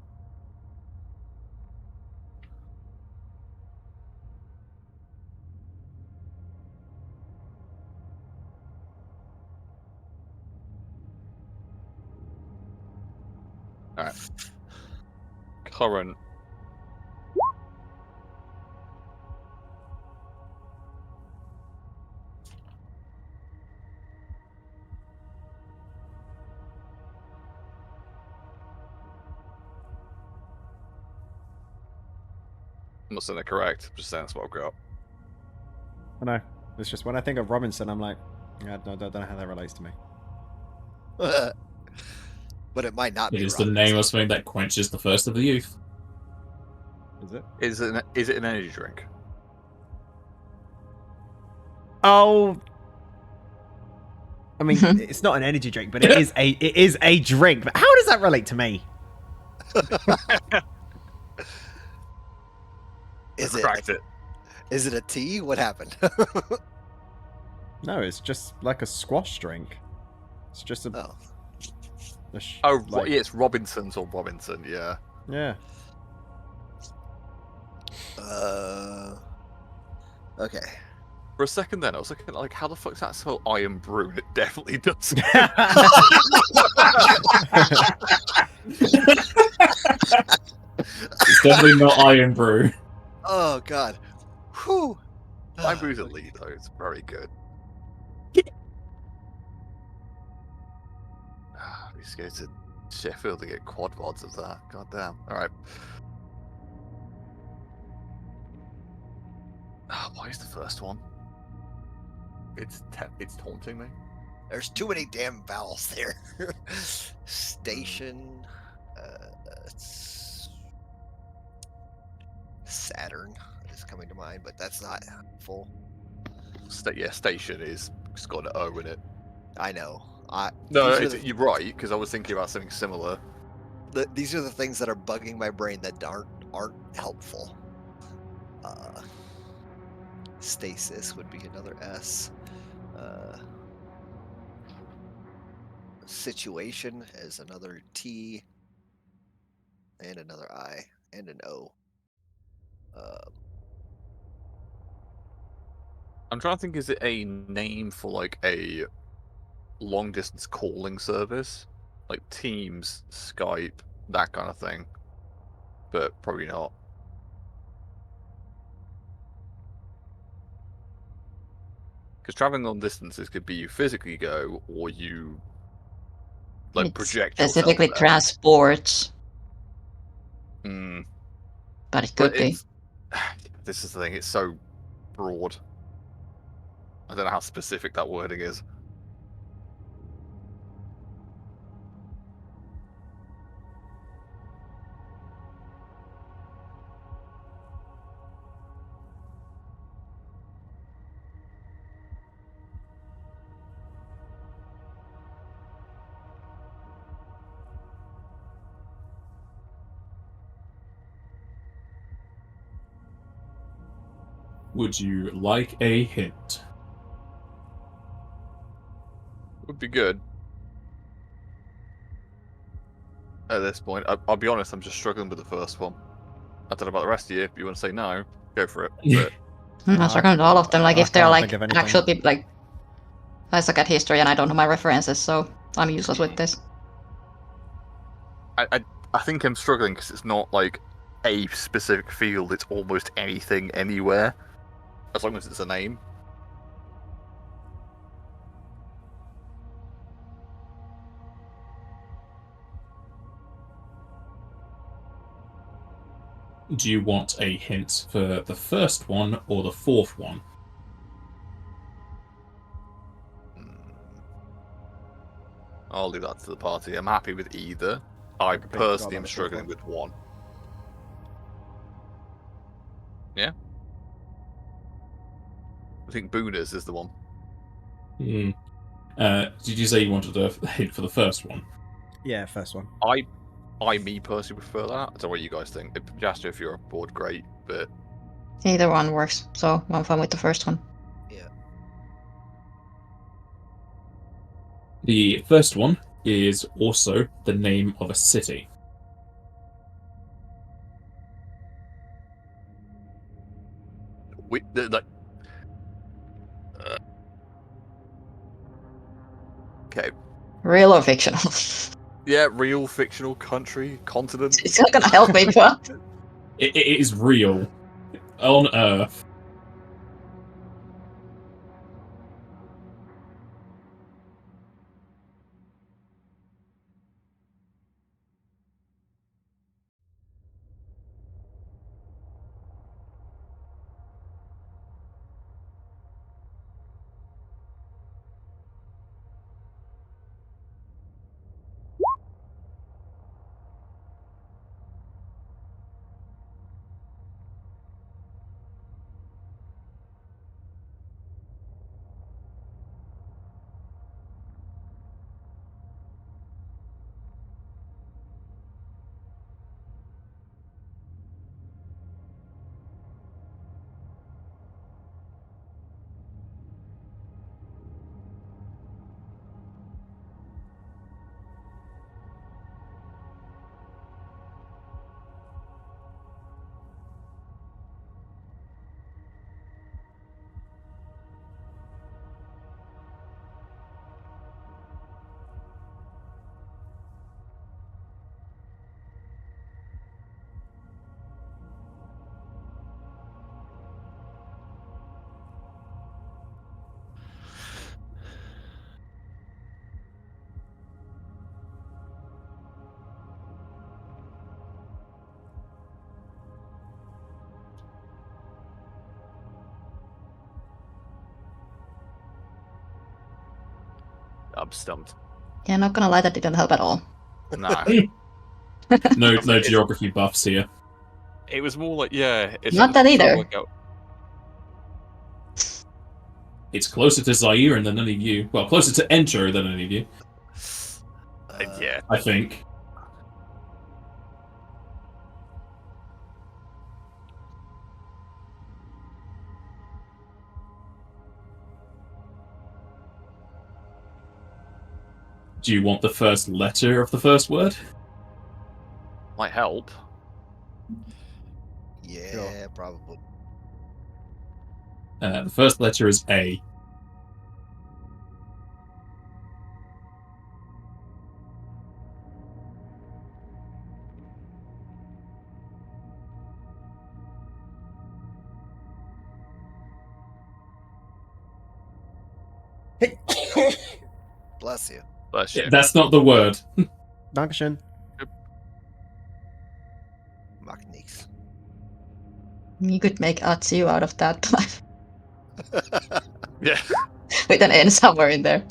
Alright. Current. I'm not saying they're correct, I'm just saying that's what I've got. I know. It's just when I think of Robinson, I'm like, I don't know how that relates to me. But it might not It be. is the name of something that quenches the thirst of the youth. Is it? Is it an energy drink? Oh, I mean, it's not an energy drink, but it is a drink. But how does that relate to me? Cracked it. Is it a tea? What happened? No, it's just like a squash drink. It's just a. Oh. Yeah, it's Robinson's or Robinson. Yeah. Yeah. Okay. For a second, then I was looking like, how the fuck's that spell Iron Brew? It definitely does. It's definitely not Iron Brew. Oh God. Whew. Iron Brew's elite though. It's very good. We just go to Sheffield to get quad mods of that. God damn. All right. Why is the first one? It's taunting me. There's too many damn vowels there. Station. Saturn is coming to mind, but that's not full. Station is. It's got an O in it. I know. You're right, because I was thinking about something similar. These are the things that are bugging my brain that aren't helpful. Stasis would be another S. Situation is another T, and another I, and an O. I'm trying to think, is it a name for like a long distance calling service? Like Teams, Skype, that kind of thing. But probably not. Because traveling long distances could be you physically go, or you like project specifically yourself there. transports, Mm. but it could be. This is the thing, it's so broad. I don't know how specific that wording is. Would you like a hint? Would be good. At this point, I'll be honest, I'm just struggling with the first one. I don't know about the rest of you. If you want to say no, go for it. But I'm struggling with all of them. Like I if they're can't like think of anything. actual people, like I suck at history and I don't know my references, so I'm useless with this. I think I'm struggling because it's not like a specific field. It's almost anything, anywhere, as long as it's a name. Do you want a hint for the first one or the fourth one? I'll leave that to the party. I'm happy with either. I completely forgot personally about am the fourth struggling one. with one. Yeah? I think Booners is the one. Hmm. Did you say you wanted a hint for the first one? Yeah, first one. Me personally prefer that. I don't know what you guys think. Jaster, if you're on board, great. But Either one works, so I'm fine with the first one. Yeah. The first one is also the name of a city. okay. Real or fictional? Yeah, real fictional country, continent. It's not gonna help me, but It is real. On Earth. I'm stumped. yeah, not gonna lie, that didn't help at all. No. No geography buffs here. It was more like, yeah. It's Not that either. work out. It's closer to Zaire than any of you. Well, closer to Enter than any of you, Yeah. I think. Do you want the first letter of the first word? Might help. Yeah, Sure. probably. The first letter is A. Bless you. Bless you. That's not the word. Dankeschön. Mach nix. You could make Atsu out of that Yeah. with an N somewhere in there.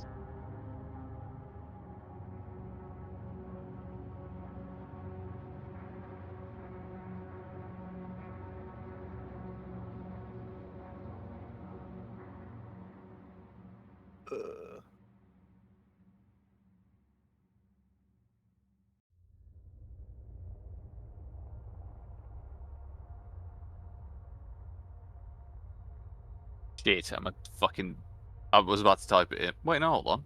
Uh, Shit, I was about to type it in. Wait, no, hold on.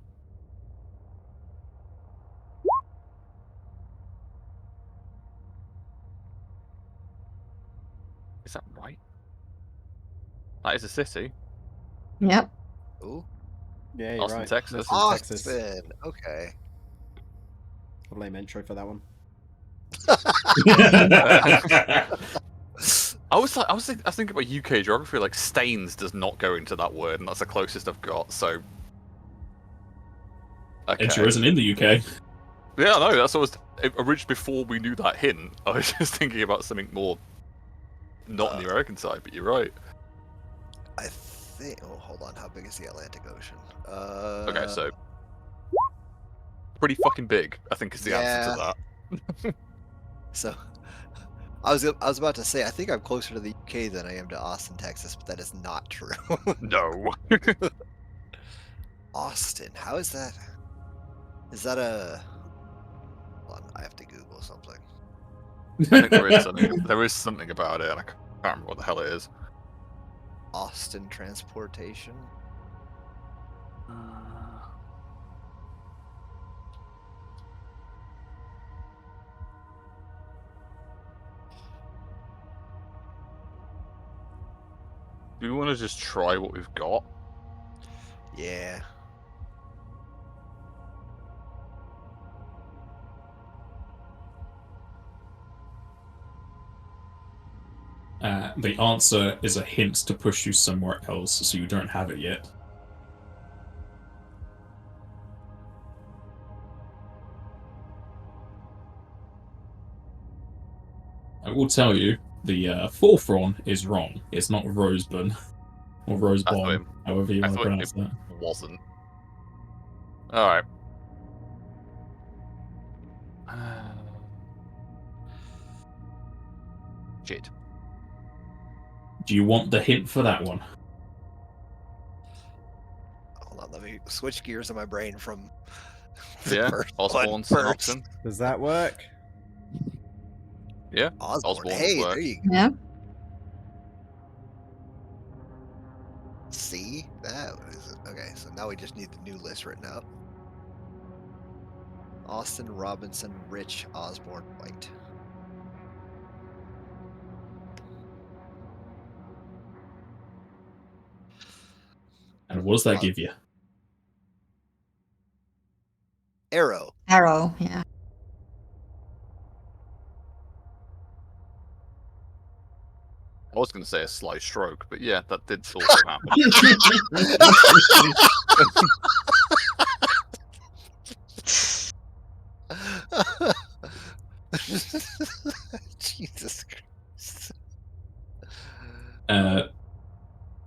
Is that right? That is a city. Yep. ooh. Yeah, you're Austin, right. Texas. Austin, Texas. Austin. Okay. A lame intro for that one. I was thinking about UK geography. Like Staines does not go into that word, and that's the closest I've got. So, okay. Enter isn't in the UK. Yeah, no, that's what originally before we knew that hint. I was just thinking about something more not on the American side, but you're right. I think. Oh, hold on. How big is the Atlantic Ocean? Okay, so pretty fucking big, I think, is the answer to that. So, I was about to say I think I'm closer to the UK than I am to Austin, Texas, but that is not true. No. Austin, how is that? Is that a? Hold on, I have to Google something. I think there is something. There is something about it, and I can't remember what the hell it is. Austin transportation. Do we want to just try what we've got? Yeah. The answer is a hint to push you somewhere else, so you don't have it yet. I will tell you, the fourth one is wrong. It's not Roseburn. Or Rosebon, however you want to pronounce that. Wasn't. Alright. Shit. Do you want the hint for that one? Hold on, let me switch gears in my brain from Yeah, first Osborne's one an first. option. Does that work? Yeah, Osborne. Osborne Hey, would work. there you go. Yeah. See? That was it. Okay, so now we just need the new list written out. Austin, Robinson, Rich, Osborne, White. And what does that give you? Arrow. Arrow, yeah. I was going to say a slight stroke, but yeah, that did also happen. Jesus Christ.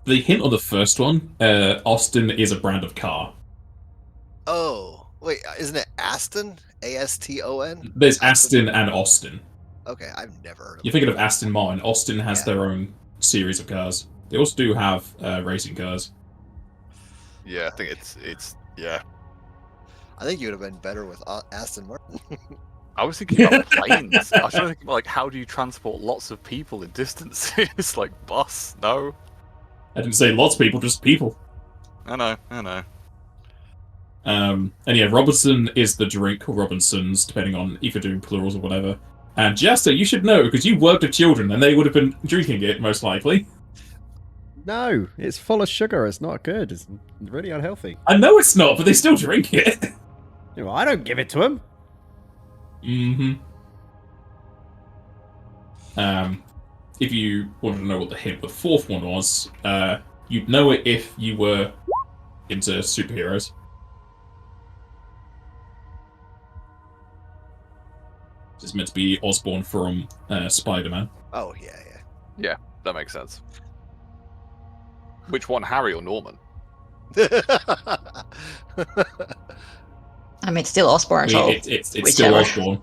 The hint on the first one, Austin is a brand of car. Oh, wait, isn't it Aston? A-S-T-O-N? There's Aston and Austin. Okay, I've never heard of You're it. thinking of Aston Martin. Austin has Yeah. their own series of cars. They also do have racing cars. Yeah, I think it's yeah. I think you would have been better with Aston Martin. I was thinking about planes. I was trying to think about, like, how do you transport lots of people in distances? Like bus? No. I didn't say lots of people, just people. I know. And yeah, Robinson is the drink, or Robinsons, depending on if you're doing plurals or whatever. And Jester, you should know, because you worked with children, and they would have been drinking it, most likely. No, it's full of sugar. It's not good. It's really unhealthy. I know it's not, but they still drink it. You know, I don't give it to them. Mm-hmm. If you wanted to know what the hint the fourth one was, you'd know it if you were into superheroes. It's meant to be Osborn from Spider-Man. Oh, yeah. Yeah, that makes sense. Which one, Harry or Norman? I mean, it's still Osborne, so It's still whichever. Osborn.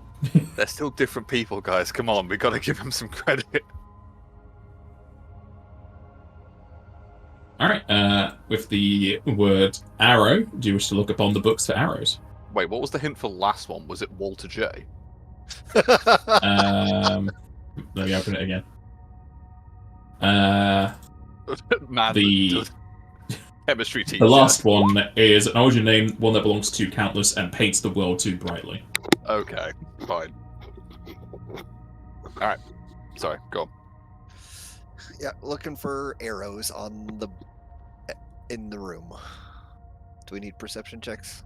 They're still different people, guys. Come on, we gotta give them some credit. Alright, with the word arrow, do you wish to look upon the books for arrows? Wait, what was the hint for the last one? Was it Walter J? Let me open it again. Man, The chemistry teacher. the last one is an origin name, one that belongs to countless and paints the world too brightly. Okay, fine. Alright. Sorry, go on. Yeah, looking for arrows in the room. Do we need perception checks?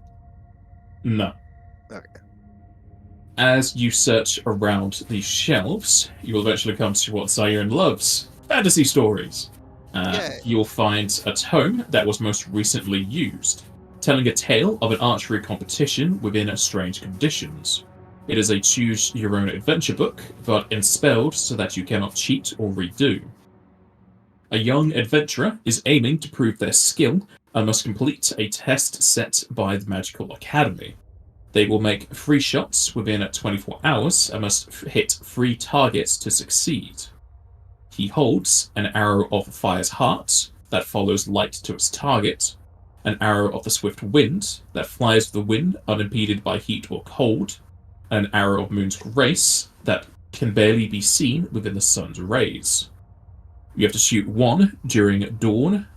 No. Okay. As you search around these shelves, you will eventually come to what Siren loves: fantasy stories. Yay. You'll find a tome that was most recently used, telling a tale of an archery competition within strange conditions. It is a choose your own adventure book, but enspelled so that you cannot cheat or redo. A young adventurer is aiming to prove their skill and must complete a test set by the Magical Academy. They will make 3 shots within 24 hours and must hit 3 targets to succeed. He holds an arrow of Fire's Heart that follows light to its target, an arrow of the Swift Wind that flies with the wind unimpeded by heat or cold, and an arrow of Moon's Grace that can barely be seen within the sun's rays. You have to shoot 1 during dawn,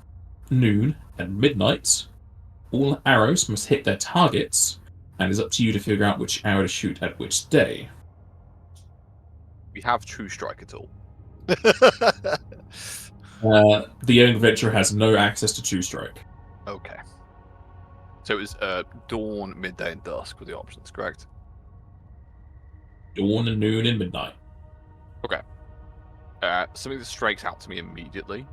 noon, and midnight. All arrows must hit their targets, and it's up to you to figure out which arrow to shoot at which day. We have True Strike at all. The young adventurer has no access to True Strike. Okay. So it was dawn, midday, and dusk were the options, correct? Dawn, noon, and midnight. Okay. Something that strikes out to me immediately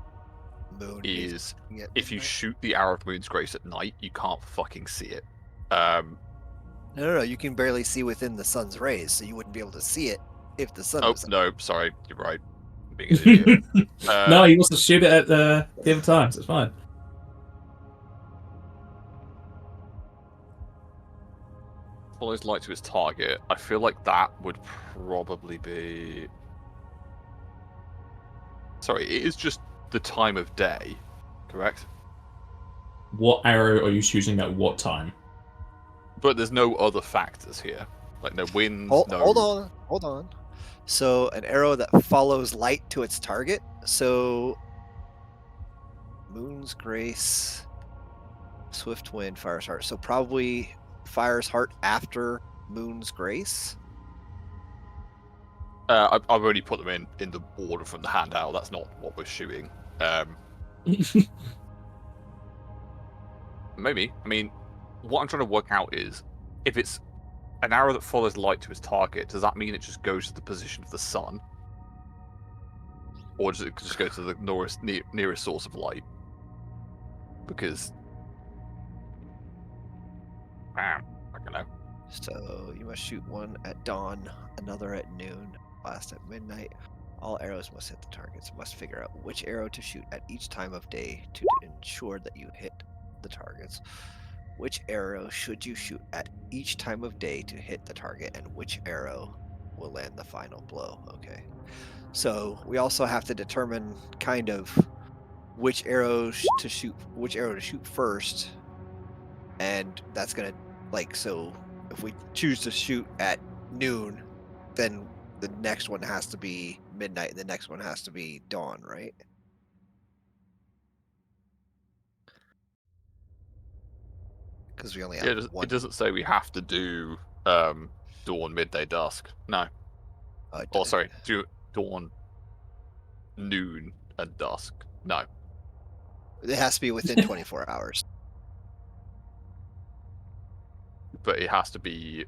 Moon is at if you midnight. shoot the arrow of Moon's Grace at night, you can't fucking see it. No, you can barely see within the sun's rays, so you wouldn't be able to see it if the sun Oh, was. no, sorry, you're right. I'm being an idiot. No, he wants to shoot it at the other times. It's fine. Follows light to his target. I feel like that would probably be... Sorry, it is just the time of day, correct? What arrow are you shooting at what time? But there's no other factors here. Like no winds, Hold no... Hold on. So an arrow that follows light to its target. So Moon's Grace, Swift Wind, Fire's Heart. So probably Fire's Heart after Moon's Grace. I've already put them in the order from the handout. That's not what we're shooting. Maybe. I mean, what I'm trying to work out is if it's an arrow that follows light to its target, does that mean it just goes to the position of the sun? Or does it just go to the nearest source of light? Because... I don't know. So you must shoot 1 at dawn, another at noon, last at midnight. All arrows must hit the targets. Must figure out which arrow to shoot at each time of day to ensure that you hit the targets. Which arrow should you shoot at each time of day to hit the target, and which arrow will land the final blow? Okay. So we also have to determine kind of which arrow to shoot first, and that's gonna so if we choose to shoot at noon, then the next one has to be midnight, and the next one has to be dawn, right? Because we only have Yeah, one. it doesn't say we have to do dawn, midday, dusk. No. Oh, sorry, do dawn, noon, and dusk. No. It has to be within 24 hours. But it has to be...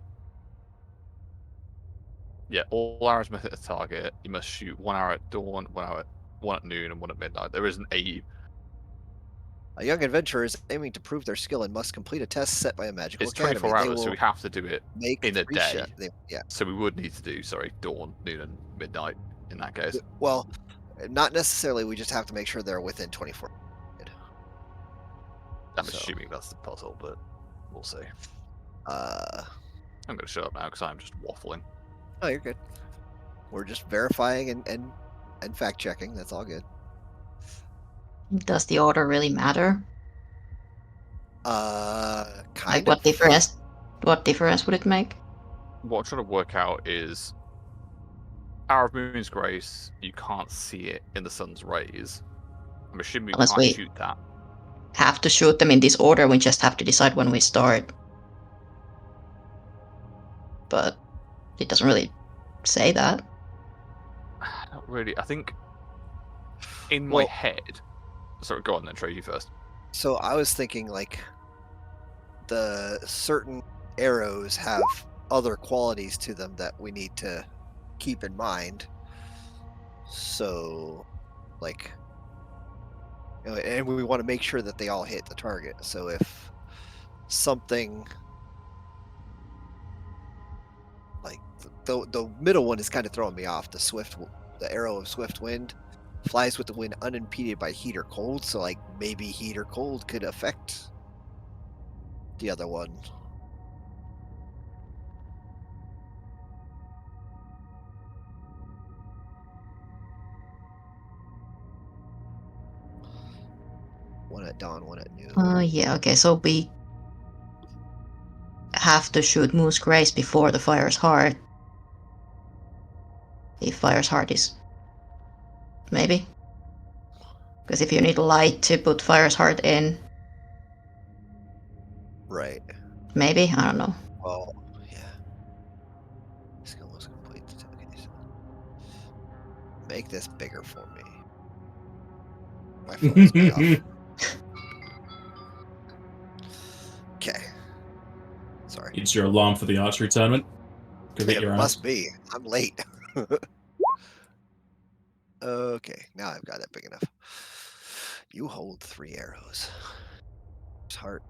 Yeah, all arrows must hit the target. You must shoot 1 arrow at dawn, 1 at noon, and 1 at midnight. There isn't a... A young adventurer is aiming to prove their skill and must complete a test set by a magical It's academy. 24 hours, so we have to do it in a day. Yeah. So we would need to do, dawn, noon, and midnight in that case. Well, not necessarily. We just have to make sure they're within 24 hours. I'm assuming that's the puzzle, but we'll see. I'm going to shut up now because I'm just waffling. Oh, you're good. We're just verifying and fact checking. That's all good. Does the order really matter? Kind of. What difference would it make? What I'm trying to work out is Arrow of Moon's Grace, you can't see it in the sun's rays. I'm assuming we can't shoot that. Have to shoot them in this order, we just have to decide when we start. But it doesn't really say that. Not really. I think in my head... Sorry, go on then, Trey, you first. So I was thinking the certain arrows have other qualities to them that we need to keep in mind. So and we want to make sure that they all hit the target. So if something the middle one is kind of throwing me off. The arrow of swift wind flies with the wind unimpeded by heat or cold. So like maybe heat or cold could affect the other one. One at dawn, one at noon. Yeah, okay, so we have to shoot Moose Grace before the Fire's Heart. If Fire's Heart is... Maybe? Because if you need light to put Fire's Heart in... Right. Maybe? I don't know. Oh, yeah. Skill was complete. Okay, so make this bigger for me. My phone is way off. Okay. Sorry. It's your alarm for the archery tournament. Go get It your must ass. be. I'm late. Okay, now I've got it big enough. You hold 3 arrows. Heart.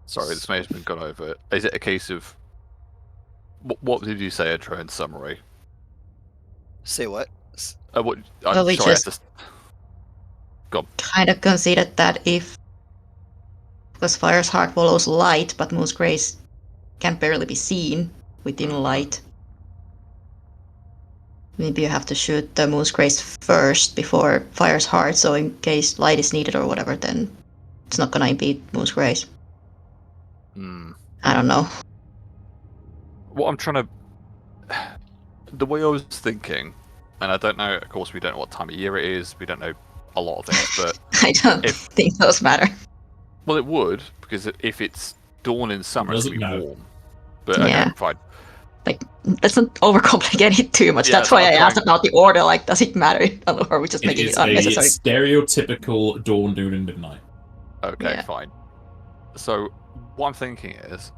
Sorry, this may have been gone over. Is it a case of what did you say, Intro, in summary? Say what? What? Well, I'm we sorry. just kind of considered that if... Because Fire's Heart follows light, but Moose Grace can barely be seen within light. Maybe you have to shoot the Moose Grace first before Fire's Heart, so in case light is needed or whatever, then it's not gonna impede Moose Grace. I don't know. What I'm trying to... The way I was thinking, and I don't know, of course we don't know what time of year it is, we don't know a lot of things, but... I don't think those matter. Well, it would, because if it's dawn in summer, it's going to be warm. But Yeah. okay, fine. Like, let's not overcomplicate it too much. Yeah, That's so why I I'm asked trying- about the order. Like, does it matter? Or are we just making it unnecessary? It's a stereotypical dawn, noon, and midnight. Okay, Yeah. fine. So, what I'm thinking is,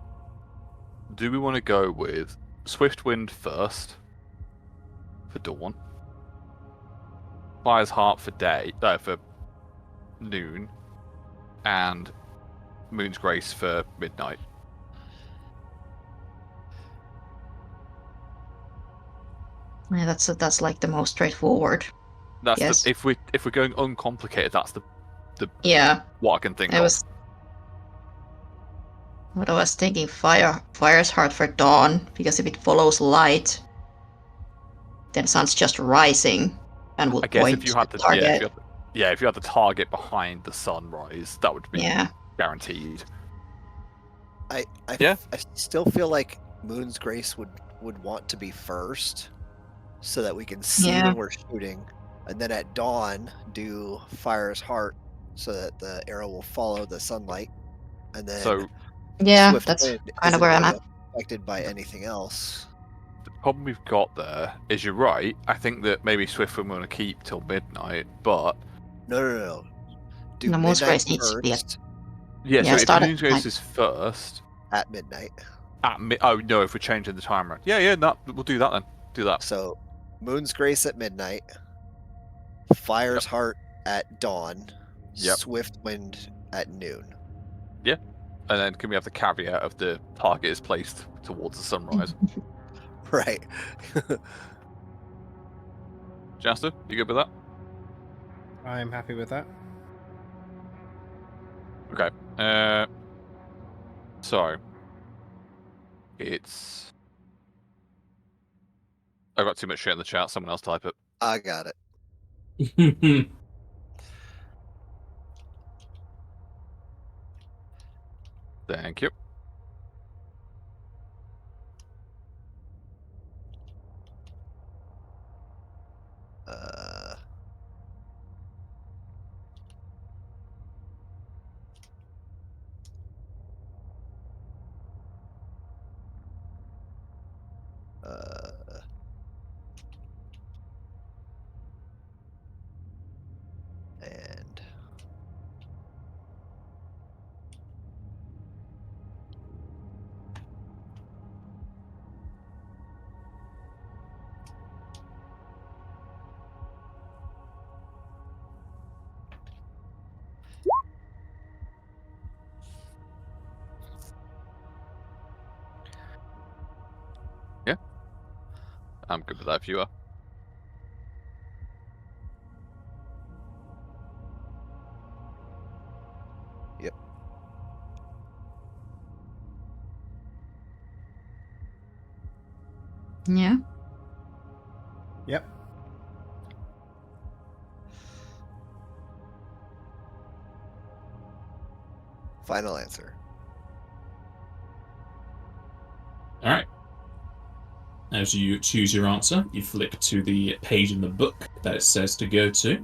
do we want to go with Swift Wind first for dawn, Fire's Heart for for noon, and Moon's Grace for midnight? Yeah, that's like the most straightforward. That's Yes. if we're going uncomplicated, that's the Yeah. what I can think I of. was... What I was thinking, Fire's Heart for dawn, because if it follows light, then sun's just rising and would I guess point if you to had the the target. if you had the target behind the sunrise, that would be Yeah. guaranteed. I Yeah. I still feel like Moon's Grace would want to be first, so that we can see Yeah. when we're shooting, and then at dawn do Fire's Heart, so that the arrow will follow the sunlight, and then So Yeah, Swift that's Wind kind of isn't where I'm gonna at. be affected by anything else. the problem we've got there is you're right. I think that maybe Swiftwind we want to keep till midnight, but No. Do No, Moon's midnight Grace needs to be first yeah. Yeah, So if start at Moon's Grace night. is first at midnight. oh no, if we're changing the timer, yeah, no, we'll do that then. Do that. So Moon's Grace at midnight, Fire's Heart at dawn, Yep. Swift Wind at noon. And then can we have the caveat of the target is placed towards the sunrise? Right. Jasta, you good with that? I'm happy with that. Okay. So it's. I've got too much shit in the chat. Someone else type it. I got it. Thank you. Uh, and I'm good with that if you are. Yep. Yeah. Yep. Final answer. All right. As you choose your answer, you flick to the page in the book that it says to go to.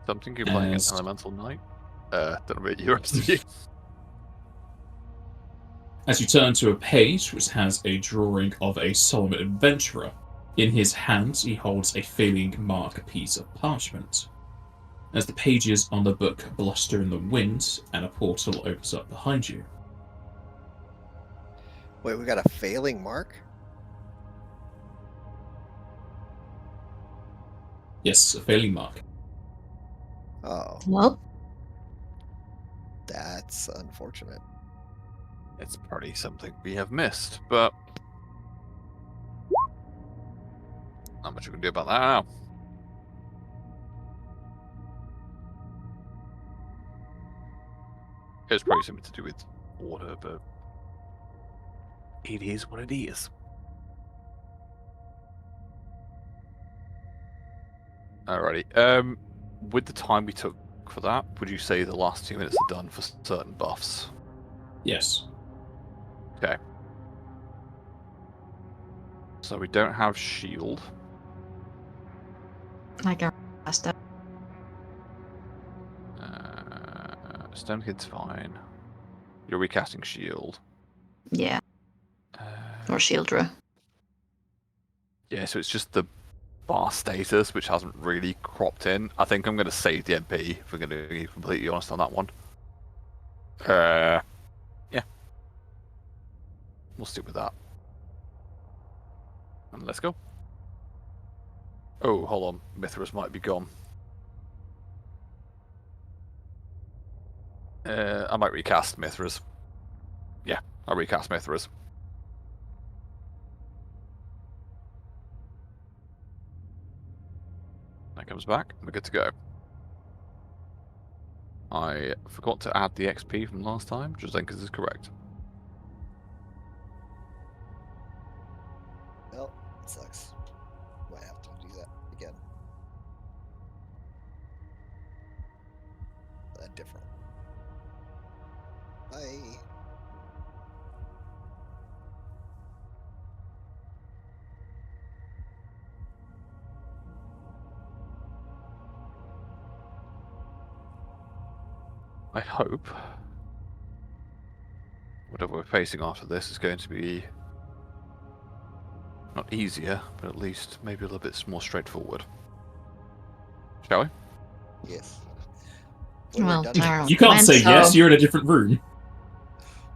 Something you're playing an As- elemental knight. Don't know about you, rest of you. As you turn to a page which has a drawing of a solemn adventurer, in his hands he holds a failing mark piece of parchment. As the pages on the book bluster in the wind, and a portal opens up behind you. Wait, we got a failing mark? Yes, a failing mark. Oh, Well, that's unfortunate. It's probably something we have missed, but not much we can do about that now. It's probably something to do with order, but it is what it is. Alrighty. With the time we took for that, would you say the last 2 minutes are done for certain buffs? Yes. Okay. So we don't have shield. I can cast that. Stone Kid's fine. You're recasting shield. Yeah. Uh, Or Shieldra. yeah, so it's just the bar status, which hasn't really cropped in. I think I'm going to save the MP, if we're going to be completely honest on that one. Yeah. We'll stick with that. And let's go. Oh, hold on. Mithras might be gone. I might recast Mithras. Yeah, I'll recast Mithras. That comes back. We're good to go. I forgot to add the XP from last time, which I think is correct. Well, it sucks. Might have to do that again. Different. Bye. I hope whatever we're facing after this is going to be not easier, but at least maybe a little bit more straightforward. Shall we? Yes. When Well, we're I done, don't know. You can't say Mental. yes, you're in a different room.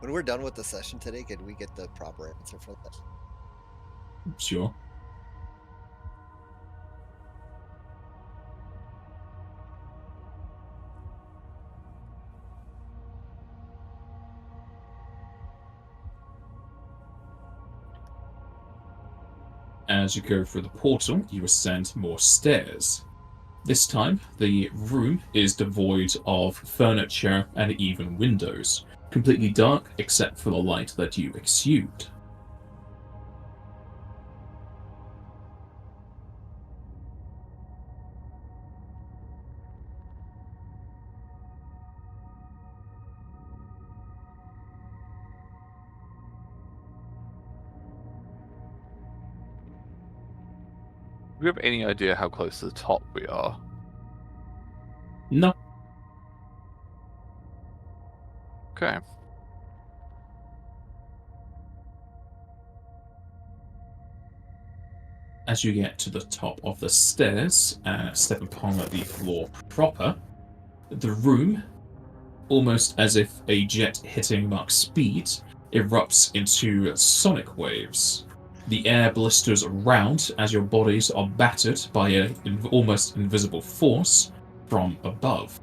when we're done with the session today, can we get the proper answer for that? Sure. As you go through the portal, you ascend more stairs. This time, the room is devoid of furniture and even windows, completely dark except for the light that you exude. Do we have any idea how close to the top we are? No. Okay. As you get to the top of the stairs and step upon the floor proper, the room, almost as if a jet hitting Mach speed, erupts into sonic waves. The air blisters around as your bodies are battered by an almost invisible force from above.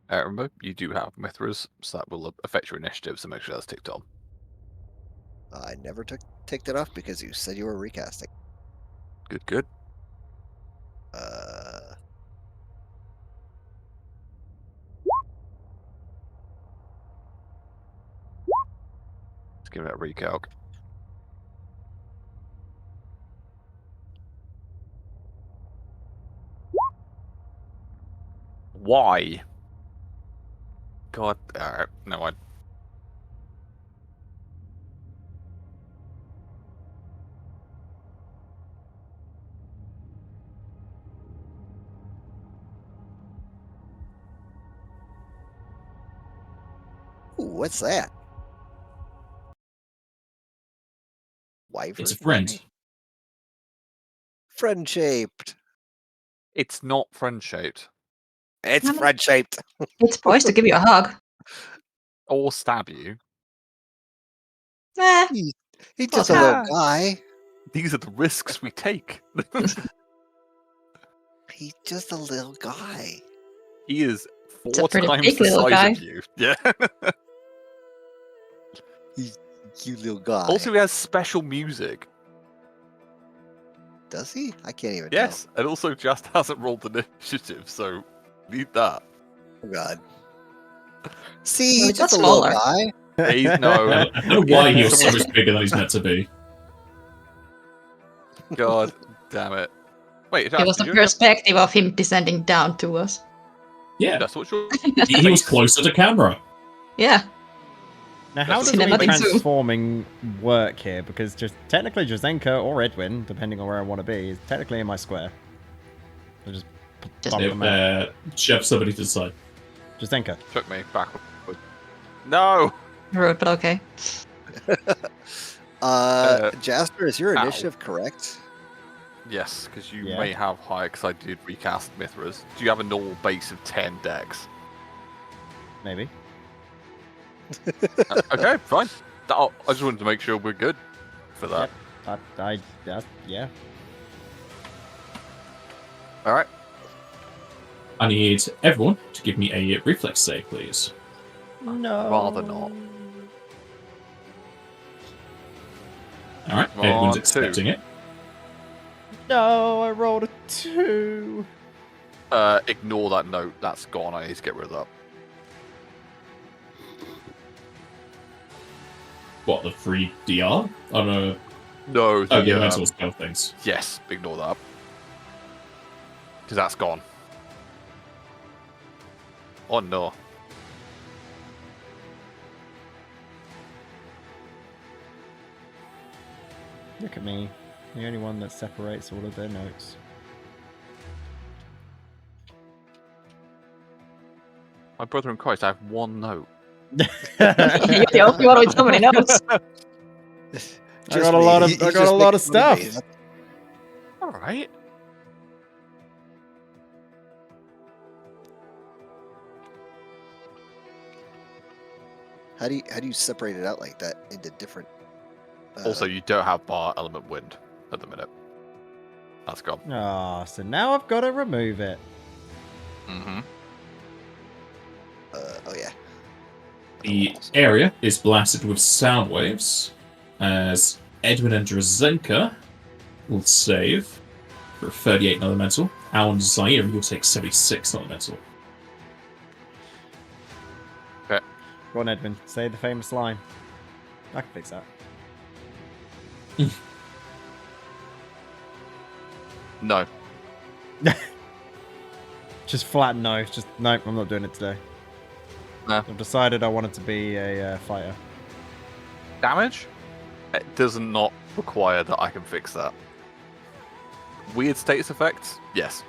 Remember, you do have Mithras, so that will affect your initiative, so make sure that's ticked on. I never ticked it off because you said you were recasting. Good. Let's give it a recalc. Why? God, alright, no, I. Ooh, what's that? Wyvern? It's a friend. Friend shaped. It's not friend shaped. It's I mean- friend shaped. It's poised to give you a hug. Or stab you. Eh, He's Close just a little enough. guy. These are the risks we take. He's just a little guy. He is It's a 4 pretty times big the little size guy. of you. Yeah. He's a cute little guy. Also, he has special music. Does he? I can't even Yes, and also just hasn't rolled initiative, so need that. tell. Oh god. See, Well, he's he got just a little smaller. guy. He's no. I don't know why he was so Someone- much bigger than he's meant to be. God damn it. Wait, It was did the you get- perspective of him descending down to us. Yeah, That's what you're. he was closer to camera. Yeah. Now, how That's does what me cinematic zoom. transforming work here? Because just technically, Jazenka or Edwin, depending on where I want to be, is technically in my square. So just Just- bump them out. Shove somebody to the side. Jazenka. Took me backward. No! Rude, but okay. Jasper, is your ow. initiative correct? Yes, because you Yeah. may have higher, because I did recast Mithras. Do you have a normal base of 10 decks? Maybe. Okay, fine. I just wanted to make sure we're good for that. Yeah. Alright. I need everyone to give me a reflex save, please. No. Rather not. All right, Come everyone's on, accepting it. No, I rolled a 2. Ignore that note. That's gone. I need to get rid of that. What, the free DR? Oh no. No, Oh, yeah, the, mental spell things. yes, ignore that. Because that's gone. Oh no. Look at me. The only one that separates all of their notes. My brother in Christ, I have one note. You're the only one with so many notes. I got a lot of He's just lot making of fun me. stuff. Alright. How do you separate it out like that into different? Also, you don't have bar element wind at the minute. That's gone. Ah, so now I've got to remove it. Mm-hmm. oh yeah. The area is blasted with sound waves, as Edwin and Drazenka will save for 38 elemental. Al and Zaire will take 76 elemental. Go on, Edwin. Say the famous line. I can fix that. No. Just flat no. Just no. I'm not doing it today. No. I've decided I wanted to be a fighter. Damage? It does not require that I can fix that. Weird status effects? Yes.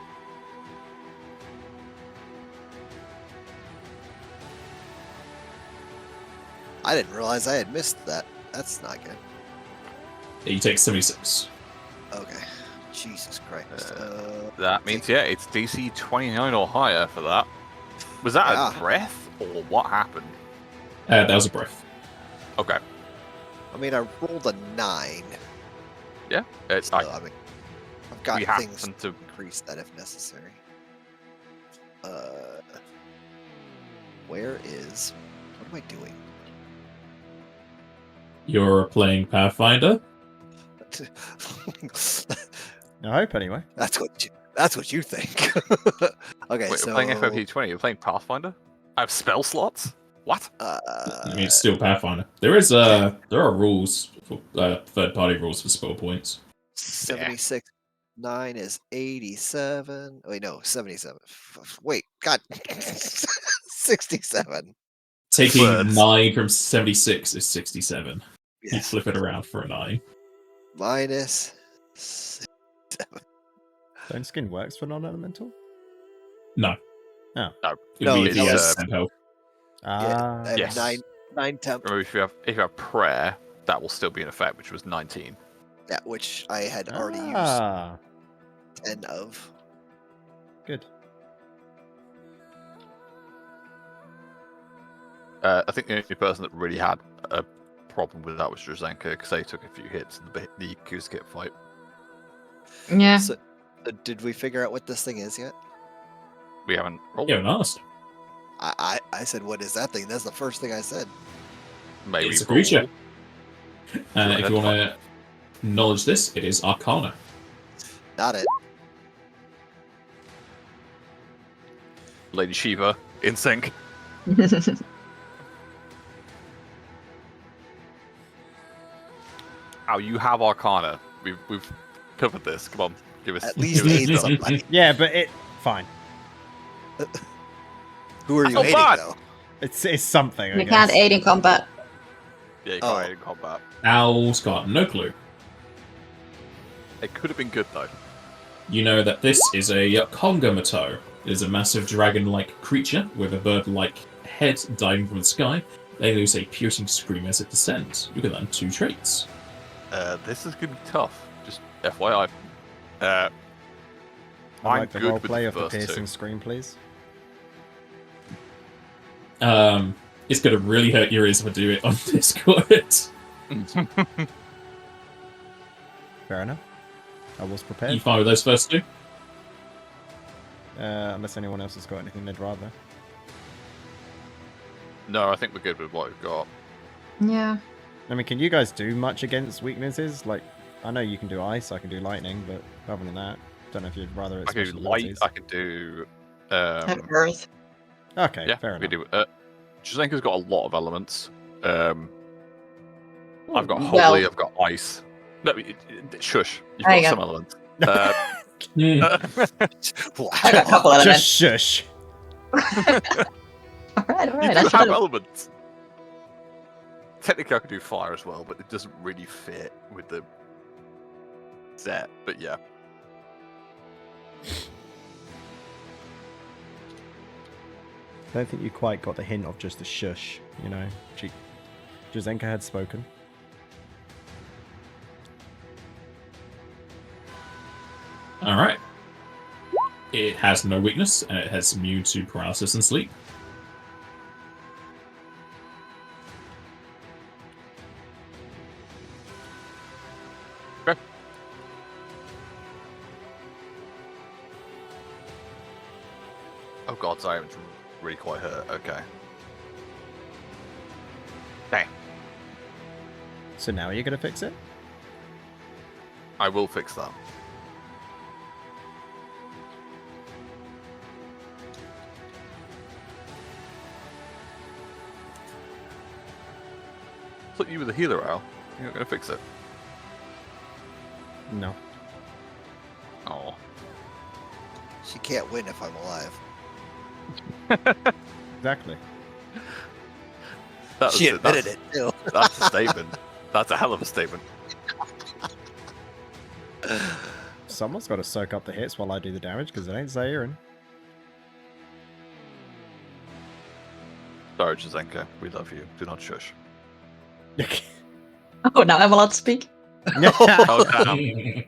I didn't realize I had missed that. That's not good. Yeah, you take 76. Okay. Jesus Christ. That means, yeah, it's DC 29 or higher for that. Was that Yeah. a breath, or what happened? That was a breath. Okay. I mean, I rolled a 9. Yeah, it's So, I mean, I've got we things happen to to. increase that if necessary. Where is? What am I doing? You're playing Pathfinder. I hope anyway. That's what you think. Okay, Wait, so you're playing FFd20. You're playing Pathfinder. I have spell slots. What? I mean, it's still Pathfinder. There are rules, for, third-party rules for spell points. 76. 9 is 87. Wait, no, 77. Wait, God. 67. Taking Words. 9 from 76 is 67. You Yes. flip it around for a 9. Minus. Stone skin works for non-elemental. No. Oh. No. It'd No, be if he no, has it's- 10 health. Ah. I have yes. 9 temp. Remember, if you have prayer, that will still be in effect, which was 19. Yeah, which I had already used Ah. 10 of. Good. I think the only person that really had a problem with that was Drazenka, because they took a few hits in the Kuzkit fight. Yeah. So, did we figure out what this thing is yet? We haven't rolled. You haven't asked. I said, what is that thing? That's the first thing I said. Maybe It's a roll. creature. Sure, If you want to acknowledge this, it is Arcana. Not it. Lady Shiva in sync. Oh, you have Arcana. We've covered this. Come on, give us. At least give us- aid somebody. Yeah, but fine. Who are you not aiding, bad. though? It's something. I You guess. can't aid in combat. Yeah, you Oh. can't aid in combat. Owl's got no clue. It could have been good though. You know that this is a Kongamato. It is a massive dragon-like creature with a bird-like head diving from the sky. They lose a piercing scream as it descends. You can learn 2 traits. This is gonna be tough. Just FYI. I'd I'm like the good role with play the of the first piercing two. scream, please. It's gonna really hurt your ears if I do it on Discord. Fair enough. I was You prepared. fine with those first 2? Unless anyone else has got anything they'd rather. No, I think we're good with what we've got. Yeah. I mean, can you guys do much against weaknesses? Like, I know you can do ice, I can do lightning, but other than that, don't know if you'd rather it. I can do special light. abilities. I can do. And Earth. Okay, Yeah, fair we enough. do. Drazenka's got a lot of elements. I've got Well- holy. I've got ice. No, shush. You've There you got go. some elements. I got a couple Wow. elements. Just shush. Alright, You alright. do I have should elements. Technically, I could do fire as well, but it doesn't really fit with the set. But yeah, I don't think you quite got the hint of just the shush, you know. Drazenka had spoken. Alright. It has no weakness, and it has immune to paralysis and sleep. okay. Oh god, sorry, I'm really quite hurt. Okay. Dang. So now are you going to fix it? I will fix that. I thought you were the healer, Al. You're not going to fix it. No. Oh. She can't win if I'm alive. Exactly. That She was admitted it, too. That's a statement. That's a hell of a statement. Someone's got to soak up the hits while I do the damage, because it ain't Zaire. Sorry, Drazenka. We love you. Do not shush. Oh, now I'm allowed to speak. Oh, damn.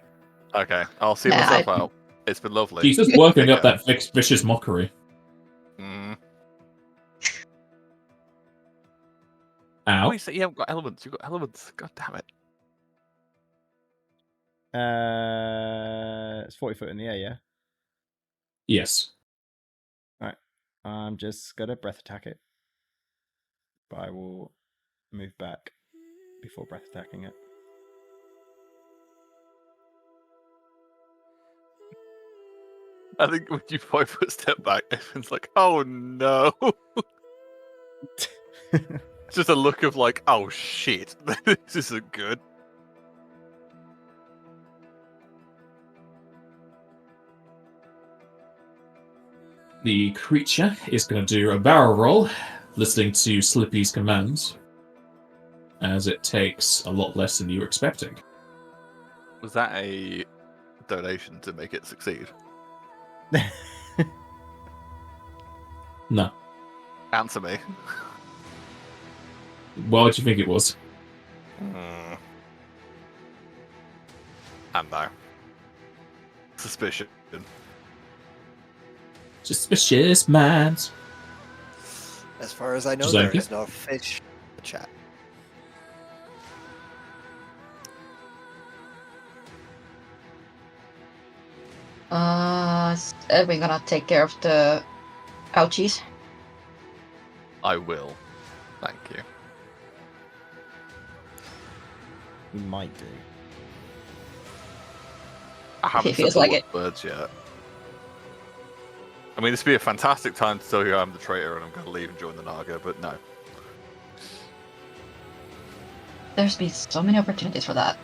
Okay, I'll see Nah, myself out. It's been lovely. He's just working Take up care. that vicious mockery. Mm. Ow. Oh, you said you haven't got elements. You've got elements. God damn it. It's 40 foot in the air, yeah? Yes. I'm just going to breath attack it. But I will move back before breath attacking it. I think when you 5 foot step back, everyone's like, "Oh no!" It's just a look of like, "Oh shit, this isn't good." The creature is going to do a barrel roll, listening to Slippy's commands, as it takes a lot less than you were expecting. Was that a donation to make it succeed? No. Answer me. Why would you think it was? And no. Suspicion. Suspicious minds. As far as I know, Just there like is it. no fish chat. Are we gonna take care of the ouchies? I will. Thank you. We might do. I haven't He feels said the like it. words yet. I mean, this would be a fantastic time to tell you I'm the traitor and I'm going to leave and join the Naga, but no. There's been so many opportunities for that.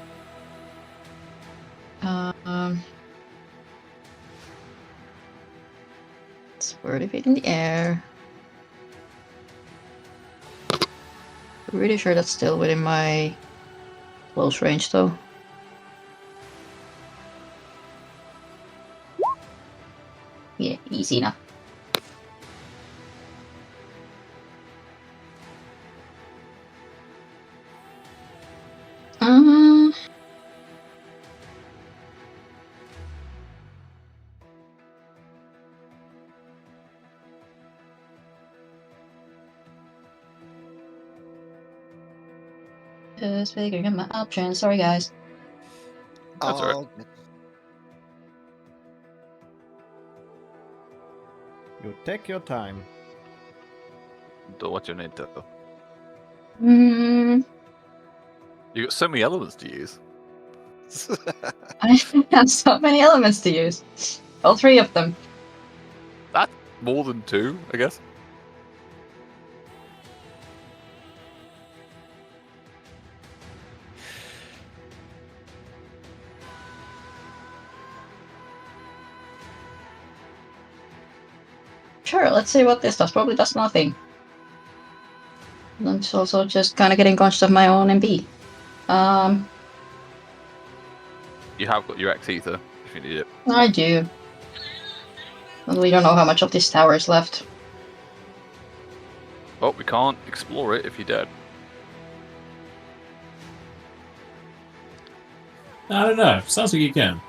It's 40 feet in the air. Pretty sure that's still within my close range, though. Yeah, easy enough. Just figuring out my options. Sorry, guys. That's all right. Oh, You take your time. Do what you need to. Hmm. You got so many elements to use. I have so many elements to use. All 3 of them. That's more than 2, I guess. Sure, let's see what this does. Probably does nothing. It's also just kind of getting conscious of my own MP. You have got your X ether if you need it. I do. But we don't know how much of this tower is left. Well, we can't explore it if you're dead. I don't know. Sounds like you can.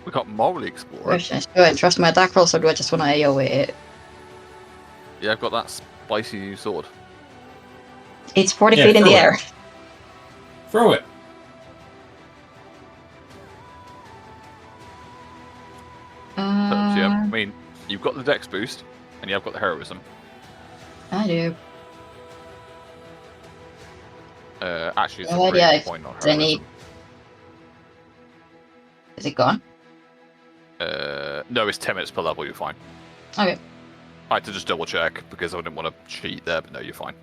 We can't morally explore it. Question is, do I trust my attack rolls or do I just want to AoE it? Yeah, I've got that spicy new sword. It's 40 Yeah, feet in the throw it. air. Throw it. So, yeah, I mean, you've got the dex boost, and you've got the heroism. I do. Actually, it's Well, a great yeah, if point on they need- heroism. Is it gone? No, it's 10 minutes per level, you're fine. Okay. I had to just double check because I didn't want to cheat there, but no, you're fine.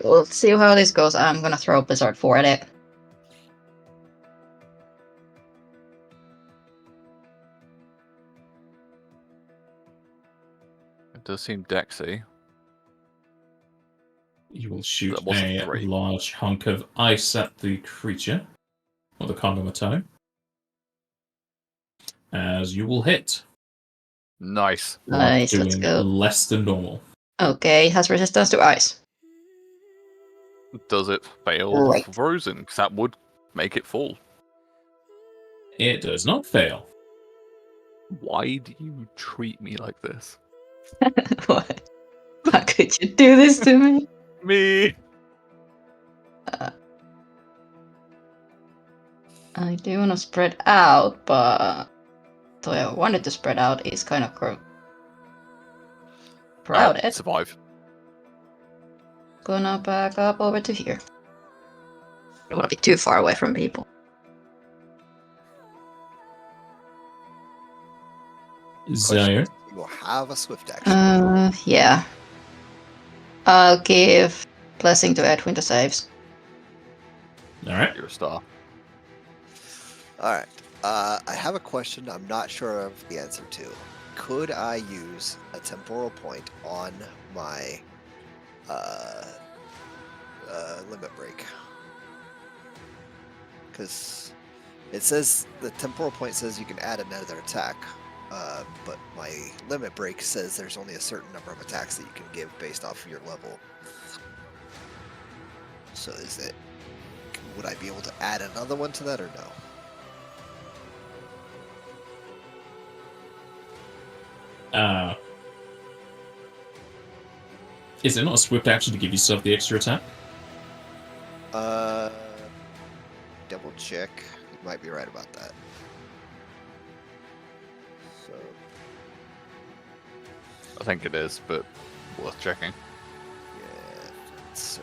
We'll see how this goes. I'm gonna throw Blizzard 4 at it. It does seem dexy. You will shoot That was a a 3. large hunk of ice at the creature, or the Kongamato, as you will hit. Nice. Nice, let's Doing go. less than normal. Okay, has resistance to ice. Does it fail Right. frozen? Because that would make it fall. It does not fail. Why do you treat me like this? What? How could you do this to me? Me! I do want to spread out, but the way I wanted to spread out is kind of crowded. Survive. gonna back up over to here. I don't want to be too far away from people. Zaire. You will have a swift action. Yeah. I'll give blessing to Edwin to saves. Alright. You're a star. All right. I have a question I'm not sure of the answer to. Could I use a temporal point on my limit break? Because it says the temporal point says you can add another attack, but my limit break says there's only a certain number of attacks that you can give based off of your level. So would I be able to add another one to that or no? Is it not a swift action to give yourself the extra attack? Double check. You might be right about that. So, I think it is, but worth checking. yeah, so,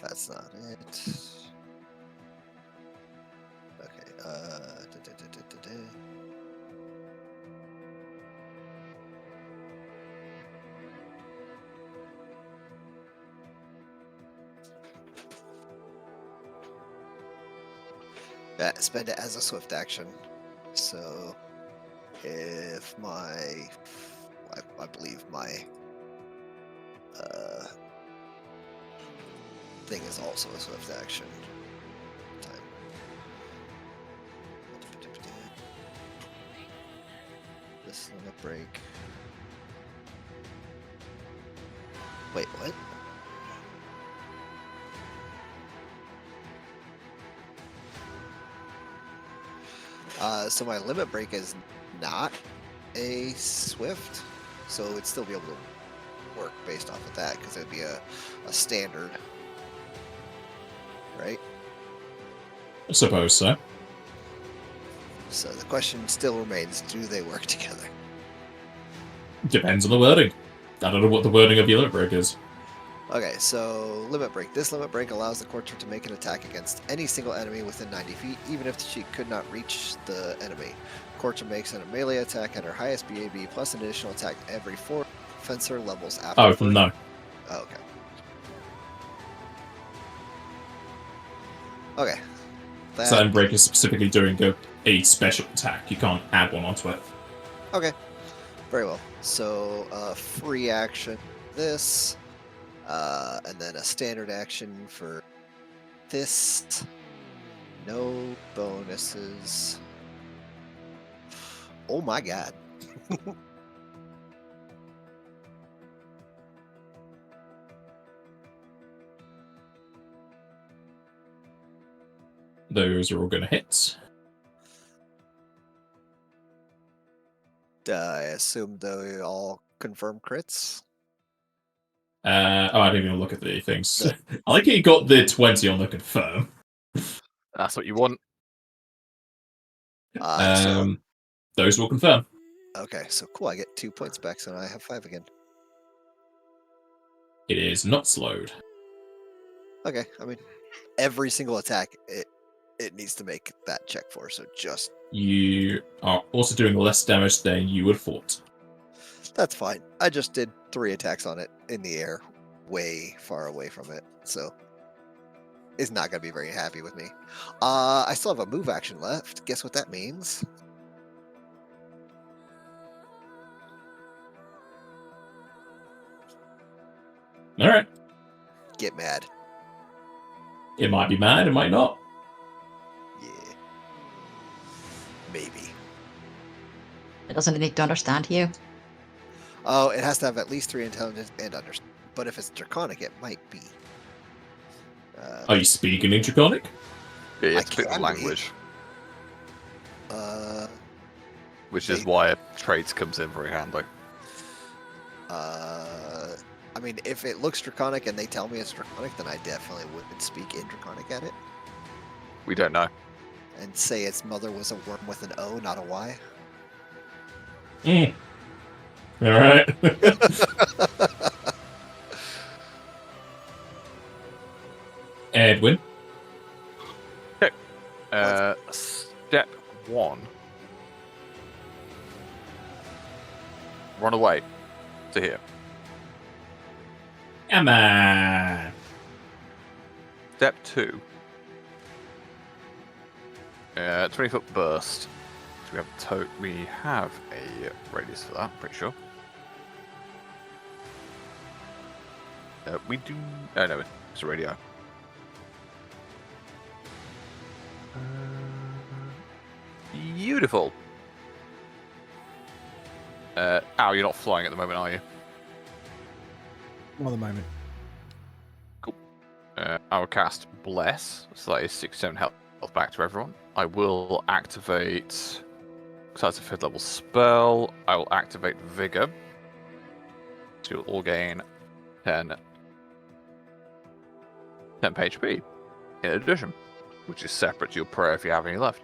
that's not it. Okay, Yeah, spend it as a swift action. So, if I believe my thing is also a swift action. Time. This limit break. Wait, what? So my limit break is not a swift, so it'd still be able to work based off of that because it would be a standard, right? I suppose so. So the question still remains: do they work together? Depends on the wording. I don't know what the wording of your limit break is. Okay, so limit break. This limit break allows the courtier to make an attack against any single enemy within 90 feet, even if she could not reach the enemy. Courtier makes a melee attack at her highest BAB plus an additional attack every 4 fencer levels after. Oh, no. Oh, okay. Okay. Certain break is specifically doing a special attack. You can't add one onto it. Okay. Very well. So, free action this, and then a standard action for this. No bonuses. Oh my god. Those are all going to hit. I assume they all confirm crits. I didn't even look at the things. I like you got the 20 on the confirm. That's what you want. Those will confirm. Okay, so cool. I get 2 points back, so now I have 5 again. It is not slowed. Okay, I mean, every single attack it needs to make that check for, so just... You are also doing less damage than you would have thought. That's fine. I just did 3 attacks on it in the air, way far away from it, so it's not going to be very happy with me. I still have a move action left. Guess what that means? Alright. Get mad. It might be mad, it might not. Yeah. Maybe. It doesn't need to understand you. Oh, it has to have at least 3 intelligence and understand. But if it's draconic, it might be. Are you speaking in Draconic? Yeah, it's a bit of can be. language. which is why trades comes in very handy. I mean, if it looks draconic and they tell me it's draconic, then I definitely would speak in draconic at it We don't know. and say its mother was a worm with an O, not a Y. All right. Edwin. Step 1. Run away to here. Come on. Step 2. 20-foot burst. So we have a radius for that, pretty sure. We do. Oh no, it's a radio. Beautiful. Ow, you're not flying at the moment, are you? Not at the moment. Cool. I will cast Bless, so that is 6-7 health back to everyone. I will activate, because that's a 5th level spell, I will activate Vigor. So you'll all gain 10 HP in addition, which is separate to your prayer if you have any left.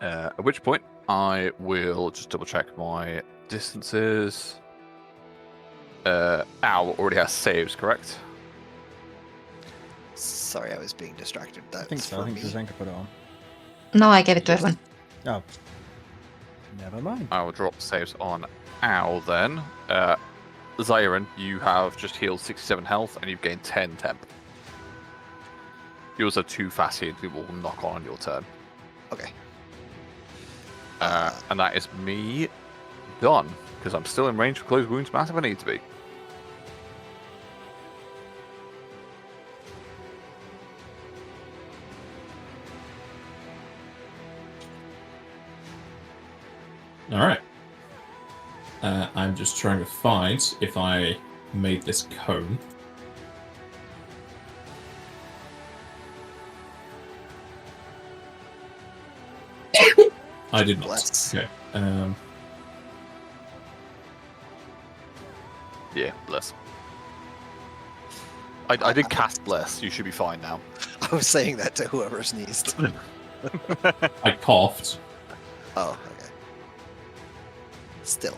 At which point, I will just double check my distances. Owl already has saves, correct? Sorry, I was being distracted. I That's think so. for I think me. Zazenka put it on. No, I gave it to everyone. Oh. Never mind. I will drop saves on Owl then. Zyron, you have just healed 67 health and you've gained 10 temp. You also have 2 fast heals we will knock on your turn. Okay. And that is me done, because I'm still in range for close wounds mass if I need to be. All right. I'm just trying to find if I made this cone. I did not. Bless. Okay. Yeah, bless. I did cast bless. You should be fine now. I was saying that to whoever sneezed. I coughed. Oh, okay. Still.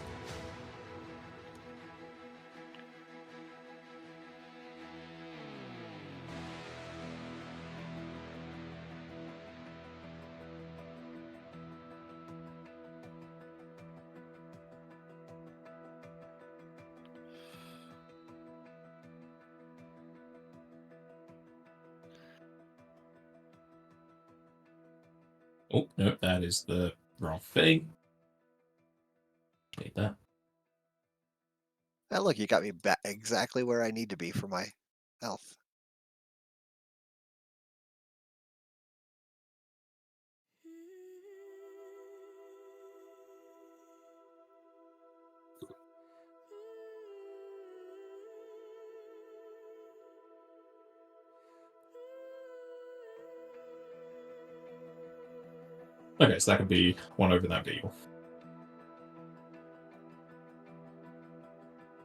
Oh, no, that is the wrong thing. Need that. Oh, look, you got me back exactly where I need to be for my health. Okay, so that could be one over that beetle.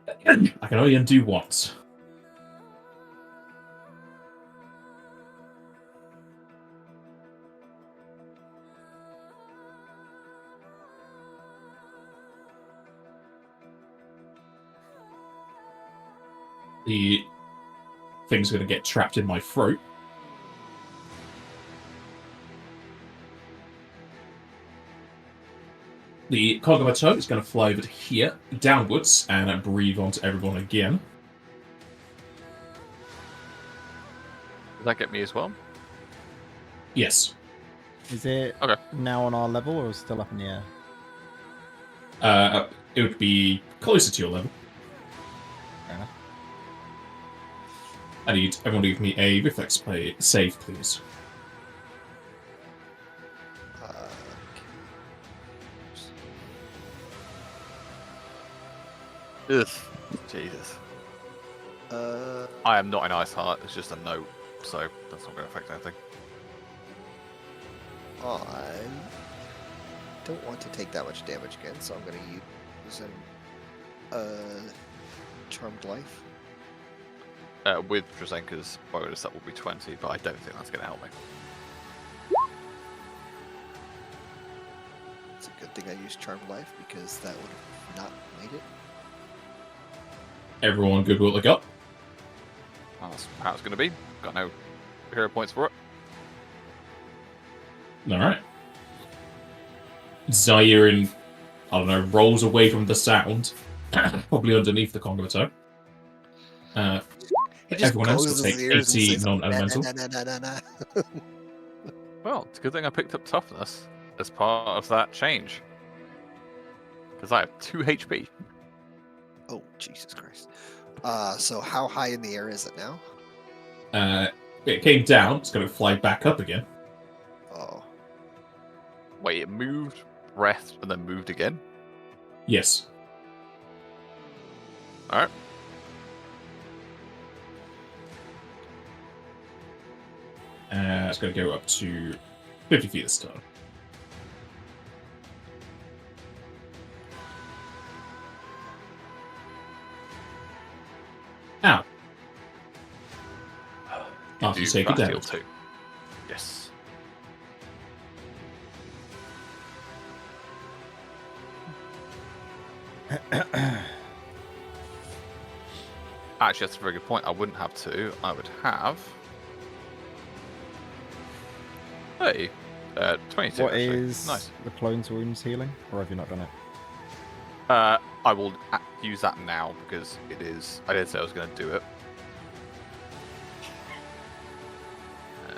I can only undo once. The thing's going to get trapped in my throat. The cog of a toe is going to fly over to here, downwards, and breathe onto everyone again. Does that get me as well? Yes. Is it Okay. now on our level or is it still up in the air? It would be closer to your level. Fair enough. I need everyone to give me a reflex save, please. Ugh. Jesus. I am not an ice heart, it's just a note, so that's not going to affect anything. I don't want to take that much damage again, so I'm going to use an Charmed Life. With Drazenka's bonus, that will be 20, but I don't think that's going to help me. It's a good thing I used Charmed Life because that would have not made it. Everyone good with what they got? That's how it's going to be. Got no hero points for it. Alright. Zairin, I don't know, rolls away from the sound, probably underneath the Congo toe. He just Everyone else will closes take his ears and 80 says, non-elemental. "Na, na, na, na, na, na." Well, it's a good thing I picked up toughness as part of that change. Because I have 2 HP. Oh, Jesus Christ. So how high in the air is it now? It came down, it's going to fly back up again. Oh. Wait, it moved, breathed, and then moved again? Yes. Alright. It's going to go up to 50 feet this time. Ow. After you take a fast heal damage. too. Yes. Actually, that's a very good point. I wouldn't have 2. I would have... Hey, 22. What actually. is Nice. the clone's wounds healing? Or have you not done it? I will use that now because it is... I did say I was going to do it.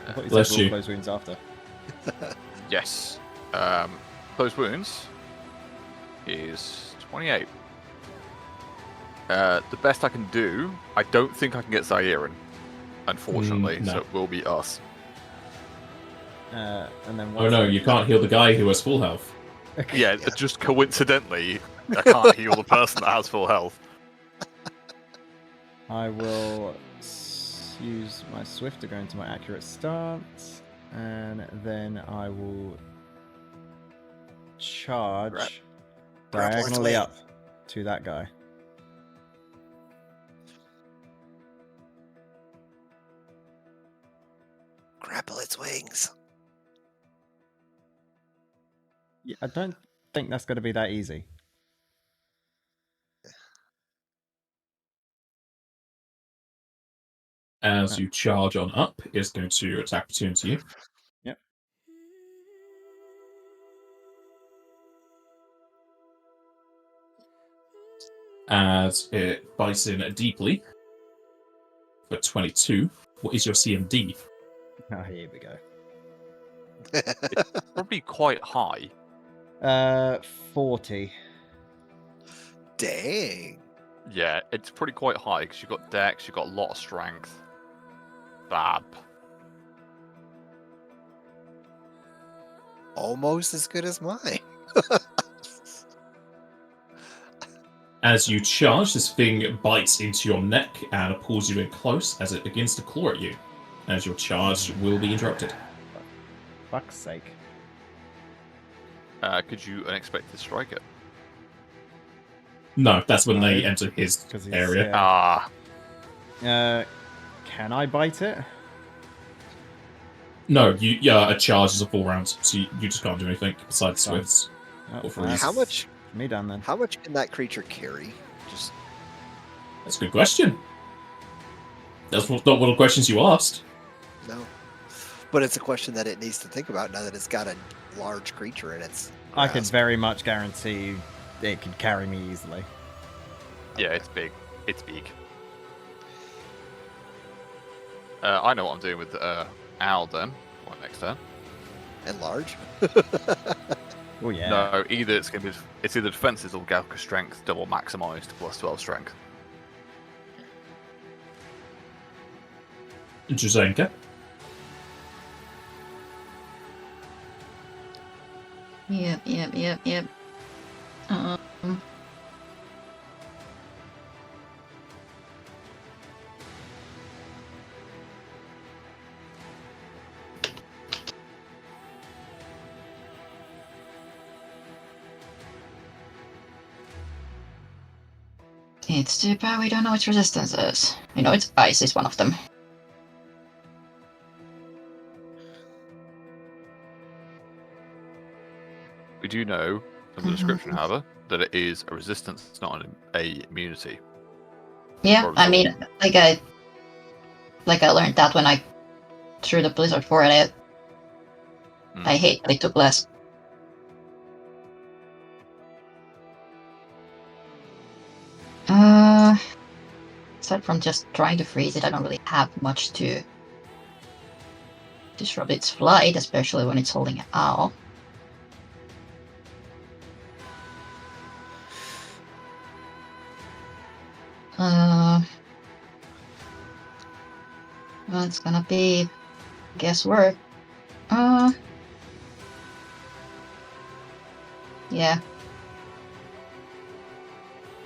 I thought you Bless said we'll you. close wounds after. Yes. Close wounds is 28. The best I can do, I don't think I can get Zairin, unfortunately, no. so it will be us. And then Oh no, you can't heal the guy who has full health. Yeah, Yeah. just coincidentally, I can't heal the person that has full health. I will use my swift to go into my accurate stance, and then I will charge Grapple its diagonally way. up to that guy. Grapple its wings. Yeah, I don't think that's going to be that easy. As you charge on up, it's going to attack between you. Yep. As it bites in deeply for 22. What is your CMD? Oh, here we go. Probably quite high. 40. Dang. Yeah, it's pretty quite high because you've got dex, you've got a lot of strength. Bab. Almost as good as mine. As you charge, this thing bites into your neck and pulls you in close as it begins to claw at you. As your charge will be interrupted. Fuck's sake. Could you unexpected strike it? No, that's when No, they enter his 'cause he's, area. Ah, Can I bite it? No, a charge is a full round, so you just can't do anything besides Fine. swifts. Oh, Or freeze. that's How much? Me done then. How much can that creature carry? Just That's a good question. That's not one of the questions you asked. no. But it's a question that it needs to think about now that it's got a large creature in its I can grasp. very much guarantee it could carry me easily. yeah, it's big. It's big. I know what I'm doing with Owl then. What next turn? And large. Oh yeah. No, either it's gonna be either defenses or Galka strength double maximized plus 12 strength. Drazenka. Yep. It's too bad we don't know which resistance is. You know, it's ice is one of them. We do know from the description, however, that it is a resistance, it's not a immunity. Yeah, I mean, like I learned that when I threw the Blizzard for it. I hate that it took less. Aside from just trying to freeze it, I don't really have much to disrupt its flight, especially when it's holding an owl. Well, it's gonna be guesswork. Yeah.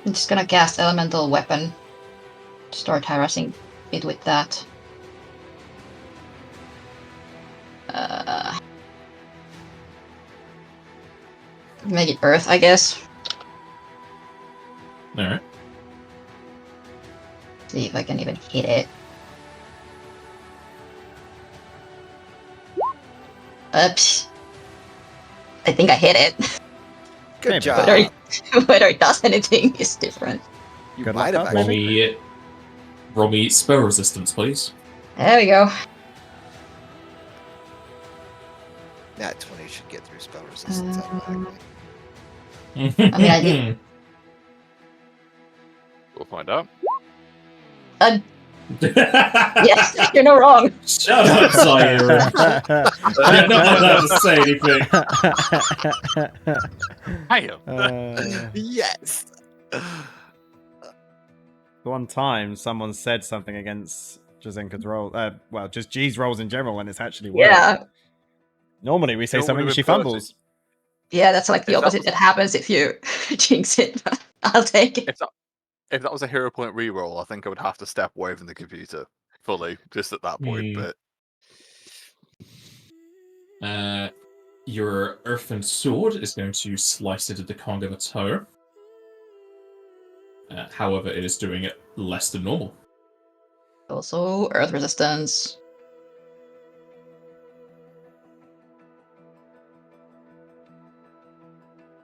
I'm just gonna cast Elemental Weapon. Start harassing it with that. Make it Earth, I guess. Alright. See if I can even hit it. Oops. I think I hit it. Good Maybe. job. Whether it does anything is different. You Good might luck, have Doc. actually. Roll me spell resistance, please. There we go. Nat 20 should get through spell resistance automatically. I mean, I did. We'll find out. Yes, you're not wrong. Shut up, Zaire. I'm not allowed to say anything. Yes! One time, someone said something against Jazenka's roll. Well, just G's rolls in general, and it's actually worked. Yeah. Normally, we say Don't something wanna and she be flirty. fumbles. Yeah, that's like the If that opposite was- that happens if you jinx it. But I'll take it. If that was a hero point reroll, I think I would have to step away from the computer fully, just at that point. But Your earthen sword is going to slice it at the conga of a toe. However, it is doing it less than normal. Also, Earth resistance.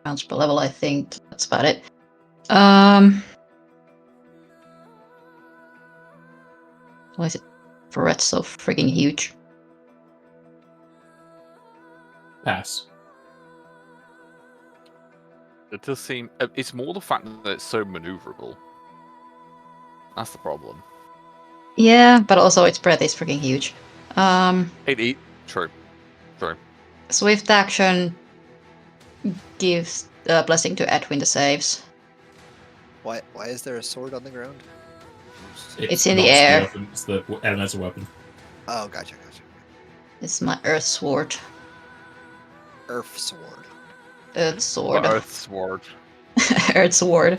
Rounds per level, I think. That's about it. Why is it Fret's so freaking huge? Pass. it does seem it's more the fact that it's so maneuverable. That's the problem. Yeah, but also its breath is freaking huge. True. Swift action gives blessing to Edwin the saves. Why is there a sword on the ground? It's in the not air. Weapon, it's the elemental weapon. Oh, gotcha. It's my Earth sword. Earth sword. Earth sword. The Earth Sword. Earth sword.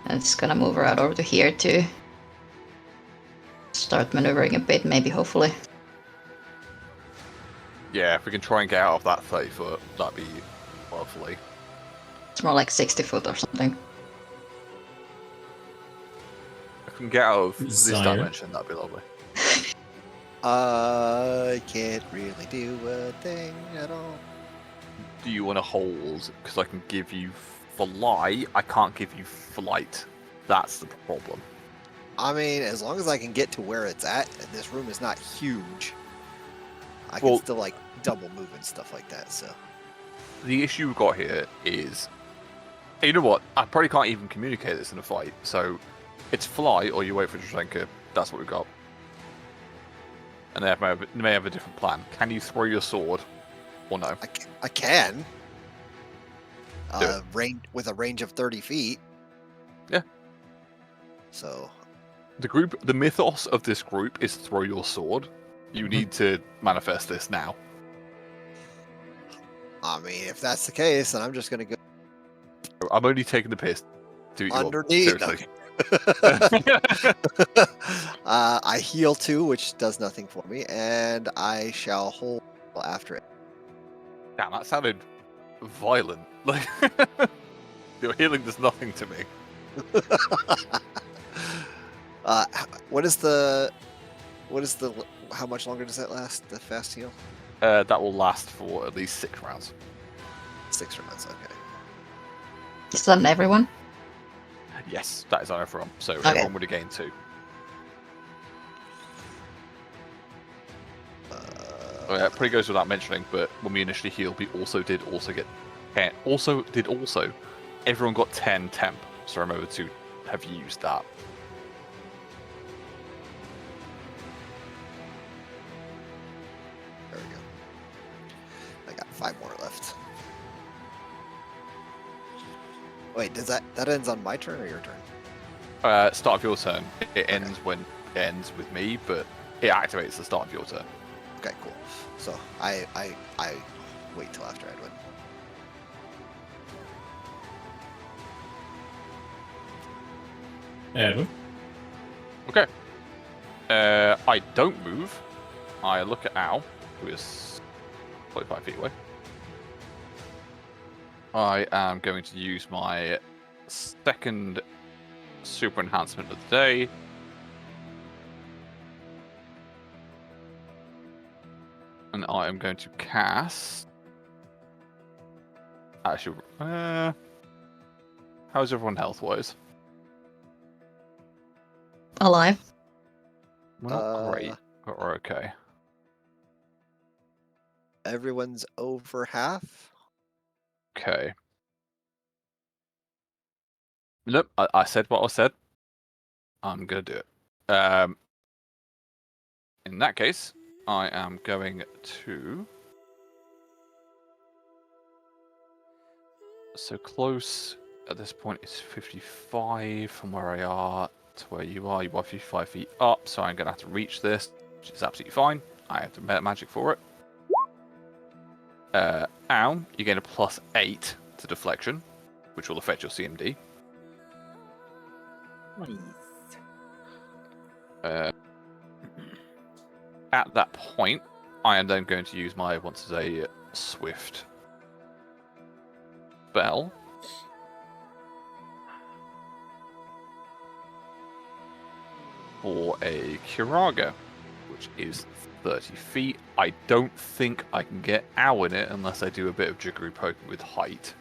And it's gonna move right over to here to start maneuvering a bit, maybe, hopefully. Yeah, if we can try and get out of that 30 foot, that'd be lovely. It's more like 60 foot or something. If we can get out of this Desire. dimension, that'd be lovely. I can't really do a thing at all. Do you want to hold? Because I can give you fly, I can't give you flight. That's the problem. I mean, as long as I can get to where it's at, and this room is not huge, I can still like double move and stuff like that. So The issue we've got here is, you know what? I probably can't even communicate this in a fight. So it's fly or you wait for Drzenka. That's what we've got. And they may have a different plan. Can you throw your sword or no? I can. Do it. With a range of 30 feet. Yeah. So The mythos of this group is throw your sword. You need to manifest this now. I mean, if that's the case, then I'm just gonna go I'm only taking the piss. Do what you want. underneath. Seriously. I heal 2, which does nothing for me, and I shall hold after it. Damn, that sounded violent. Like your healing does nothing to me. What is the? How much longer does that last? The fast heal? That will last for at least 6 rounds. 6 rounds. Okay. Is that on everyone? Yes, that is on everyone. So Okay. everyone would have gained 2. Pretty goes without mentioning, but when we initially healed, we also did get 10. Everyone got 10 temp. So remember to have used that. There we go. I got 5 more left. Wait, does that ends on my turn or your turn? Start of your turn. It ends when it ends with me, but it activates the start of your turn. Okay, cool. So I wait till after Edwin. Edwin. Okay. I don't move. I look at Al, who is 45 feet away. I am going to use my second super enhancement of the day. And I am going to cast... Actually, how's everyone health-wise? Alive. We're not great, but we're okay. Everyone's over half. Okay. Nope, I said what I said. I'm gonna do it. In that case, I am going to... So close at this point is 55 from where I are to where you are. You are 55 feet up, so I'm going to have to reach this, which is absolutely fine. I have to magic for it. Ow, you gain a +8 to deflection, which will affect your CMD. At that point, I am then going to use my once a day swift spell. For a Kiraga, which is 30 feet. I don't think I can get Ow in it unless I do a bit of jiggery poking with height.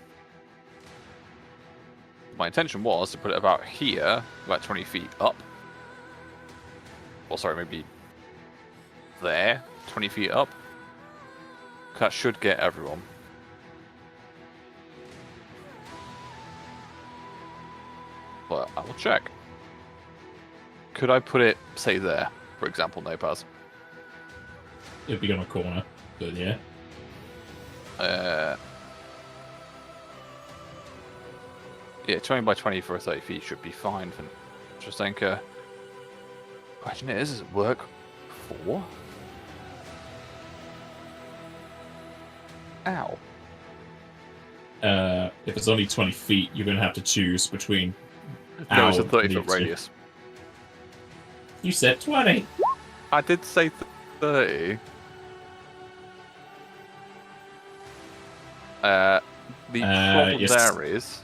My intention was to put it about here, about 20 feet up. Or sorry, maybe there, 20 feet up. That should get everyone. But I will check. Could I put it, say, there, for example, Nopaz? It'd be on a corner, but yeah. Yeah, 20 by 20 for 30 feet should be fine. Just think, question is, does it work for? Ow. If it's only 20 feet, you're going to have to choose between. No, it's a Ow 30-foot radius. You said 20. I did say 30. The problem yes. there is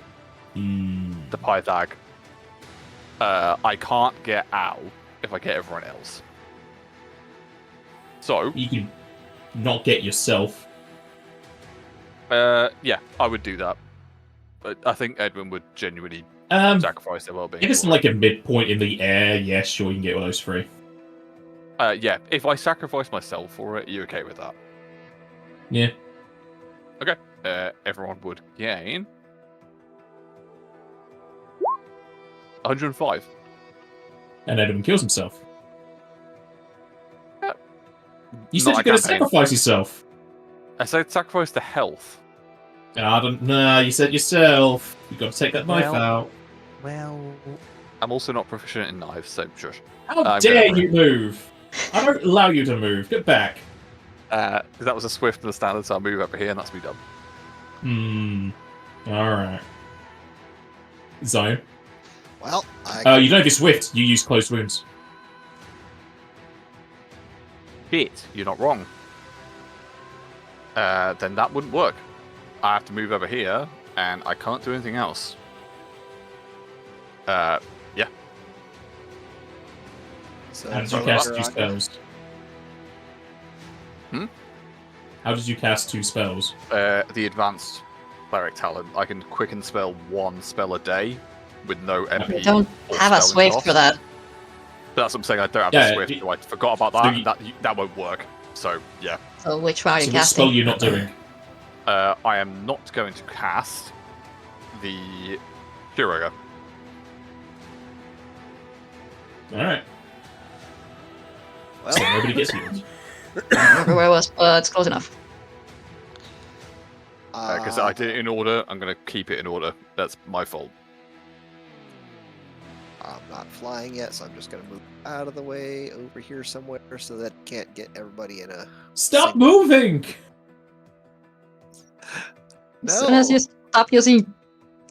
the Pythag. I can't get Ow if I get everyone else. So You can not get yourself. yeah, I would do that. But I think Edwin would genuinely sacrifice their well-being. If it's like a midpoint in the air, yeah, sure, you can get all those free. Yeah, if I sacrifice myself for it, are you okay with that? Yeah. Okay. Everyone would gain 105. And Edwin kills himself. Yeah. You said you're going to sacrifice yourself. I said sacrifice the health. I don't know. You said yourself. You've got to take that knife out. Well, I'm also not proficient in knives, so shush. How dare you move? I don't allow you to move. Get back. Because that was a swift and a standard, so I'll move over here, and that's me done. Alright. Zion? Well, you don't do swift. You use closed wounds. Shit, you're not wrong. Then that wouldn't work. I have to move over here, and I can't do anything else. Yeah. So How did you no cast longer two on- spells? How did you cast two spells? The advanced cleric talent. I can quicken spell one spell a day with no MP. We don't or have a spelling Swift cost. for that. That's what I'm saying. I don't have Yeah, the Swift, so I forgot about so that, you- and that won't work. So yeah, So which one are you So which spell casting? you're not doing? I am not going to cast the Shiroga. Alright, Well, so nobody gets healed. I don't remember where it was, but it's close enough. Because I did it in order, I'm going to keep it in order. That's my fault. I'm not flying yet, so I'm just gonna move out of the way over here somewhere so that I can't get everybody in a. Stop single- moving! As soon as No. you stop using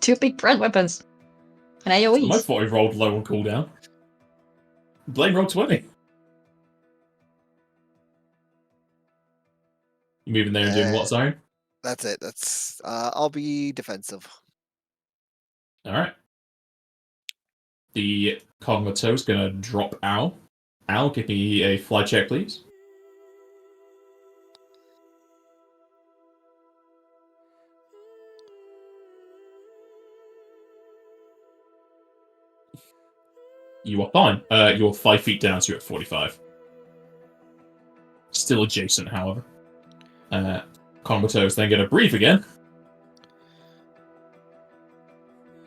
two big bread weapons and I AoEs. thought I rolled low on cooldown. Blame roll 20. You moving there and doing what zone? That's it. That's. I'll be defensive. Alright. The Cogmato is gonna drop Al. Al, give me a fly check, please. You are fine. You're 5 feet down, so you're at 45. Still adjacent, however. Cogmato is then gonna breathe again.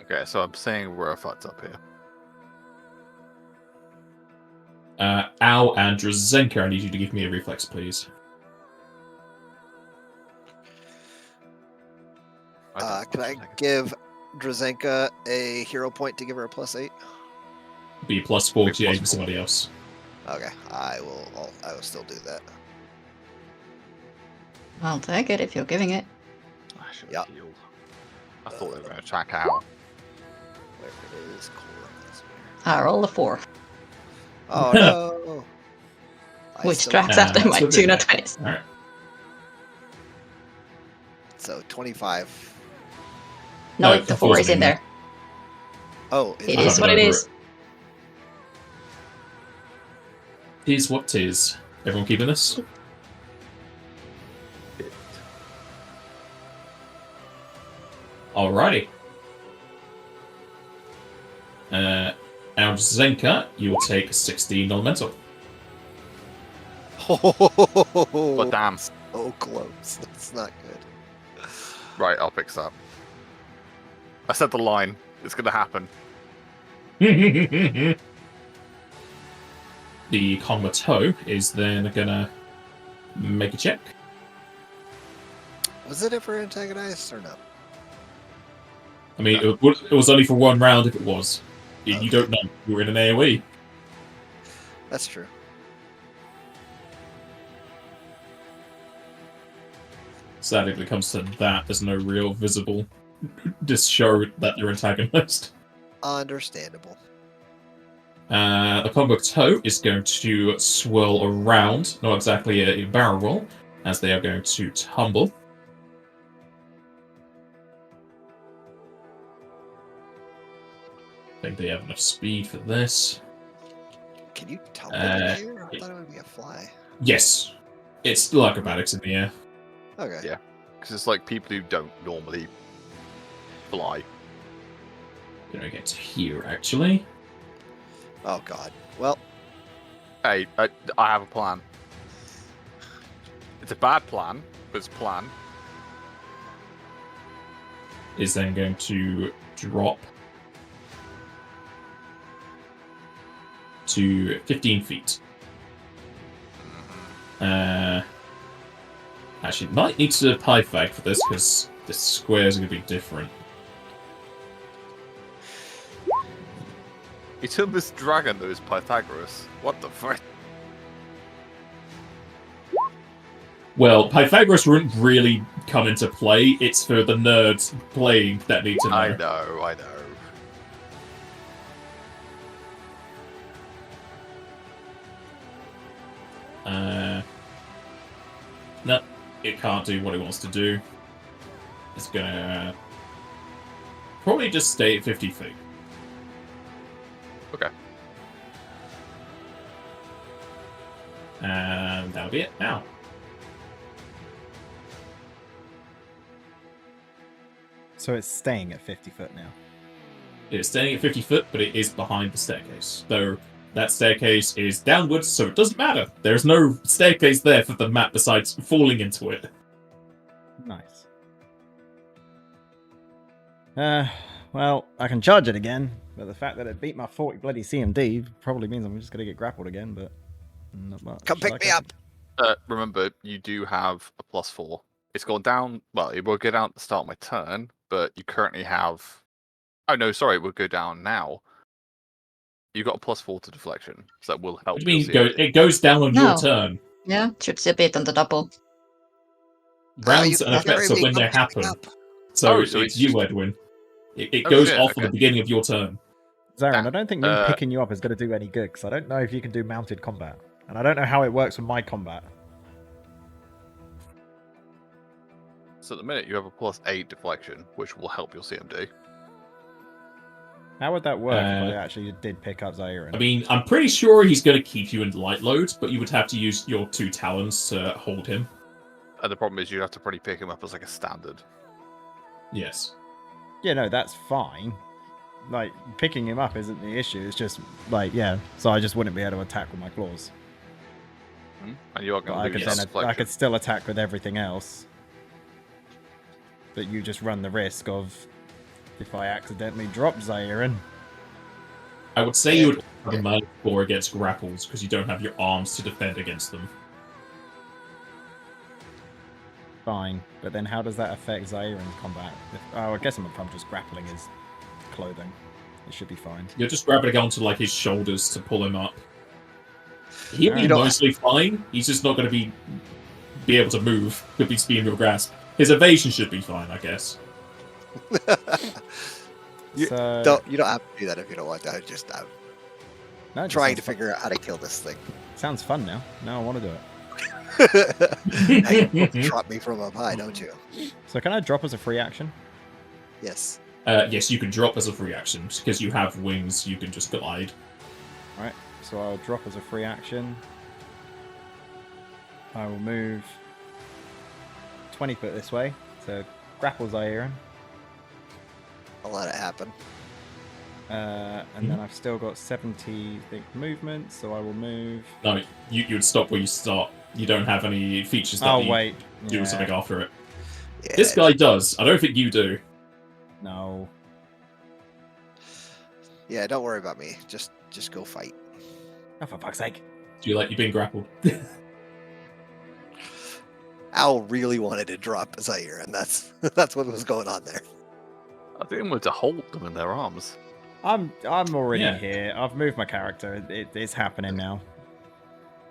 Okay, so I'm saying we're fucked up here. Al and Drazenka, I need you to give me a reflex, please. Can I give Drazenka a hero point to give her a +8? Be plus 4 to Be plus aim for somebody else. Okay, I will. I will still do that. I'll take it if you're giving it. I should Yep. have healed. I thought they were going to attack Al. Where it is, Cora. I roll a 4, Oh no! I which still- tracks after that's my okay. 2 nat 20s. Alright. So 25. No, No, the the 4 four's is in in there. Oh, It I is have what it over is. Tis what tis. Everyone keeping this? Alrighty. Now, Zenka, you will take 16 non-mental. But damn. So close. That's not good. Right, I'll fix that. I said the line. It's going to happen. The Cogmato is then gonna make a check. Was it ever antagonized or no? I mean, it was only for one round if it was. You Okay. don't know. You were in an AoE. That's true. Sadly, when it comes to that, there's no real visible show that you're antagonist. Understandable. The Cogmato is going to swirl around, not exactly a barrel roll, as they are going to tumble. I think they have enough speed for this. Can you tumble in the air? I it- thought it would be a fly. Yes, it's still acrobatics in the air. Okay. Yeah. Because it's like people who don't normally fly. Gonna get to here, actually. Oh god. Well, Hey, I have a plan. It's a bad plan, but it's a plan. Is then going to drop to 15 feet. Actually, might need to Pythag for this, because this square is going to be different. You turned this dragon that was Pythagoras. What the frick? Well, Pythagoras wouldn't really come into play. It's for the nerds playing that need to know. I know. No, it can't do what it wants to do. It's gonna probably just stay at 50 feet. Okay. And that'll be it now. So it's staying at 50 foot now. It's staying at 50 foot, but it is behind the staircase. Though that staircase is downwards, so it doesn't matter. There's no staircase there for the map besides falling into it. Nice. Well, I can charge it again, but the fact that it beat my 40 bloody CMD probably means I'm just going to get grappled again, but not much. Come pick me up. Remember, you do have a +4. It's gone down. Well, it will go down at the start of my turn, but you currently have. Oh no, sorry, it will go down now. You got a +4 to deflection, so that will help. What do you mean it goes down on your turn? Yeah, should see a bit on the double. Rounds You and can effects carry are me, when they come pick me happen. up. So so it's it's you, just- Edwin. It Oh, goes shit, off at okay. the beginning of your turn. Zarin, I don't think me Uh, picking you up is going to do any good, because I don't know if you can do mounted combat. And I don't know how it works with my combat. So at the minute you have a +8 deflection, which will help your CMD. How would that work if I Uh, actually did pick up Zarin? I mean, I'm pretty sure he's going to keep you in light load, but you would have to use your 2 talons to hold him. And the problem is you have to probably pick him up as like a standard. Yes. Yeah, no, that's fine. Like, picking him up isn't the issue, it's just, like, yeah, so I just wouldn't be able to attack with my claws. And you are But going I to could lose then deflection. I could still attack with everything else. But you just run the risk of, if I accidentally drop Zarin. I would say you would have a murder score against grapples, because you don't have your arms to defend against them. Fine, but then how does that affect Zairin's combat? I guess if I'm just grappling his clothing, it should be fine. You're just grabbing onto like his shoulders to pull him up. He'll be You don't- mostly fine. He's just not going to be able to move. He'll be in your grasp. His evasion should be fine, I guess. You So, don't have to do that if you don't want to. I'm just no, it just trying sounds to fun. figure out how to kill this thing. Sounds fun now. Now I want to do it. Now you want to drop me from up high, don't you? So can I drop as a free action? Yes. Yes, you can drop as a free action. Because you have wings, you can just glide. Alright, so I'll drop as a free action. I will move 20 foot this way. So grapple Zairin. I'll let it happen. And then I've still got 70 movement, so I will move. No, you would stop where you start. You don't have any features that Oh, you wait. do Yeah. something after it. Yeah. This guy does. I don't think you do. No. Yeah, don't worry about me. Just go fight. Oh, for fuck's sake. Do you like you being grappled? Al really wanted to drop Zaire, and that's what was going on there. I think I'm going to hold them in their arms. I'm already Yeah. here. I've moved my character. It's happening now.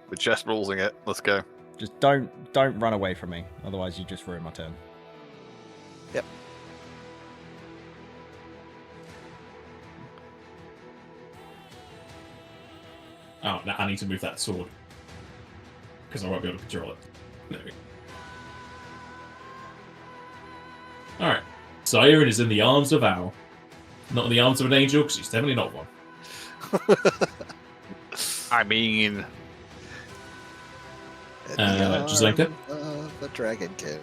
We're chest rules-ing it. Let's go. Just don't run away from me. Otherwise, you just ruin my turn. Yep. Oh, now I need to move that sword. Because I won't be able to control it. There we go. Alright. Siren is in the arms of Al. Not in the arms of an angel, because he's definitely not one. I mean, Jazenka? The Dragon King.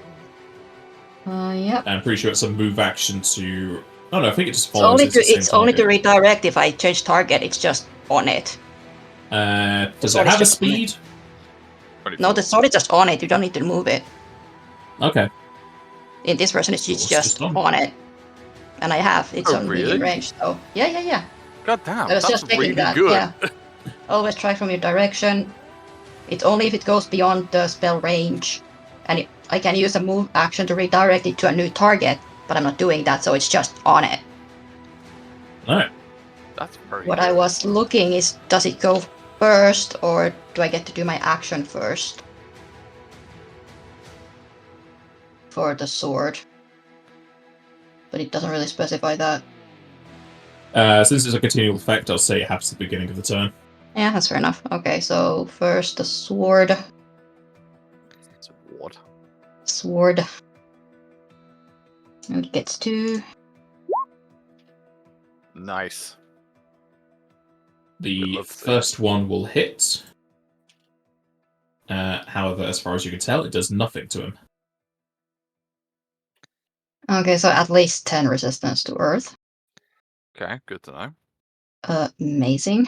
Yep. I'm pretty sure it's a move action to... Oh no, I think it just It's follows. only It's the same only to target. redirect if I change target. It's just on it. Does sword it is have a just on it. speed? No, the sword is just on it. You don't need to move it. Okay. In this version, it's Sword's just just on. on it. And I have. It's Oh, on really? medium range. So yeah. God damn, I was that's just checking really that. good. Yeah. Always try from your direction. It's only if it goes beyond the spell range, and I can use a move action to redirect it to a new target. But I'm not doing that, so it's just on it. Alright. That's very What good. I was looking is, does it go first, or do I get to do my action first? For the sword. But it doesn't really specify that. Since it's a continual effect, I'll say it happens at the beginning of the turn. Yeah, that's fair enough. Okay, so first the sword. It's what? Sword. And it gets 2. Nice. The Lovely. first one will hit. However, as far as you can tell, it does nothing to him. Okay, so at least 10 resistance to earth. Okay, good to know. Amazing.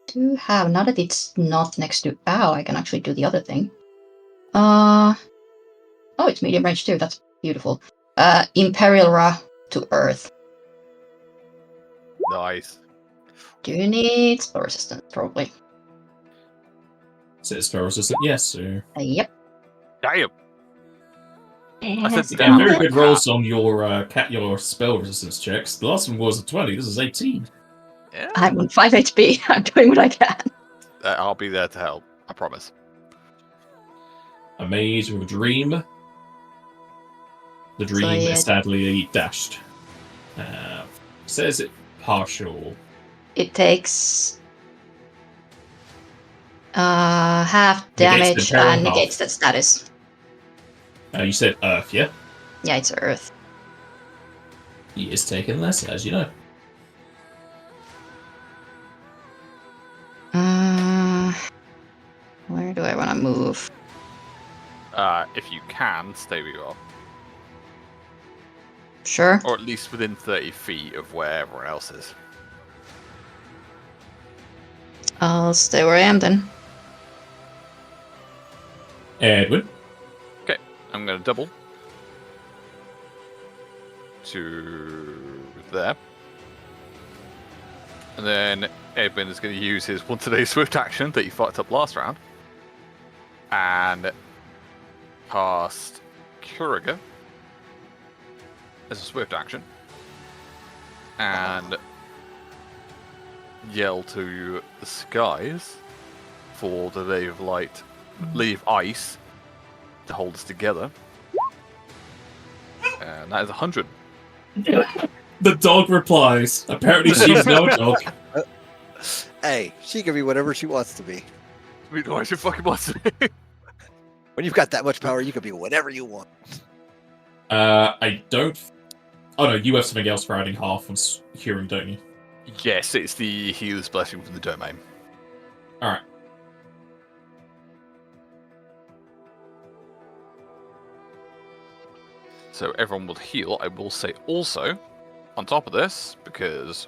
Do have, now that it's not next to ow, I can actually do the other thing. Oh, it's medium range too. That's beautiful. Imperial Ra to earth. Nice. Do you need spell resistance? Probably. Is it spell resistant? Yes, so... Yep. Damn. I said Again, damn very like good that. rolls on your spell resistance checks. The last one was a 20, this is 18. Yeah. I'm on 5 HP. I'm doing what I can. I'll be there to help. I promise. A mage with a dream. The dream yeah. is sadly dashed. Says it partial. It takes half Negates the damage peril and half. negates that status. You said Earth, yeah? Yeah, it's earth. He is taking less, as you know. Where do I want to move? If you can, stay where you are. Sure. Or at least within 30 feet of where everyone else is. I'll stay where I am then. Edwin. Okay, I'm going to double. To there. And then Edwin is going to use his one-to-day swift action that he fucked up last round. And cast Kuriga as a swift action. And yell to the skies for the Lady of Light, Lady of Ice to hold us together. And that is 100. The dog replies. Apparently she's no dog. Hey, she can be whatever she wants to be. We know what she fucking wants to be. When you've got that much power, you can be whatever you want. I don't... Oh no, you have something else for adding half on hearing, don't you? Yes, it's the Healer's Blessing from the domain. Alright. So everyone will heal. I will say also, on top of this, because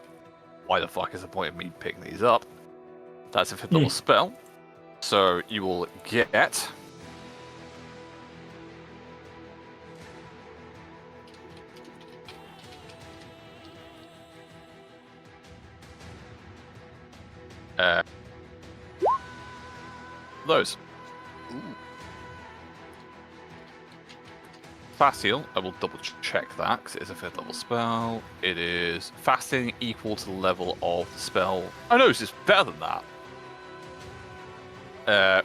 why the fuck is the point of me picking these up? That's a 5th level spell. So you will get... those. Ooh. Fast heal, I will double check that because it is a 5th level spell. It is fasting equal to the level of the spell. Oh no, it's better than that.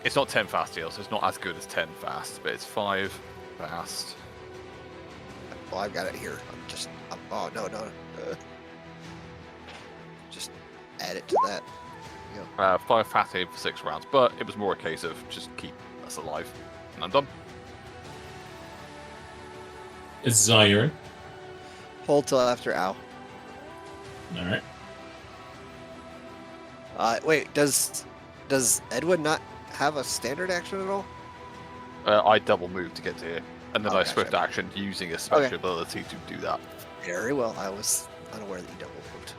It's not 10 fast heal, so it's not as good as 10 fast, but it's 5 fast. Oh, I've got it here. Oh, no. Just add it to that. 5 fast heal for 6 rounds, but it was more a case of just keep us alive. And I'm done. It's Zyron. Hold till after ow. Alright. Wait, does Edwin not have a standard action at all? I double move to get to here, and then I Gotcha. swift action using a special ability to do that. Very well. I was unaware that you double moved.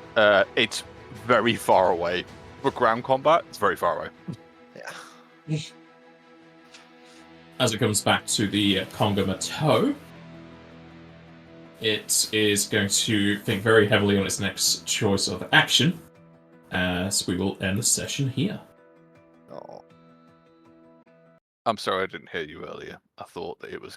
It's very far away. For ground combat, it's very far away. Yeah. As it comes back to the Conga Matau, it is going to think very heavily on its next choice of action, as we will end the session here. Oh. I'm sorry I didn't hear you earlier. I thought that it was